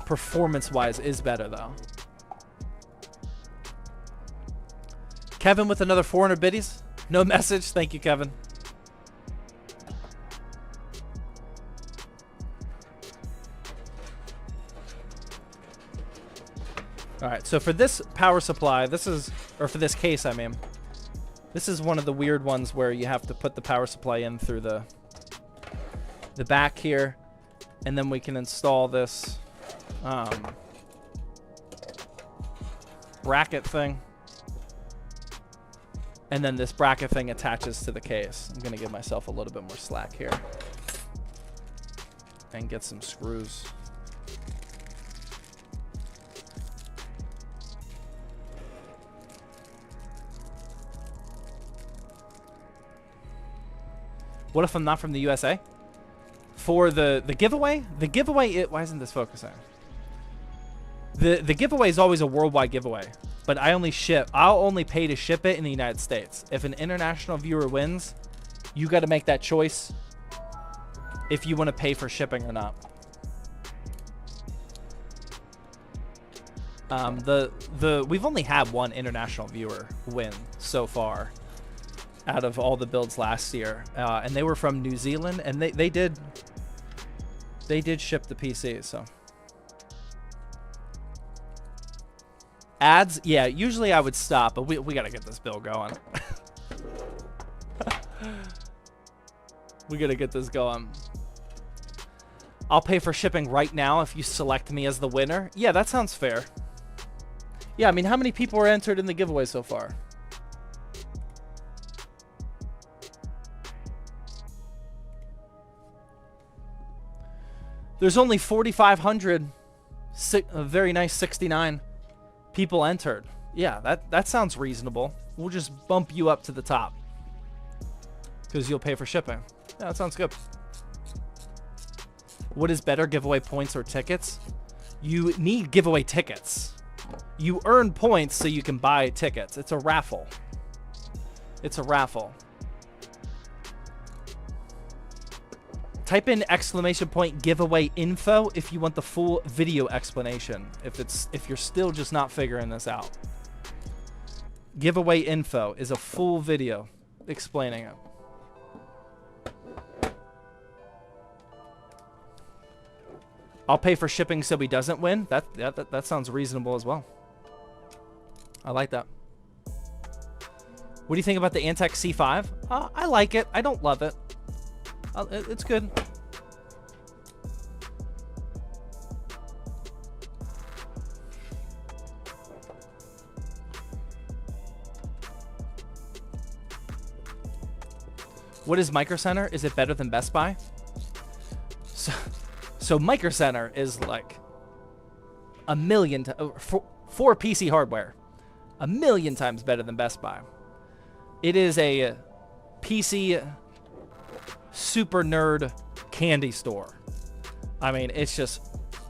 performance-wise, is better, though. Kevin with another 400 biddies. No message. Thank you, Kevin. All right, so for this power supply, or for this case, I mean, this is one of the weird ones where you have to put the power supply in through the back here, and then we can install this bracket thing. And then this bracket thing attaches to the case. I'm going to give myself a little bit more slack here. And get some screws. What if I'm not from the USA? For the giveaway? The giveaway, why isn't this focusing? The giveaway is always a worldwide giveaway. But I'll only pay to ship it in the United States. If an international viewer wins, you got to make that choice if you want to pay for shipping or not. We've only had one international viewer win so far out of all the builds last year, and they were from New Zealand, and they did ship the PC. So. Ads, yeah, usually I would stop, but we got to get this build going. We got to get this going. I'll pay for shipping right now if you select me as the winner. Yeah, that sounds fair. Yeah, I mean, how many people are entered in the giveaway so far? There's only 4,500, a very nice 69 people entered. Yeah, that sounds reasonable. We'll just bump you up to the top because you'll pay for shipping. Yeah, that sounds good. What is better, giveaway points or tickets? You need giveaway tickets. You earn points so you can buy tickets. It's a raffle. It's a raffle. Type in ! Giveaway info if you want the full video explanation. If you're still just not figuring this out. Giveaway info is a full video explaining it. I'll pay for shipping so he doesn't win. That sounds reasonable as well. I like that. What do you think about the Antec C5? I like it. I don't love it. It's good. What is Micro Center? Is it better than Best Buy? So Micro Center is like a million for PC hardware, a million times better than Best Buy. It is a PC super nerd candy store. I mean, it's just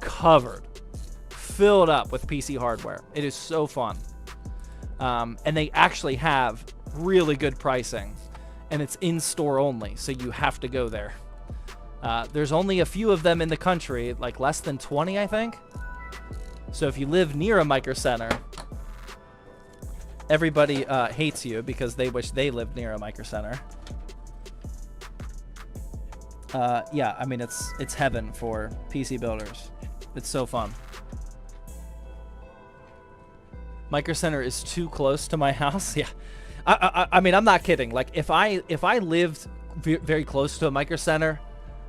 covered, filled up with PC hardware. It is so fun. And they actually have really good pricing, and it's in store only, so you have to go there. There's only a few of them in the country, like less than 20, I think. So if you live near a Micro Center, everybody hates you because they wish they lived near a Micro Center. Yeah, I mean, it's heaven for PC builders. It's so fun. Micro Center is too close to my house. Yeah, I mean, I'm not kidding. Like if I lived very close to a Micro Center,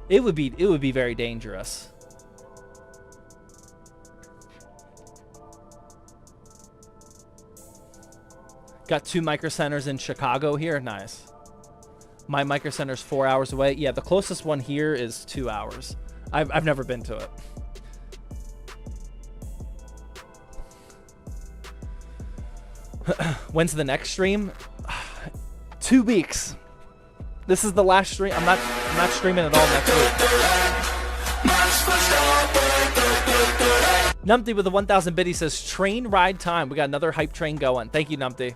it would be very dangerous. Got 2 Micro Centers in Chicago here. Nice. My Micro Center's 4 hours away. Yeah, the closest one here is 2 hours. I've never been to it. When's the next stream? 2 weeks. This is the last stream. I'm not streaming at all next week. Numpty with the 1,000 biddy says train ride time. We got another hype train going. Thank you, Numpty.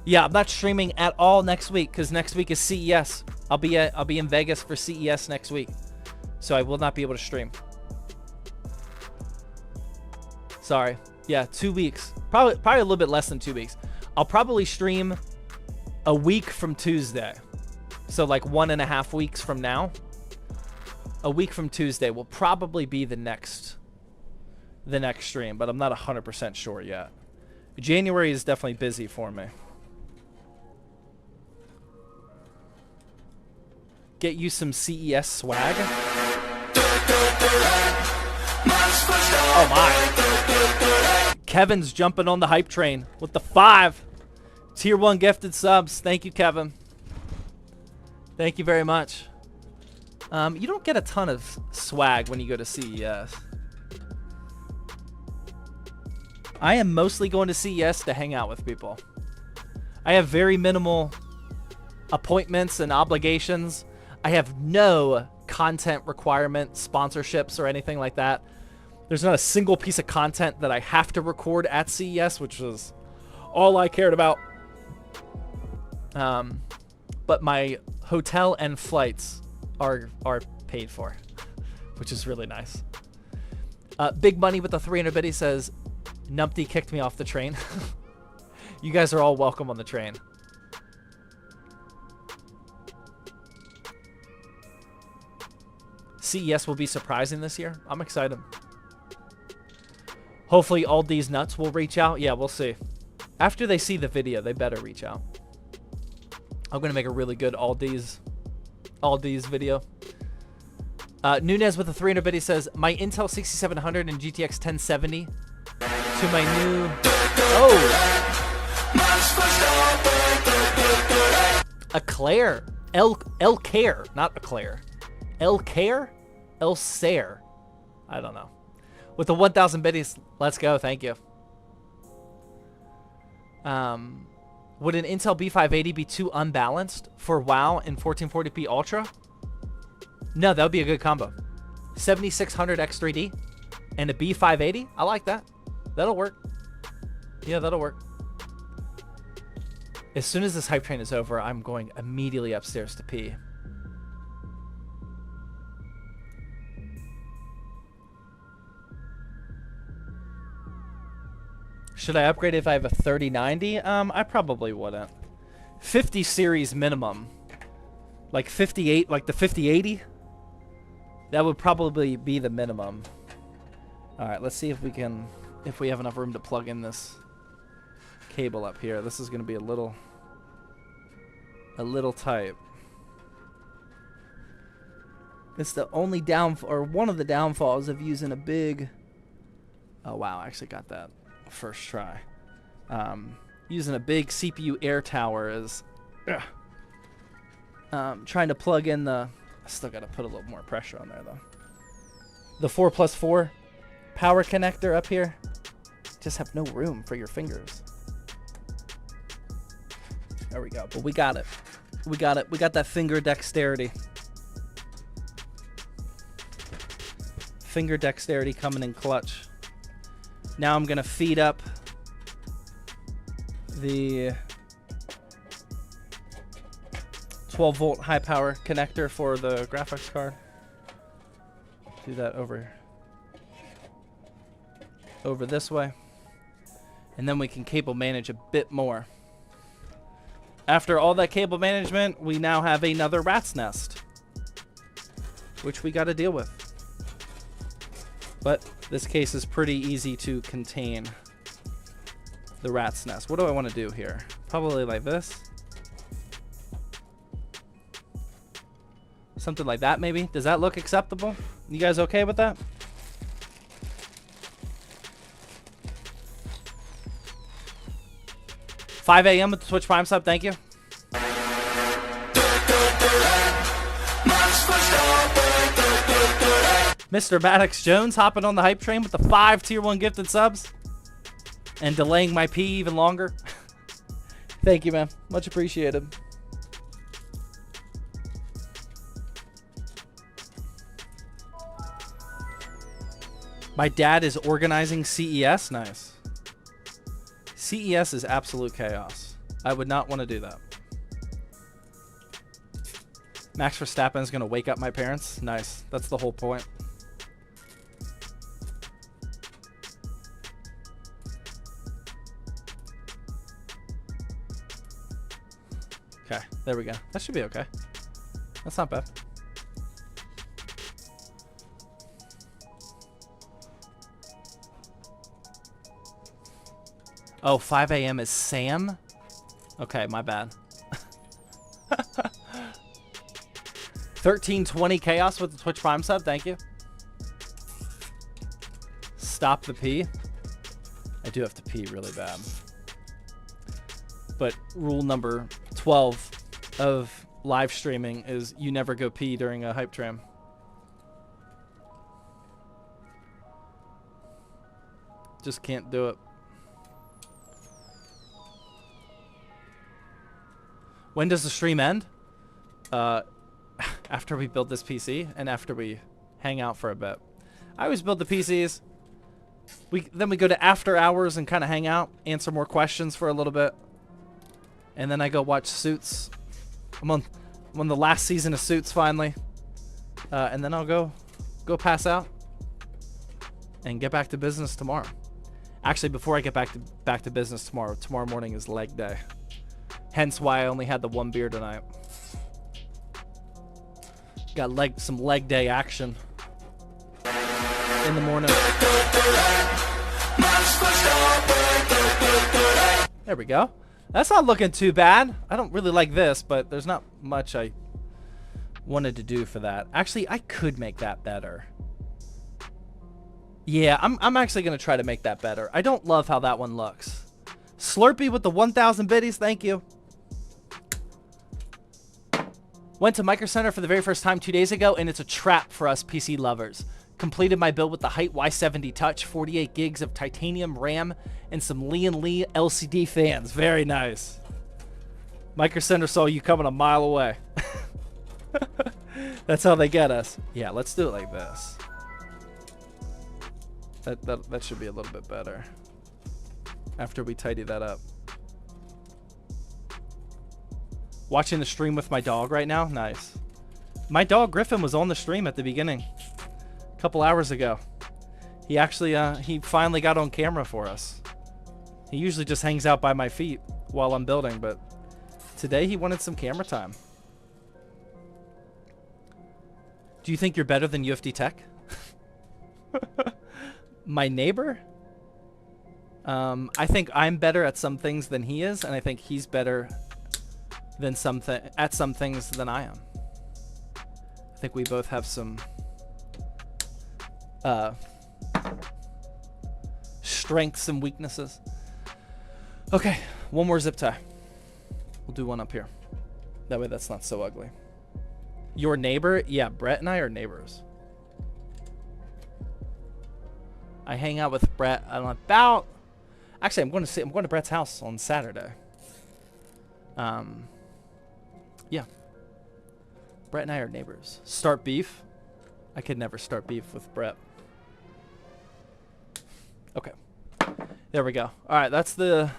Yeah, I'm not streaming at all next week because next week is CES. I'll be in Vegas for CES next week, so I will not be able to stream. Sorry. Yeah, 2 weeks. Probably a little bit less than 2 weeks. I'll probably stream a week from Tuesday. So like 1.5 weeks from now. A week from Tuesday will probably be the next stream, but I'm not 100% sure yet. January is definitely busy for me. Get you some CES swag. Oh my. Kevin's jumping on the hype train with the 5 tier 1 gifted subs. Thank you, Kevin. Thank you very much. You don't get a ton of swag when you go to CES. I am mostly going to CES to hang out with people. I have very minimal appointments and obligations. I have no content requirement, sponsorships, or anything like that. There's not a single piece of content that I have to record at CES, which was all I cared about. But my hotel and flights are paid for, which is really nice. Big Money with the 300 biddy says, Numpty kicked me off the train. You guys are all welcome on the train. CES will be surprising this year. I'm excited. Hopefully all these nuts will reach out. Yeah, we'll see. After they see the video, they better reach out. I'm going to make a really good Aldi's video. Nunez with the 300 biddy says, my Intel 6700 and GTX 1070 to my new... Oh! Eclair. Elcair, not Eclair. Elcair? Elsair. I don't know. With the 1,000 biddies, let's go. Thank you. Would an Intel B580 be too unbalanced for WoW in 1440p Ultra? No, that would be a good combo. 7600 X3D and a B580? I like that. That'll work. Yeah, that'll work. As soon as this hype train is over, I'm going immediately upstairs to pee. Should I upgrade if I have a 3090? I probably wouldn't. 50 series minimum. Like 58, like the 5080? That would probably be the minimum. Alright, let's see if we can, if we have enough room to plug in this cable up here. This is going to be a little tight. It's the only or one of the downfalls of using a big... Oh, wow, I actually got that first try. Using a big CPU air tower is... trying to plug in the... I still got to put a little more pressure on there, though. The 4+4 power connector up here. Just have no room for your fingers. There we go. But we got it. We got it. We got that finger dexterity. Finger dexterity coming in clutch. Now I'm going to feed up the 12-volt high-power connector for the graphics card. Do that over this way. And then we can cable manage a bit more. After all that cable management, we now have another rat's nest, which we got to deal with. But this case is pretty easy to contain the rat's nest. What do I want to do here? Probably like this. Something like that, maybe. Does that look acceptable? You guys okay with that? $5 a.m. with the Twitch Prime sub. Thank you. Mr. Maddox Jones hopping on the hype train with the 5 tier 1 gifted subs and delaying my pee even longer. Thank you, man. Much appreciated. My dad is organizing CES. Nice. CES is absolute chaos. I would not want to do that. Max Verstappen is going to wake up my parents. Nice. That's the whole point. Okay, there we go. That should be okay. That's not bad. Oh, 5 a.m. is Sam? Okay, my bad. 1320 Chaos with the Twitch Prime sub. Thank you. Stop the pee. I do have to pee really bad. But rule number 12 of live streaming is you never go pee during a hype tram. Just can't do it. When does the stream end? After we build this PC and after we hang out for a bit. I always build the PCs. Then we go to after hours and kind of hang out, answer more questions for a little bit. And then I go watch Suits. I'm on the last season of Suits finally. And then I'll go pass out and get back to business tomorrow. Actually, before I get back to business tomorrow morning is leg day. Hence why I only had the 1 beer tonight. Got some leg day action in the morning. There we go. That's not looking too bad. I don't really like this, but there's not much I wanted to do for that. Actually, I could make that better. Yeah, I'm actually going to try to make that better. I don't love how that one looks. Slurpee with the 1,000 biddies. Thank you. Went to Micro Center for the very first time 2 days ago, and it's a trap for us PC lovers. Completed my build with the Height Y70 Touch, 48 gigs of titanium RAM, and some Lee & Lee LCD fans. Very nice. Micro Center saw you coming a mile away. That's how they get us. Yeah, let's do it like this. That should be a little bit better after we tidy that up. Watching the stream with my dog right now. Nice. My dog Griffin was on the stream at the beginning a couple hours ago. He actually he finally got on camera for us. He usually just hangs out by my feet while I'm building, but today he wanted some camera time. Do you think you're better than UFD Tech? My neighbor? I think I'm better at some things than he is, and I think he's better than at some things than I am. I think we both have some strengths and weaknesses. Okay, one more zip tie. We'll do one up here. That way that's not so ugly. Your neighbor? Yeah, Brett and I are neighbors. I hang out with Brett about... Actually, I'm going to Brett's house on Saturday. Yeah. Brett and I are neighbors. Start beef? I could never start beef with Brett. Okay. There we go. All right, that's the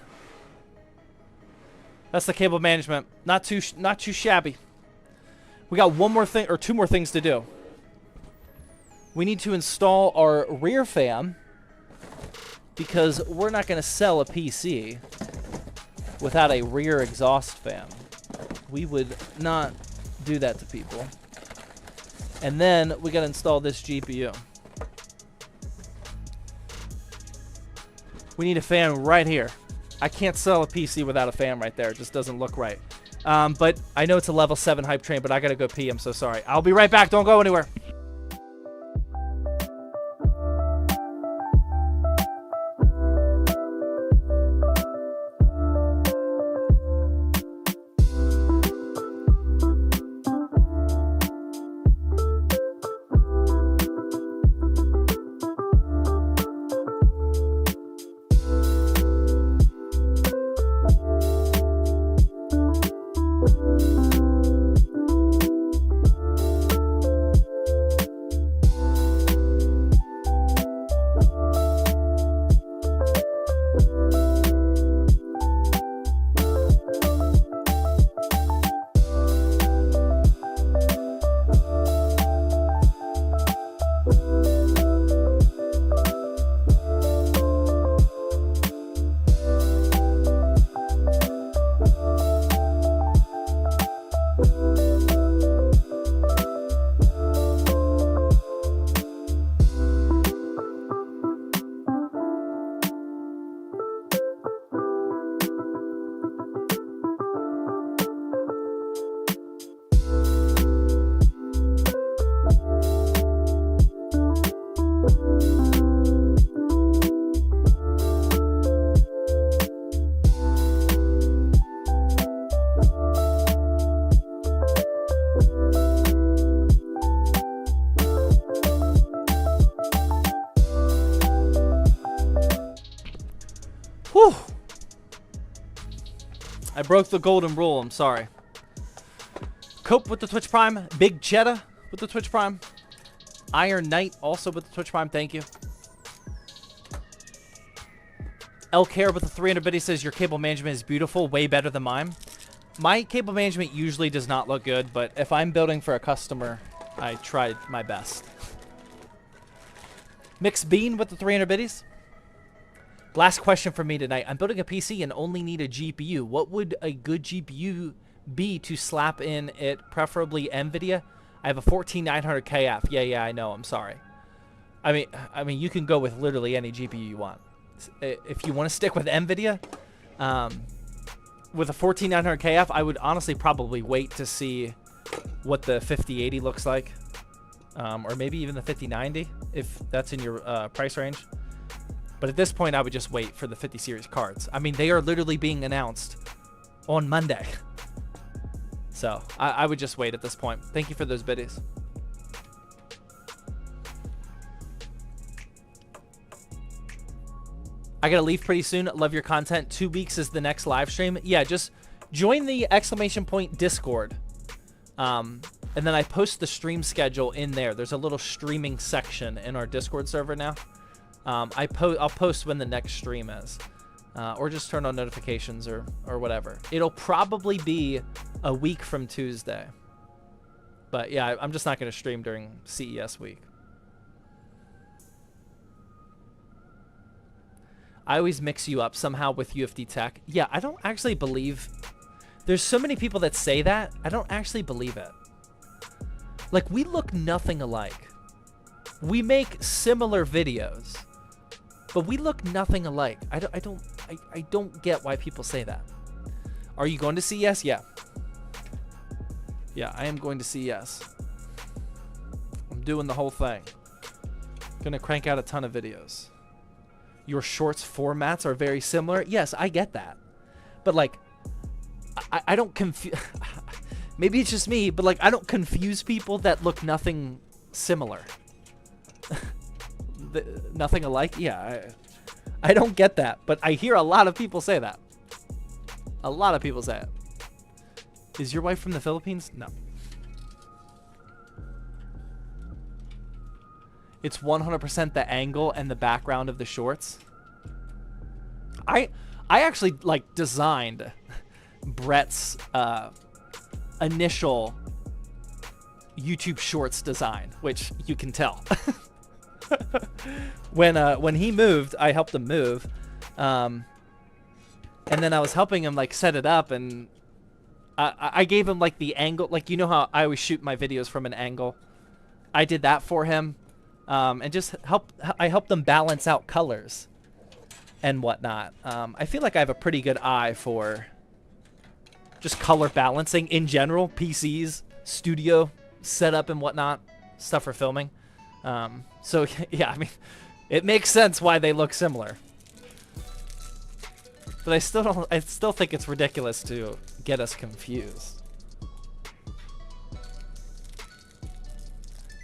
cable management. Not too shabby. We got one more thing or two more things to do. We need to install our rear fan because we're not going to sell a PC without a rear exhaust fan. We would not do that to people. And then we got to install this GPU. We need a fan right here. I can't sell a PC without a fan right there. It just doesn't look right. But I know it's a level 7 hype train, but I got to go pee. I'm so sorry. I'll be right back. Don't go anywhere. Whew. I broke the golden rule. I'm sorry. Cope with the Twitch Prime. Big Cheddar with the Twitch Prime. Iron Knight also with the Twitch Prime. Thank you. El Care with the 300 biddy says your cable management is beautiful. Way better than mine. My cable management usually does not look good, but if I'm building for a customer, I tried my best. Mixed Bean with the 300 biddies. Last question for me tonight. I'm building a PC and only need a GPU. What would a good GPU be to slap in it, preferably NVIDIA? I have a 14900KF. Yeah, I know. I'm sorry. I mean, you can go with literally any GPU you want. If you want to stick with NVIDIA, with a 14900KF, I would honestly probably wait to see what the 5080 looks like, or maybe even the 5090 if that's in your price range. But at this point, I would just wait for the 50 series cards. I mean, they are literally being announced on Monday. So I would just wait at this point. Thank you for those biddies. I gotta leave pretty soon. Love your content. 2 weeks is the next live stream. Yeah, just join the ! Discord. And then I post the stream schedule in there. There's a little streaming section in our Discord server now. I'll post when the next stream is, or just turn on notifications or whatever. It'll probably be a week from Tuesday, but yeah, I'm just not going to stream during CES week. I always mix you up somehow with UFD Tech. Yeah, I don't actually believe... There's so many people that say that. I don't actually believe it. Like, we look nothing alike. We make similar videos, but we look nothing alike. I don't get why people say that. Are you going to CES? Yeah. Yeah, I am going to CES. I'm doing the whole thing. Gonna crank out a ton of videos. Your shorts formats are very similar. Yes, I get that. But like, I don't confuse... Maybe it's just me, but like, I don't confuse people that look nothing similar. Nothing alike? Yeah, I don't get that, but I hear a lot of people say that. A lot of people say it. Is your wife from the Philippines? No. It's 100% the angle and the background of the shorts. I actually like designed Brett's initial YouTube Shorts design, which you can tell. When he moved, I helped him move, and then I was helping him like set it up, and I gave him like the angle, like, you know how I always shoot my videos from an angle. I did that for him, and just I helped them balance out colors and whatnot. I feel like I have a pretty good eye for just color balancing in general, PCs, studio setup and whatnot, stuff for filming. So yeah, I mean, it makes sense why they look similar. But I still think it's ridiculous to get us confused.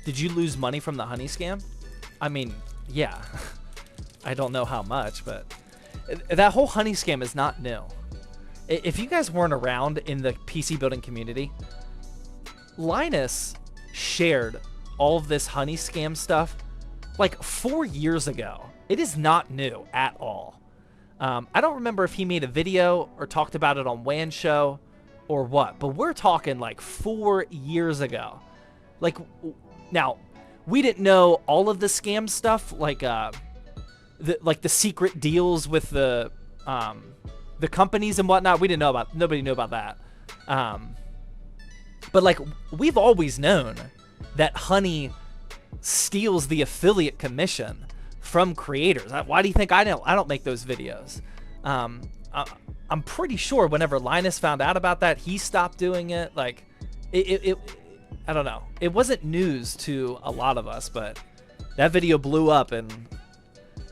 Did you lose money from the honey scam? I mean, yeah. I don't know how much, but that whole honey scam is not new. If you guys weren't around in the PC building community, Linus shared all of this honey scam stuff like 4 years ago. It is not new at all. I don't remember if he made a video or talked about it on WAN Show or what, but we're talking like 4 years ago. Like, now, we didn't know all of the scam stuff, like the secret deals with the companies and whatnot. We didn't know about. Nobody knew about that. But like, we've always known that honey steals the affiliate commission from creators. Why do you think I don't make those videos? I'm pretty sure whenever Linus found out about that, he stopped doing it. Like, I don't know. It wasn't news to a lot of us, but that video blew up, and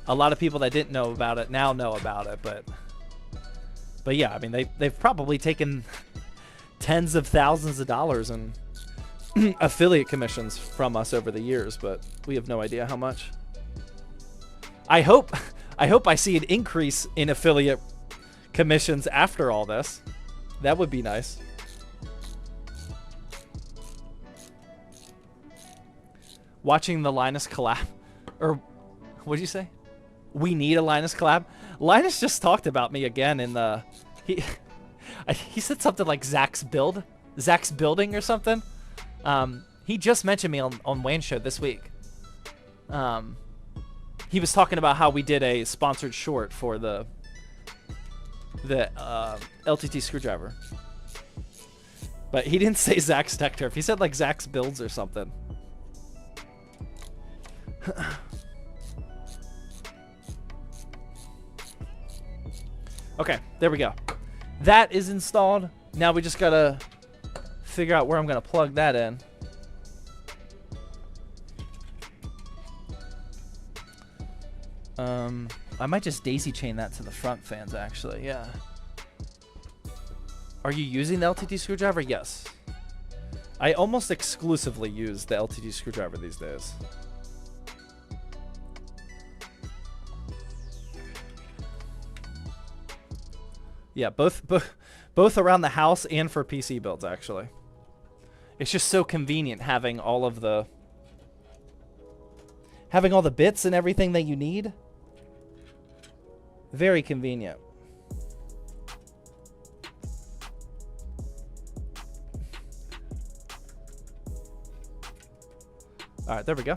a lot of people that didn't know about it now know about it. But yeah, I mean, they've probably taken tens of thousands of dollars in affiliate commissions from us over the years, but we have no idea how much. I hope I see an increase in affiliate commissions after all this. That would be nice. Watching the Linus collab, or what did you say? We need a Linus collab. Linus just talked about me again in the he said something like Zach's building or something. He just mentioned me on WAN Show this week. He was talking about how we did a sponsored short for the LTT screwdriver, but he didn't say Zach's Tech Turf. He said like Zach's Builds or something. Okay, there we go. That is installed. Now we just gotta figure out where I'm gonna plug that in. I might just daisy chain that to the front fans, actually. Yeah. Are you using the LTT screwdriver? Yes. I almost exclusively use the LTT screwdriver these days. Yeah, both around the house and for PC builds, actually. It's just so convenient having all the bits and everything that you need. Very convenient. All right, there we go.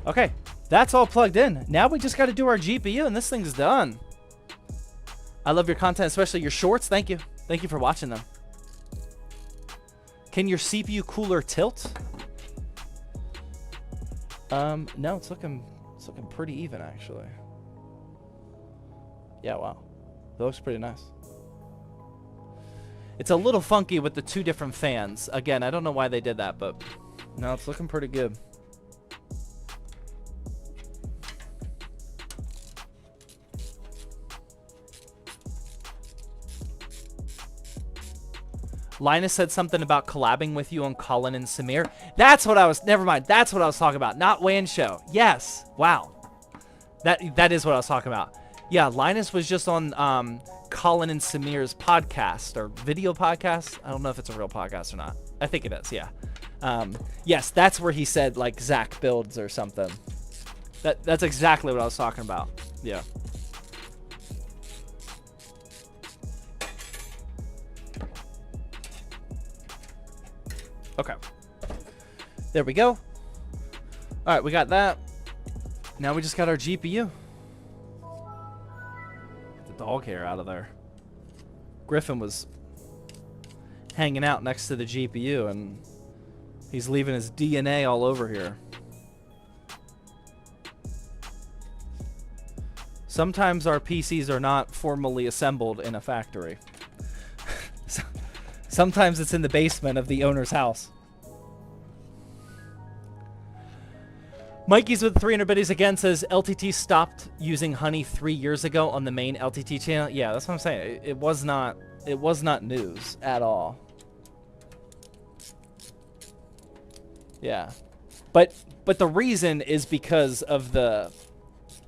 Okay, That's all plugged in. Now we just got to do our GPU and this thing's done. I love your content, especially your shorts. Thank you. Thank you for watching them. Can your CPU cooler tilt? No, it's looking pretty even actually. Yeah, wow. That looks pretty nice. It's a little funky with the two different fans. Again, I don't know why they did that, but no, it's looking pretty good. Linus said something about collabing with you on Colin and Samir. That's what I was, never mind. That's what I was talking about. Not Wan Show. Yes. Wow. That is what I was talking about. Yeah, Linus was just on Colin and Samir's podcast or video podcast. I don't know if it's a real podcast or not. I think it is, yeah. Yes, that's where he said like Zach builds or something. That's exactly what I was talking about. Yeah. Okay. There we go. All right, we got that. Now we just got our GPU. Get the dog hair out of there. Griffin was hanging out next to the GPU and he's leaving his DNA all over here. Sometimes our PCs are not formally assembled in a factory. Sometimes it's in the basement of the owner's house. Mikey's with 300 biddies again says LTT stopped using Honey 3 years ago on the main LTT channel. Yeah, that's what I'm saying. It was not news at all. Yeah. But the reason is because of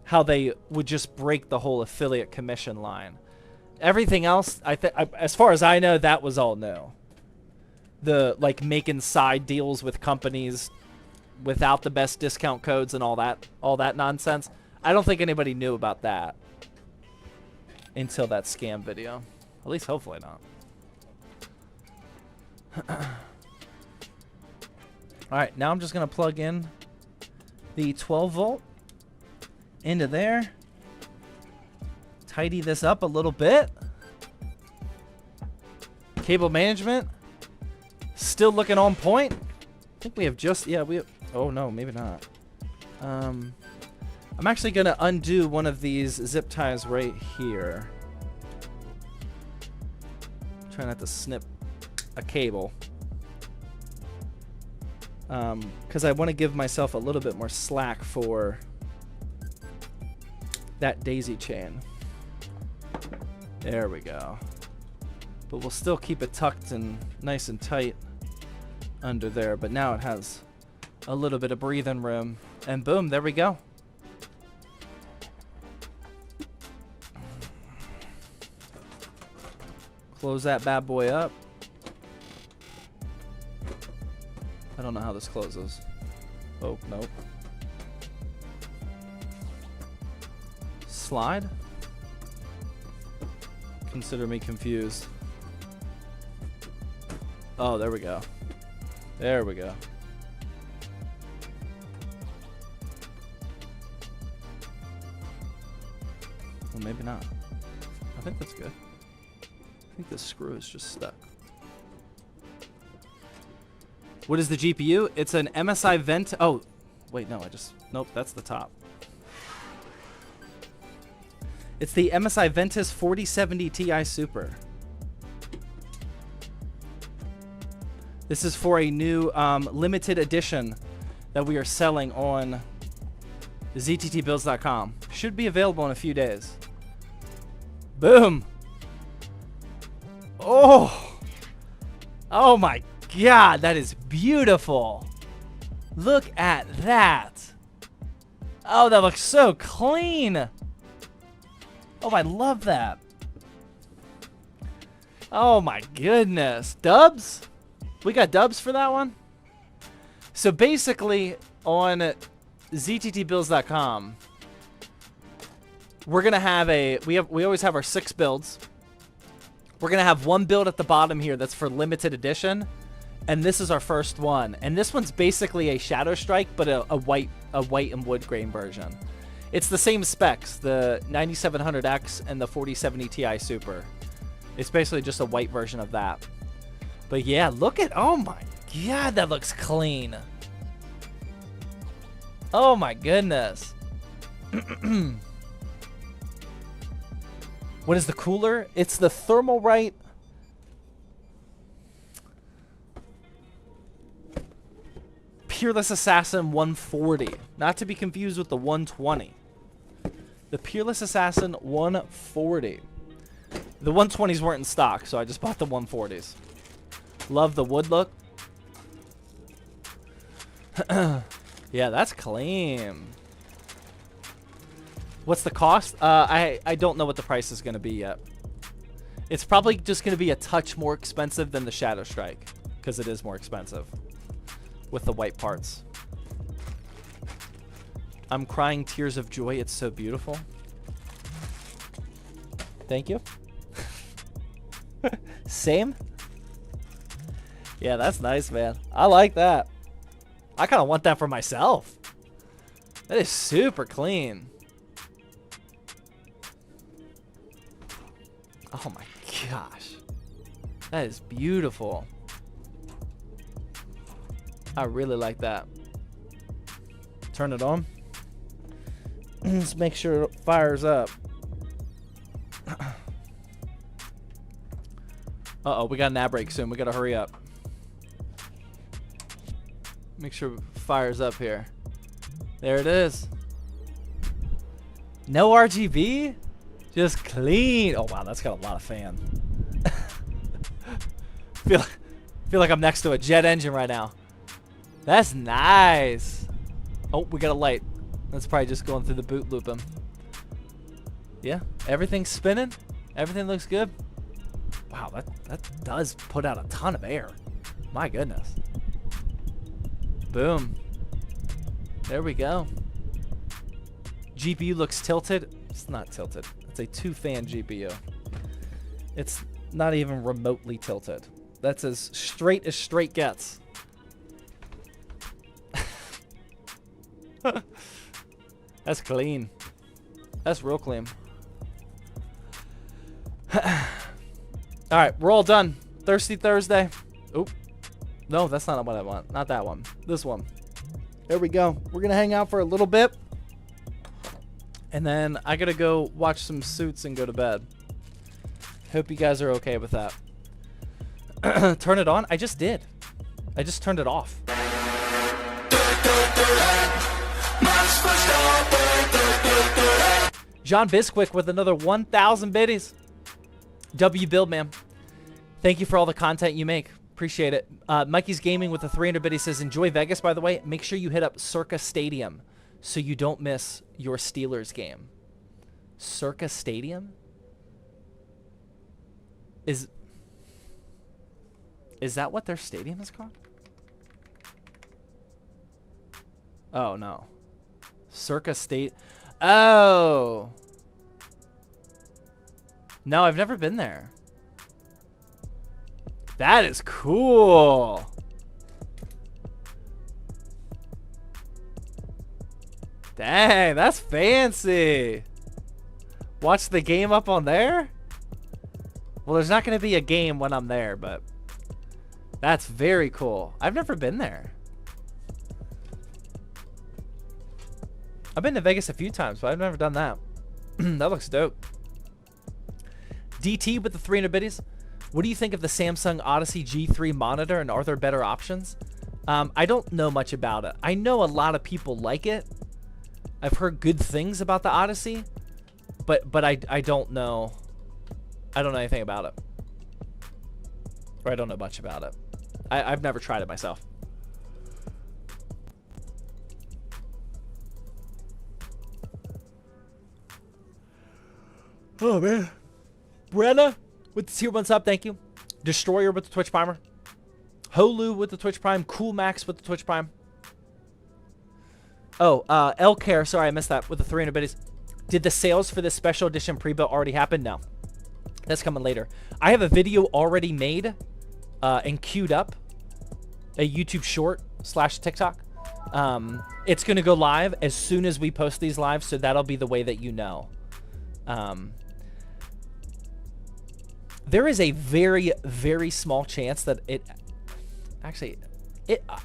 how they would just break the whole affiliate commission line. Everything else, as far as I know, that was all new. The like making side deals with companies without the best discount codes and all that nonsense. I don't think anybody knew about that until that scam video. At least hopefully not. All right, now I'm just gonna plug in the 12 volt into there. Tidy this up a little bit. Cable management still looking on point. I think we have just, yeah, we have, oh no, maybe not. I'm actually gonna undo one of these zip ties right here. Try not to snip a cable. Because I want to give myself a little bit more slack for that daisy chain. There we go. But we'll still keep it tucked and nice and tight under there. But now it has a little bit of breathing room. And boom, there we go. Close that bad boy up. I don't know how this closes. Oh, nope. Slide? Consider me confused. Oh, there we go. There we go. Well, maybe not. I think that's good. I think this screw is just stuck. What is the GPU? It's an MSI vent. Oh, wait, no, nope, that's the top. It's the MSI Ventus 4070 Ti Super. This is for a new limited edition that we are selling on zttbuilds.com. Should be available in a few days. Boom. Oh. Oh my God, that is beautiful. Look at that. Oh, that looks so clean. Oh, I love that. Oh my goodness. Dubs? We got dubs for that one? So basically on zttbuilds.com, we're gonna have we always have our 6 builds. We're gonna have one build at the bottom here that's for limited edition, and this is our first one. And this one's basically a Shadow Strike, but a white a white and wood grain version. It's the same specs, the 9700X and the 4070 Ti Super. It's basically just a white version of that. But yeah, look at, oh my god, that looks clean. Oh my goodness. What is the cooler? It's the Thermalright. Peerless Assassin 140. Not to be confused with the 120. The Peerless Assassin 140. The 120s weren't in stock, so I just bought the 140s. Love the wood look. Yeah, that's clean. What's the cost? I don't know what the price is going to be yet. It's probably just going to be a touch more expensive than the Shadow Strike, because it is more expensive with the white parts. I'm crying tears of joy. It's so beautiful. Thank you. Same. Yeah, that's nice, man. I like that. I kind of want that for myself. That is super clean. Oh my gosh. That is beautiful. I really like that. Turn it on. Let's make sure it fires up. Uh-oh, we got an ad break soon. We gotta hurry up. Make sure it fires up here. There it is. No RGB? Just clean. Oh wow, that's got a lot of fan. feel like I'm next to a jet engine right now. That's nice. Oh, we got a light. That's probably just going through the boot looping. Yeah, everything's spinning. Everything looks good. Wow, that does put out a ton of air. My goodness. Boom. There we go. GPU looks tilted. It's not tilted. It's a 2-fan GPU. It's not even remotely tilted. That's as straight gets. That's clean. That's real clean. All right, we're all done. Thirsty Thursday. Oop. No, that's not what I want. Not that one. This one. There we go. We're going to hang out for a little bit. And then I got to go watch some Suits and go to bed. Hope you guys are okay with that. Turn it on? I just did. I just turned it off. John Bisquick with another 1,000 biddies. W Build, man. Thank you for all the content you make. Appreciate it. Mikey's Gaming with the 300 biddies says, enjoy Vegas, by the way. Make sure you hit up Circa Stadium so you don't miss your Steelers game. Circa Stadium? Is that what their stadium is called? Oh, no. Circa State. Oh. No, I've never been there. That is cool. Dang, that's fancy. Watch the game up on there? Well, there's not going to be a game when I'm there, but that's very cool. I've never been there. I've been to Vegas a few times, but I've never done that. That looks dope. DT with the 300 biddies. What do you think of the Samsung Odyssey G3 monitor, and are there better options? I don't know much about it. I know a lot of people like it. I've heard good things about the Odyssey, but I don't know. I don't know anything about it. Or I don't know much about it. I've never tried it myself. Oh, man. Brenna with the tier 1 sub, thank you. Destroyer with the Twitch Primer. Holu with the Twitch Prime. Cool Max with the Twitch Prime. Oh, Elcare, sorry, I missed that, with the 300 biddies. Did the sales for this special edition pre-built already happen? No. That's coming later. I have a video already made and queued up. A YouTube short / TikTok It's going to go live as soon as we post these live, so that'll be the way that you know. There is a very, very small chance that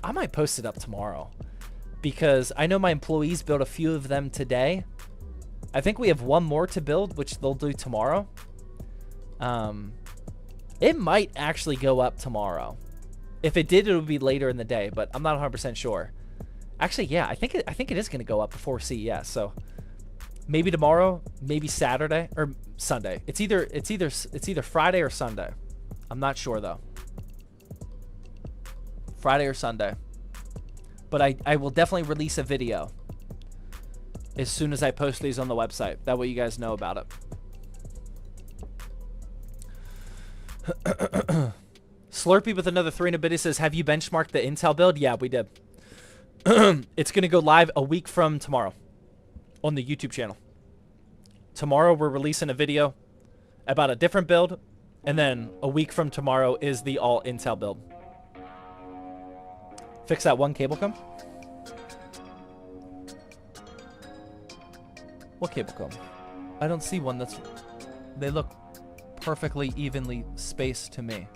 I might post it up tomorrow, because I know my employees built a few of them today. I think we have one more to build, which they'll do tomorrow. It might actually go up tomorrow. If it did, it would be later in the day, but I'm not 100% sure. Actually, yeah, I think it is going to go up before CES. So maybe tomorrow, maybe Saturday or Sunday. It's either Friday or Sunday. I'm not sure though. Friday or Sunday. But I will definitely release a video as soon as I post these on the website. That way you guys know about it. Slurpee with another 300 biddies says, have you benchmarked the Intel build? Yeah, we did. It's going to go live a week from tomorrow on the YouTube channel. Tomorrow we're releasing a video about a different build, and then a week from tomorrow is the all Intel build. Fix that one cable come. What cable come? I don't see one that's... They look perfectly evenly spaced to me.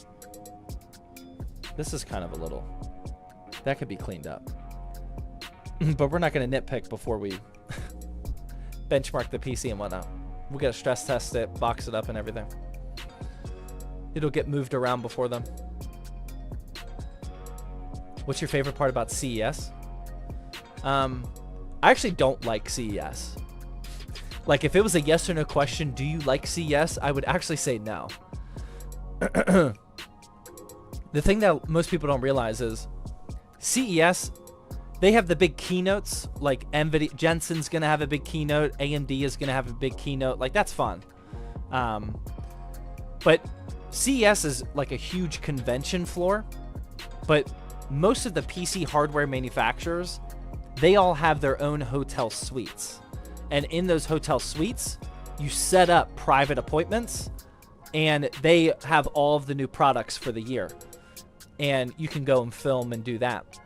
This is kind of a little... That could be cleaned up. But we're not going to nitpick before we benchmark the PC and whatnot. We'll get a stress test it, box it up and everything. It'll get moved around before them. What's your favorite part about CES? I actually don't like CES. Like, if it was a yes or no question, do you like CES? I would actually say no. The thing that most people don't realize is CES, they have the big keynotes. Like NVIDIA, Jensen's going to have a big keynote. AMD is going to have a big keynote. Like, that's fun. But CES is like a huge convention floor. But most of the PC hardware manufacturers, they all have their own hotel suites. And in those hotel suites, you set up private appointments, and they have all of the new products for the year. And you can go and film and do that.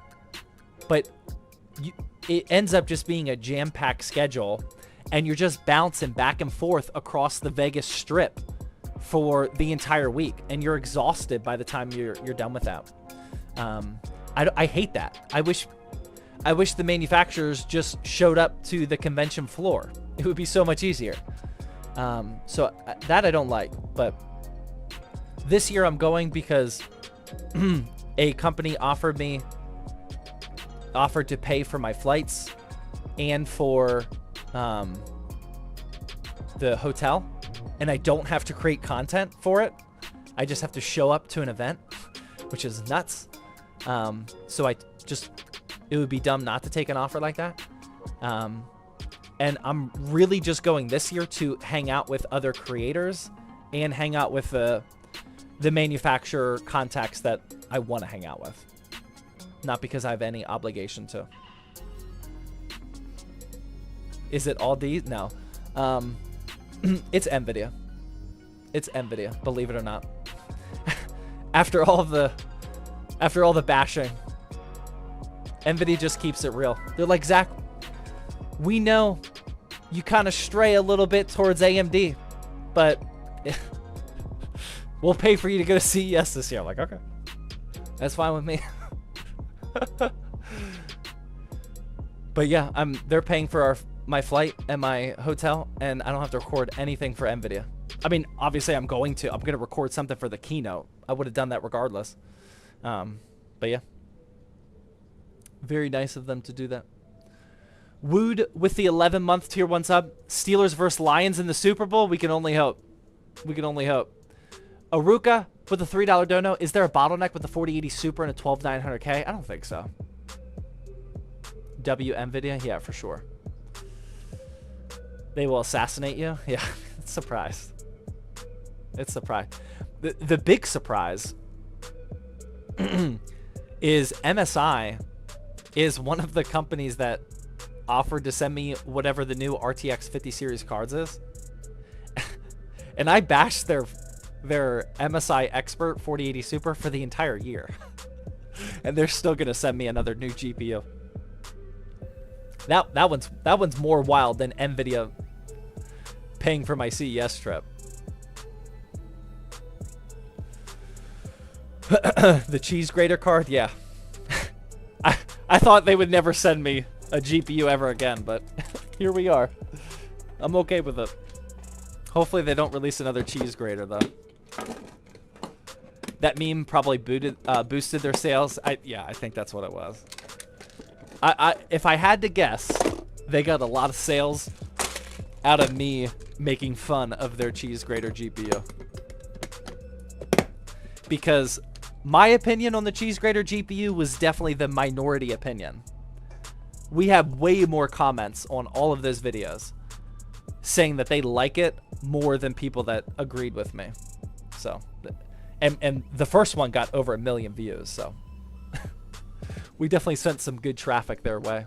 But it ends up just being a jam-packed schedule, and you're just bouncing back and forth across the Vegas Strip for the entire week, and you're exhausted by the time you're done with that. I hate that. I wish the manufacturers just showed up to the convention floor. It would be so much easier. So that I don't like. But this year I'm going because a company offered to pay for my flights and for the hotel, and I don't have to create content for it. I just have to show up to an event, which is nuts. So it would be dumb not to take an offer like that. And I'm really just going this year to hang out with other creators and hang out with the manufacturer contacts that I want to hang out with. Not because I have any obligation to. Is it all D? No. It's NVIDIA. It's NVIDIA, believe it or not. After all the bashing, NVIDIA just keeps it real. They're like, Zach, we know you kind of stray a little bit towards AMD, but we'll pay for you to go to CES this year. I'm like, okay, that's fine with me. But yeah, they're paying for my flight and my hotel, and I don't have to record anything for NVIDIA. I mean, obviously I'm going to record something for the keynote. I would have done that regardless. But yeah, very nice of them to do that. Wood with the 11-month tier 1 sub. Steelers versus Lions in the Super Bowl. We can only hope. We can only hope. Aruka with a $3 dono. Is there a bottleneck with the 4080 Super and a 12900K? I don't think so. W NVIDIA? Yeah, for sure. They will assassinate you? Yeah, it's surprise. It's surprise. The big surprise is MSI is one of the companies that offered to send me whatever the new RTX 50 series cards is. And I bashed their MSI Expert 4080 Super for the entire year. And they're still going to send me another new GPU. That one's more wild than Nvidia paying for my CES trip. The cheese grater card, yeah. I thought they would never send me a GPU ever again, but here we are. I'm okay with it. Hopefully they don't release another cheese grater though. That meme probably boosted their sales. Yeah, I think that's what it was. If I had to guess, they got a lot of sales out of me making fun of their cheese grater GPU. Because my opinion on the cheese grater GPU was definitely the minority opinion. We have way more comments on all of those videos saying that they like it more than people that agreed with me. So, and the first one got over 1 million views, so we definitely sent some good traffic their way.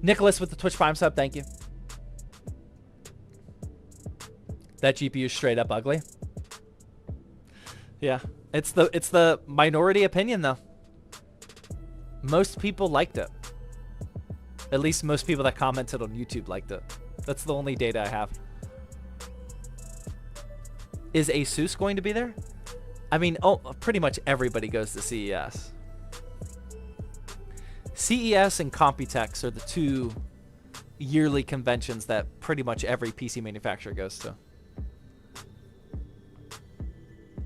Nicholas with the Twitch Prime sub, thank you. That GPU is straight up ugly. Yeah, it's the minority opinion though. Most people liked it. At least most people that commented on YouTube liked it. That's the only data I have. Is Asus going to be there? I mean, pretty much everybody goes to CES. CES and Computex are the two yearly conventions that pretty much every PC manufacturer goes to.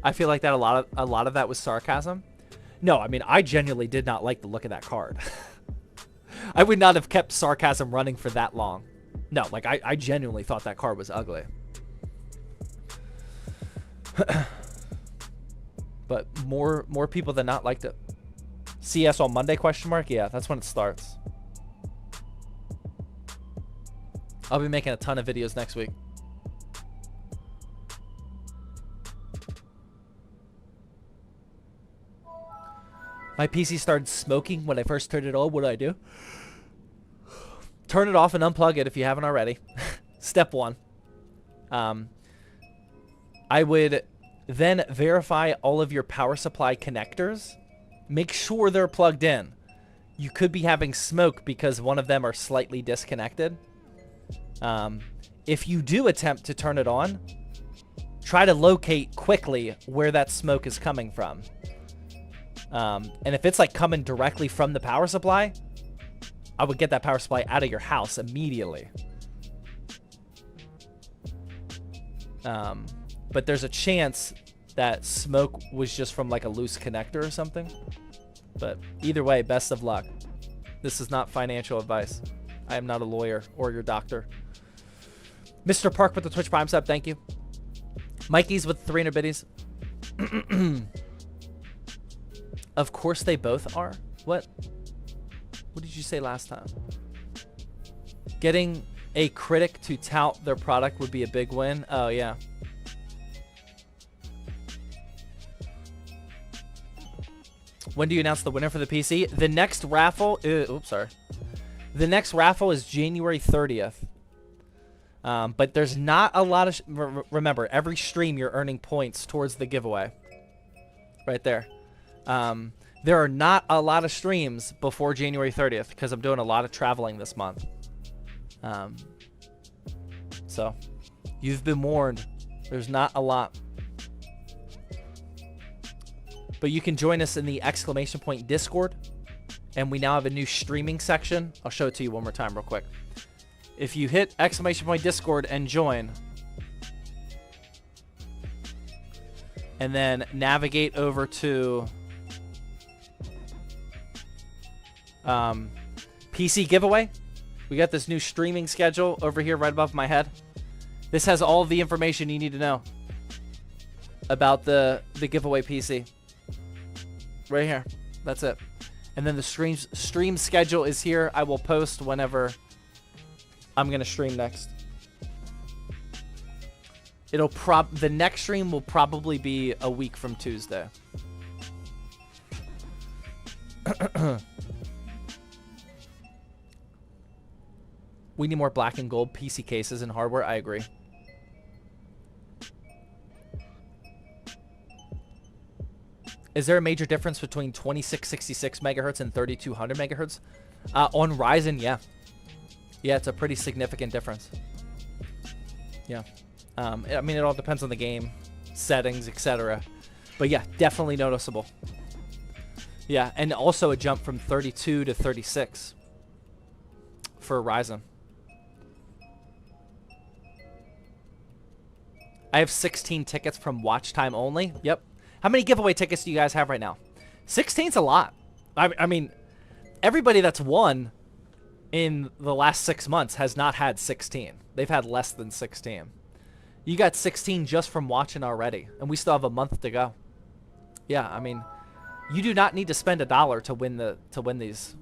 I feel like that a lot of that was sarcasm. No, I mean, I genuinely did not like the look of that card. I would not have kept sarcasm running for that long. No, like I genuinely thought that card was ugly. But more people than not liked it. CS on Monday, question mark? Yeah, that's when it starts. I'll be making a ton of videos next week. My PC started smoking when I first turned it on. What do I do? Turn it off and unplug it if you haven't already. Step one. I would then verify all of your power supply connectors. Make sure they're plugged in. You could be having smoke because one of them are slightly disconnected. If you do attempt to turn it on, try to locate quickly where that smoke is coming from. And if it's like coming directly from the power supply, I would get that power supply out of your house immediately. But there's a chance that smoke was just from like a loose connector or something. But either way, best of luck. This is not financial advice. I am not a lawyer or your doctor. Mr. Park with the Twitch Prime sub, thank you. Mikey's with 300 biddies. Of course they both are. What did you say last time? Getting a critic to tout their product would be a big win. Oh, yeah. When do you announce the winner for the PC? The next raffle... oops, sorry. The next raffle is January 30th. But there's not a lot of... remember, every stream you're earning points towards the giveaway. Right there. There are not a lot of streams before January 30th because I'm doing a lot of traveling this month. So, you've been warned. There's not a lot. But you can join us in the exclamation point Discord. And we now have a new streaming section. I'll show it to you one more time real quick. If you hit exclamation point Discord and join, and then navigate over to PC giveaway, we got this new streaming schedule over here right above my head. This has all of the information you need to know about the giveaway PC. Right here. That's it. And then the stream schedule is here. I will post whenever I'm going to stream next. The next stream will probably be a week from Tuesday. We need more black and gold PC cases and hardware. I agree. Is there a major difference between 2666 megahertz and 3200 megahertz? On Ryzen, yeah. Yeah, it's a pretty significant difference. Yeah. I mean, it all depends on the game, settings, etc. But yeah, definitely noticeable. Yeah, and also a jump from 32 to 36 for Ryzen. I have 16 tickets from watch time only. Yep. How many giveaway tickets do you guys have right now? 16's a lot. I mean, everybody that's won in the last 6 months has not had 16. They've had less than 16. You got 16 just from watching already, and we still have a month to go. Yeah, I mean, you do not need to spend $1 to win these.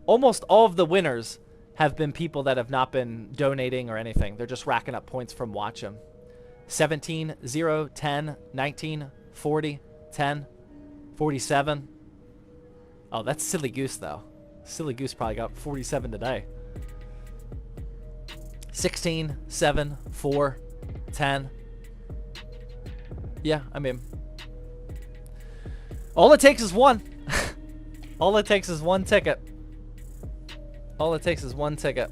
Almost all of the winners have been people that have not been donating or anything. They're just racking up points from watching. 17, 0, 10, 19, 40, 10, 47. Oh, that's Silly Goose, though. Silly Goose probably got 47 today. 16, 7, 4, 10. Yeah, I mean, all it takes is one. All it takes is one ticket. All it takes is one ticket.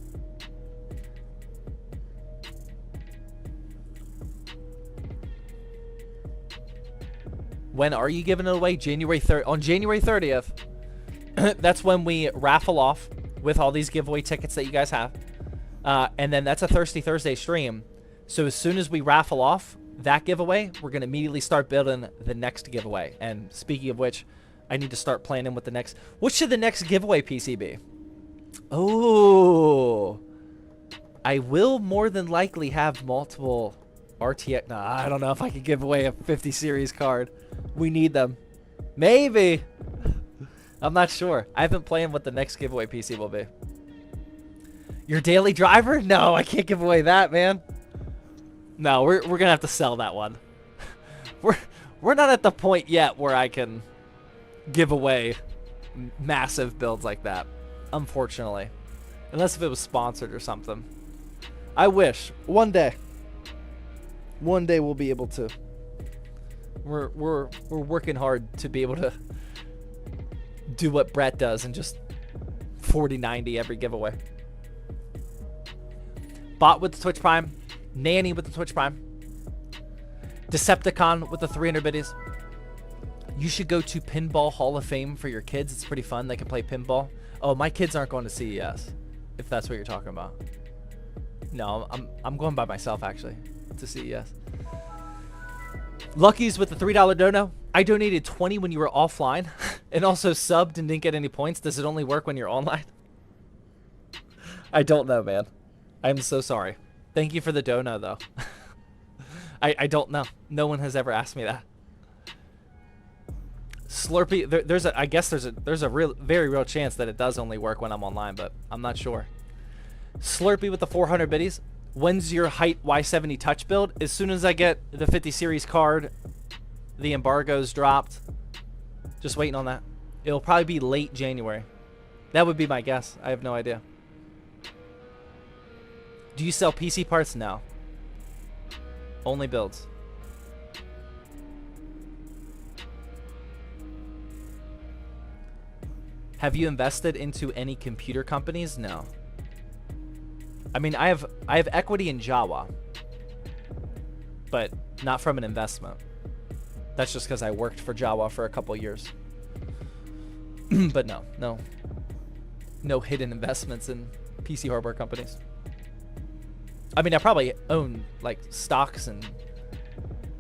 When are you giving it away? January 3rd. On January 30th, that's when we raffle off with all these giveaway tickets that you guys have. And then that's a Thirsty Thursday stream. So as soon as we raffle off that giveaway, we're going to immediately start building the next giveaway. And speaking of which, I need to start planning with the next. What should the next giveaway PC be? Oh, I will more than likely have multiple RTX. Nah, I don't know if I could give away a 50 series card. We need them. Maybe. I'm not sure. I haven't planned what the next giveaway PC will be. Your daily driver? No, I can't give away that, man. No, we're gonna have to sell that one. We're not at the point yet where I can give away massive builds like that, unfortunately. Unless if it was sponsored or something. I wish. One day. One day we'll be able to. We're working hard to be able to do what Brett does and just 4090 every giveaway. Bot with the Twitch Prime. Nanny with the Twitch Prime. Decepticon with the 300 biddies. You should go to Pinball Hall of Fame for your kids. It's pretty fun. They can play pinball. Oh, my kids aren't going to CES, if that's what you're talking about. No, I'm going by myself, actually, to CES. Lucky's with the $3 dono. I donated 20 when you were offline and also subbed and didn't get any points. Does it only work when you're online? I don't know, man. I'm so sorry. Thank you for the dono, though. I don't know. No one has ever asked me that. Slurpee, I guess there's a very real chance that it does only work when I'm online, but I'm not sure. Slurpee with the 400 biddies. When's your height Y70 touch build? As soon as I get the 50 series card, the embargo's dropped. Just waiting on that. It'll probably be late January. That would be my guess. I have no idea. Do you sell PC parts? No. Only builds. Have you invested into any computer companies? No. I mean, I have equity in Jawa, but not from an investment. That's just because I worked for Jawa for a couple years. But no hidden investments in PC hardware companies. I mean, I probably own like stocks and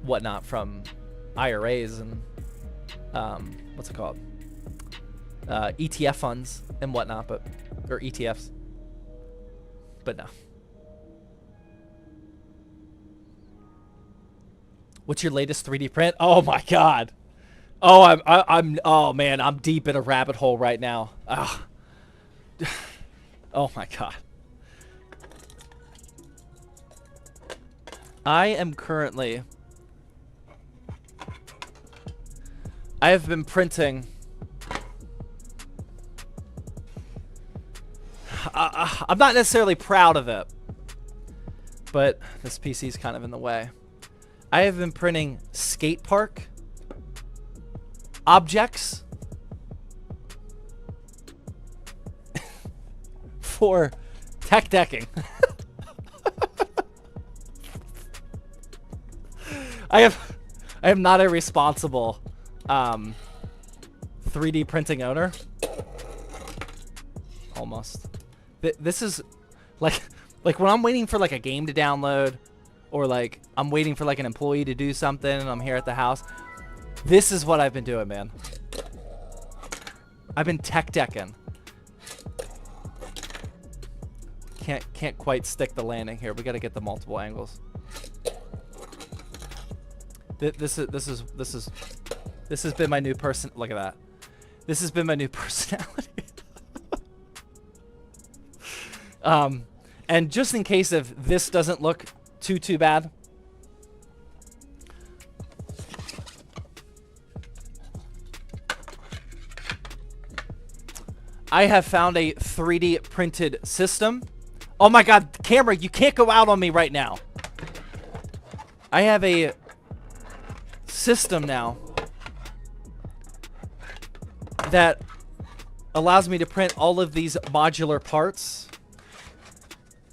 whatnot from IRAs and what's it called? ETF funds and whatnot, or ETFs. But no. What's your latest 3D print? Oh my god. Oh, oh man, I'm deep in a rabbit hole right now. Oh, oh my god. I am currently. I have been printing. I'm not necessarily proud of it, but this PC is kind of in the way. I have been printing skate park objects for tech decking. I am not a responsible 3D printing owner. Almost. This is like when I'm waiting for like a game to download, or like I'm waiting for like an employee to do something and I'm here at the house. This is what I've been doing, man. I've been tech decking. Can't quite stick the landing here. We got to get the multiple angles. This has been my new person. Look at that. This has been my new personality. And just in case if this doesn't look too bad, I have found a 3D printed system. Oh my God, camera, you can't go out on me right now. I have a system now that allows me to print all of these modular parts,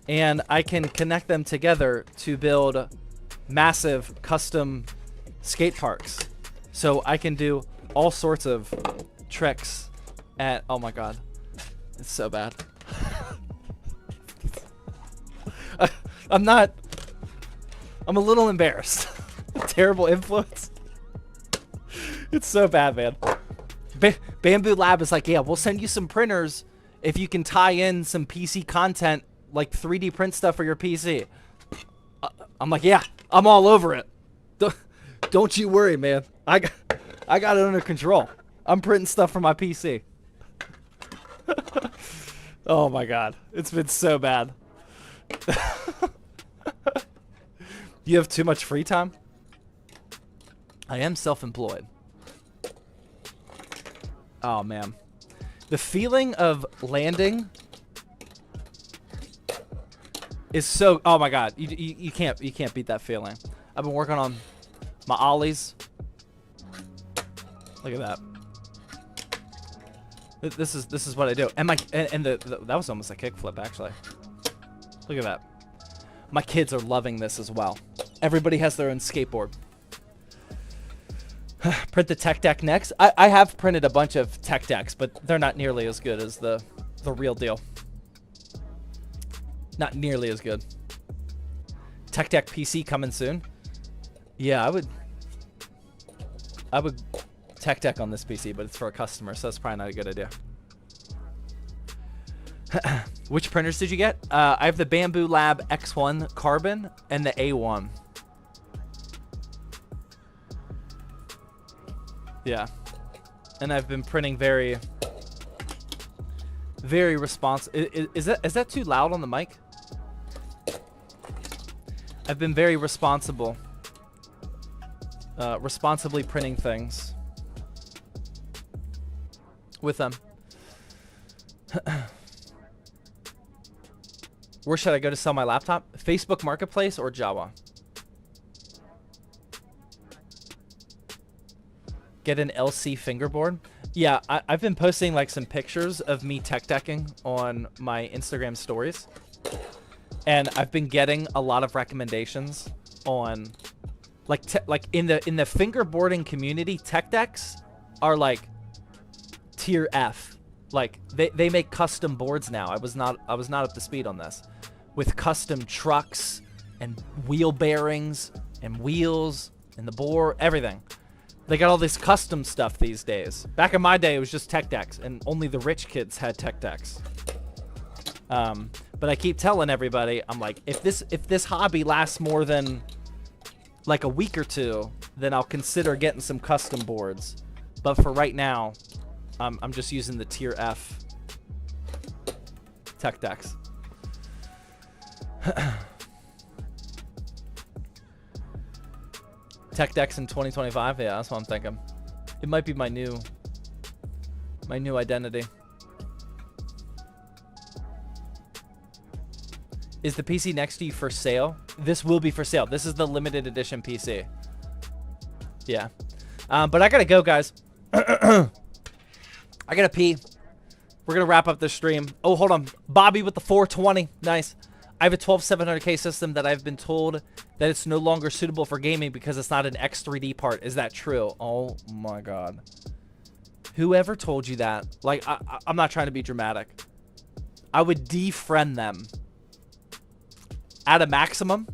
and I can connect them together to build massive custom skate parks. So I can do all sorts of tricks at, oh my God, it's so bad. I'm a little embarrassed. Terrible influence. It's so bad, man. Bamboo Lab is like, yeah, we'll send you some printers if you can tie in some PC content, like 3D print stuff for your PC. I'm like, yeah, I'm all over it. Don't you worry, man. I got it under control. I'm printing stuff for my PC. Oh my God, it's been so bad. You have too much free time? I am self-employed. Oh man, the feeling of landing is so, oh my God, you can't beat that feeling. I've been working on my ollies. Look at that. This is what I do. And that was almost a kickflip, actually. Look at that. My kids are loving this as well. Everybody has their own skateboard. Print the tech deck next. I have printed a bunch of tech decks, but they're not nearly as good as the real deal. Not nearly as good. Tech deck PC coming soon. Yeah, I would tech deck on this PC, but it's for a customer, so that's probably not a good idea. Which printers did you get? I have the Bamboo Lab X1 Carbon and the A1. Yeah. And I've been printing very responsive. Is that too loud on the mic? I've been very responsible. Responsibly printing things with them. Where should I go to sell my laptop? Facebook Marketplace or Java? Get an LC fingerboard? Yeah, I've been posting like some pictures of me tech decking on my Instagram stories. And I've been getting a lot of recommendations on like in the fingerboarding community, tech decks are like tier F. Like they make custom boards now. I was not up to speed on this. With custom trucks and wheel bearings and wheels and the bore, everything. They got all this custom stuff these days. Back in my day, it was just tech decks, and only the rich kids had tech decks. But I keep telling everybody, I'm like, if this hobby lasts more than like a week or two, then I'll consider getting some custom boards. But for right now, I'm just using the tier F tech decks. Tech decks in 2025, yeah, that's what I'm thinking. It might be my new identity. Is the PC next to you for sale? This will be for sale. This is the limited edition PC. Yeah. But I gotta go, guys. I gotta pee. We're gonna wrap up this stream. Oh, hold on. Bobby with the 420. Nice. I have a 12700K system that I've been told that it's no longer suitable for gaming because it's not an X3D part. Is that true? Oh my god. Whoever told you that? Like, I'm not trying to be dramatic. I would defriend them. At a maximum,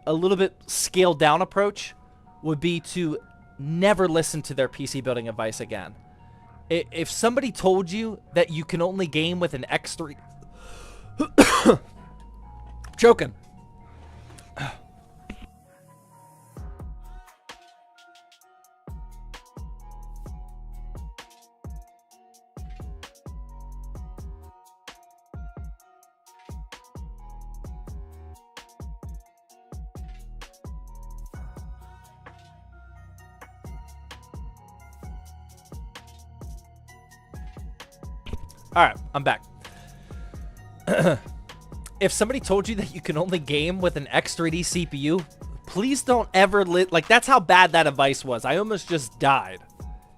a little bit scaled down approach would be to never listen to their PC building advice again. If somebody told you that you can only game with an X3... Choking. All right, I'm back. If somebody told you that you can only game with an X3D CPU, please don't ever like, that's how bad that advice was. I almost just died.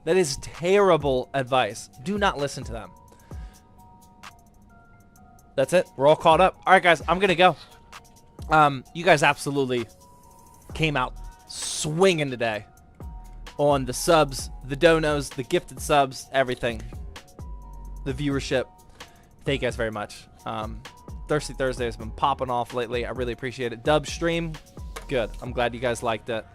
That is terrible advice. Do not listen to them. That's it. We're all caught up. All right, guys, I'm gonna go. You guys absolutely came out swinging today on the subs, the donos, the gifted subs, everything. The viewership. Thank you guys very much. Thirsty Thursday has been popping off lately. I really appreciate it. Dub stream, good. I'm glad you guys liked it.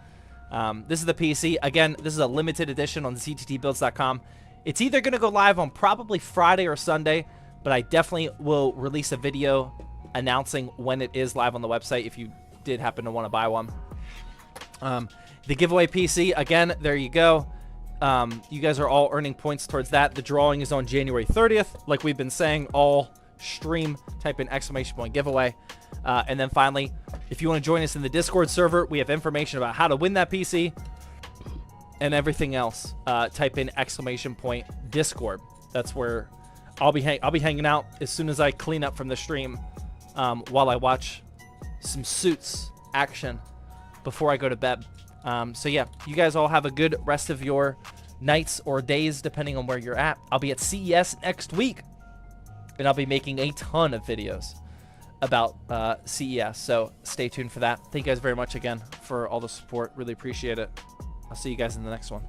This is the PC. Again, this is a limited edition on zttbuilds.com. It's either going to go live on probably Friday or Sunday, but I definitely will release a video announcing when it is live on the website if you did happen to want to buy one. The giveaway PC, again, there you go. You guys are all earning points towards that. The drawing is on January 30th. Like we've been saying, all stream, type in !giveaway. And then finally, if you want to join us in the Discord server, we have information about how to win that PC and everything else. Type in !Discord. That's where I'll be hanging out as soon as I clean up from the stream, while I watch some Suits action before I go to bed. So yeah, you guys all have a good rest of your nights or days, depending on where you're at. I'll be at CES next week, and I'll be making a ton of videos about CES. So stay tuned for that. Thank you guys very much again for all the support. Really appreciate it. I'll see you guys in the next one.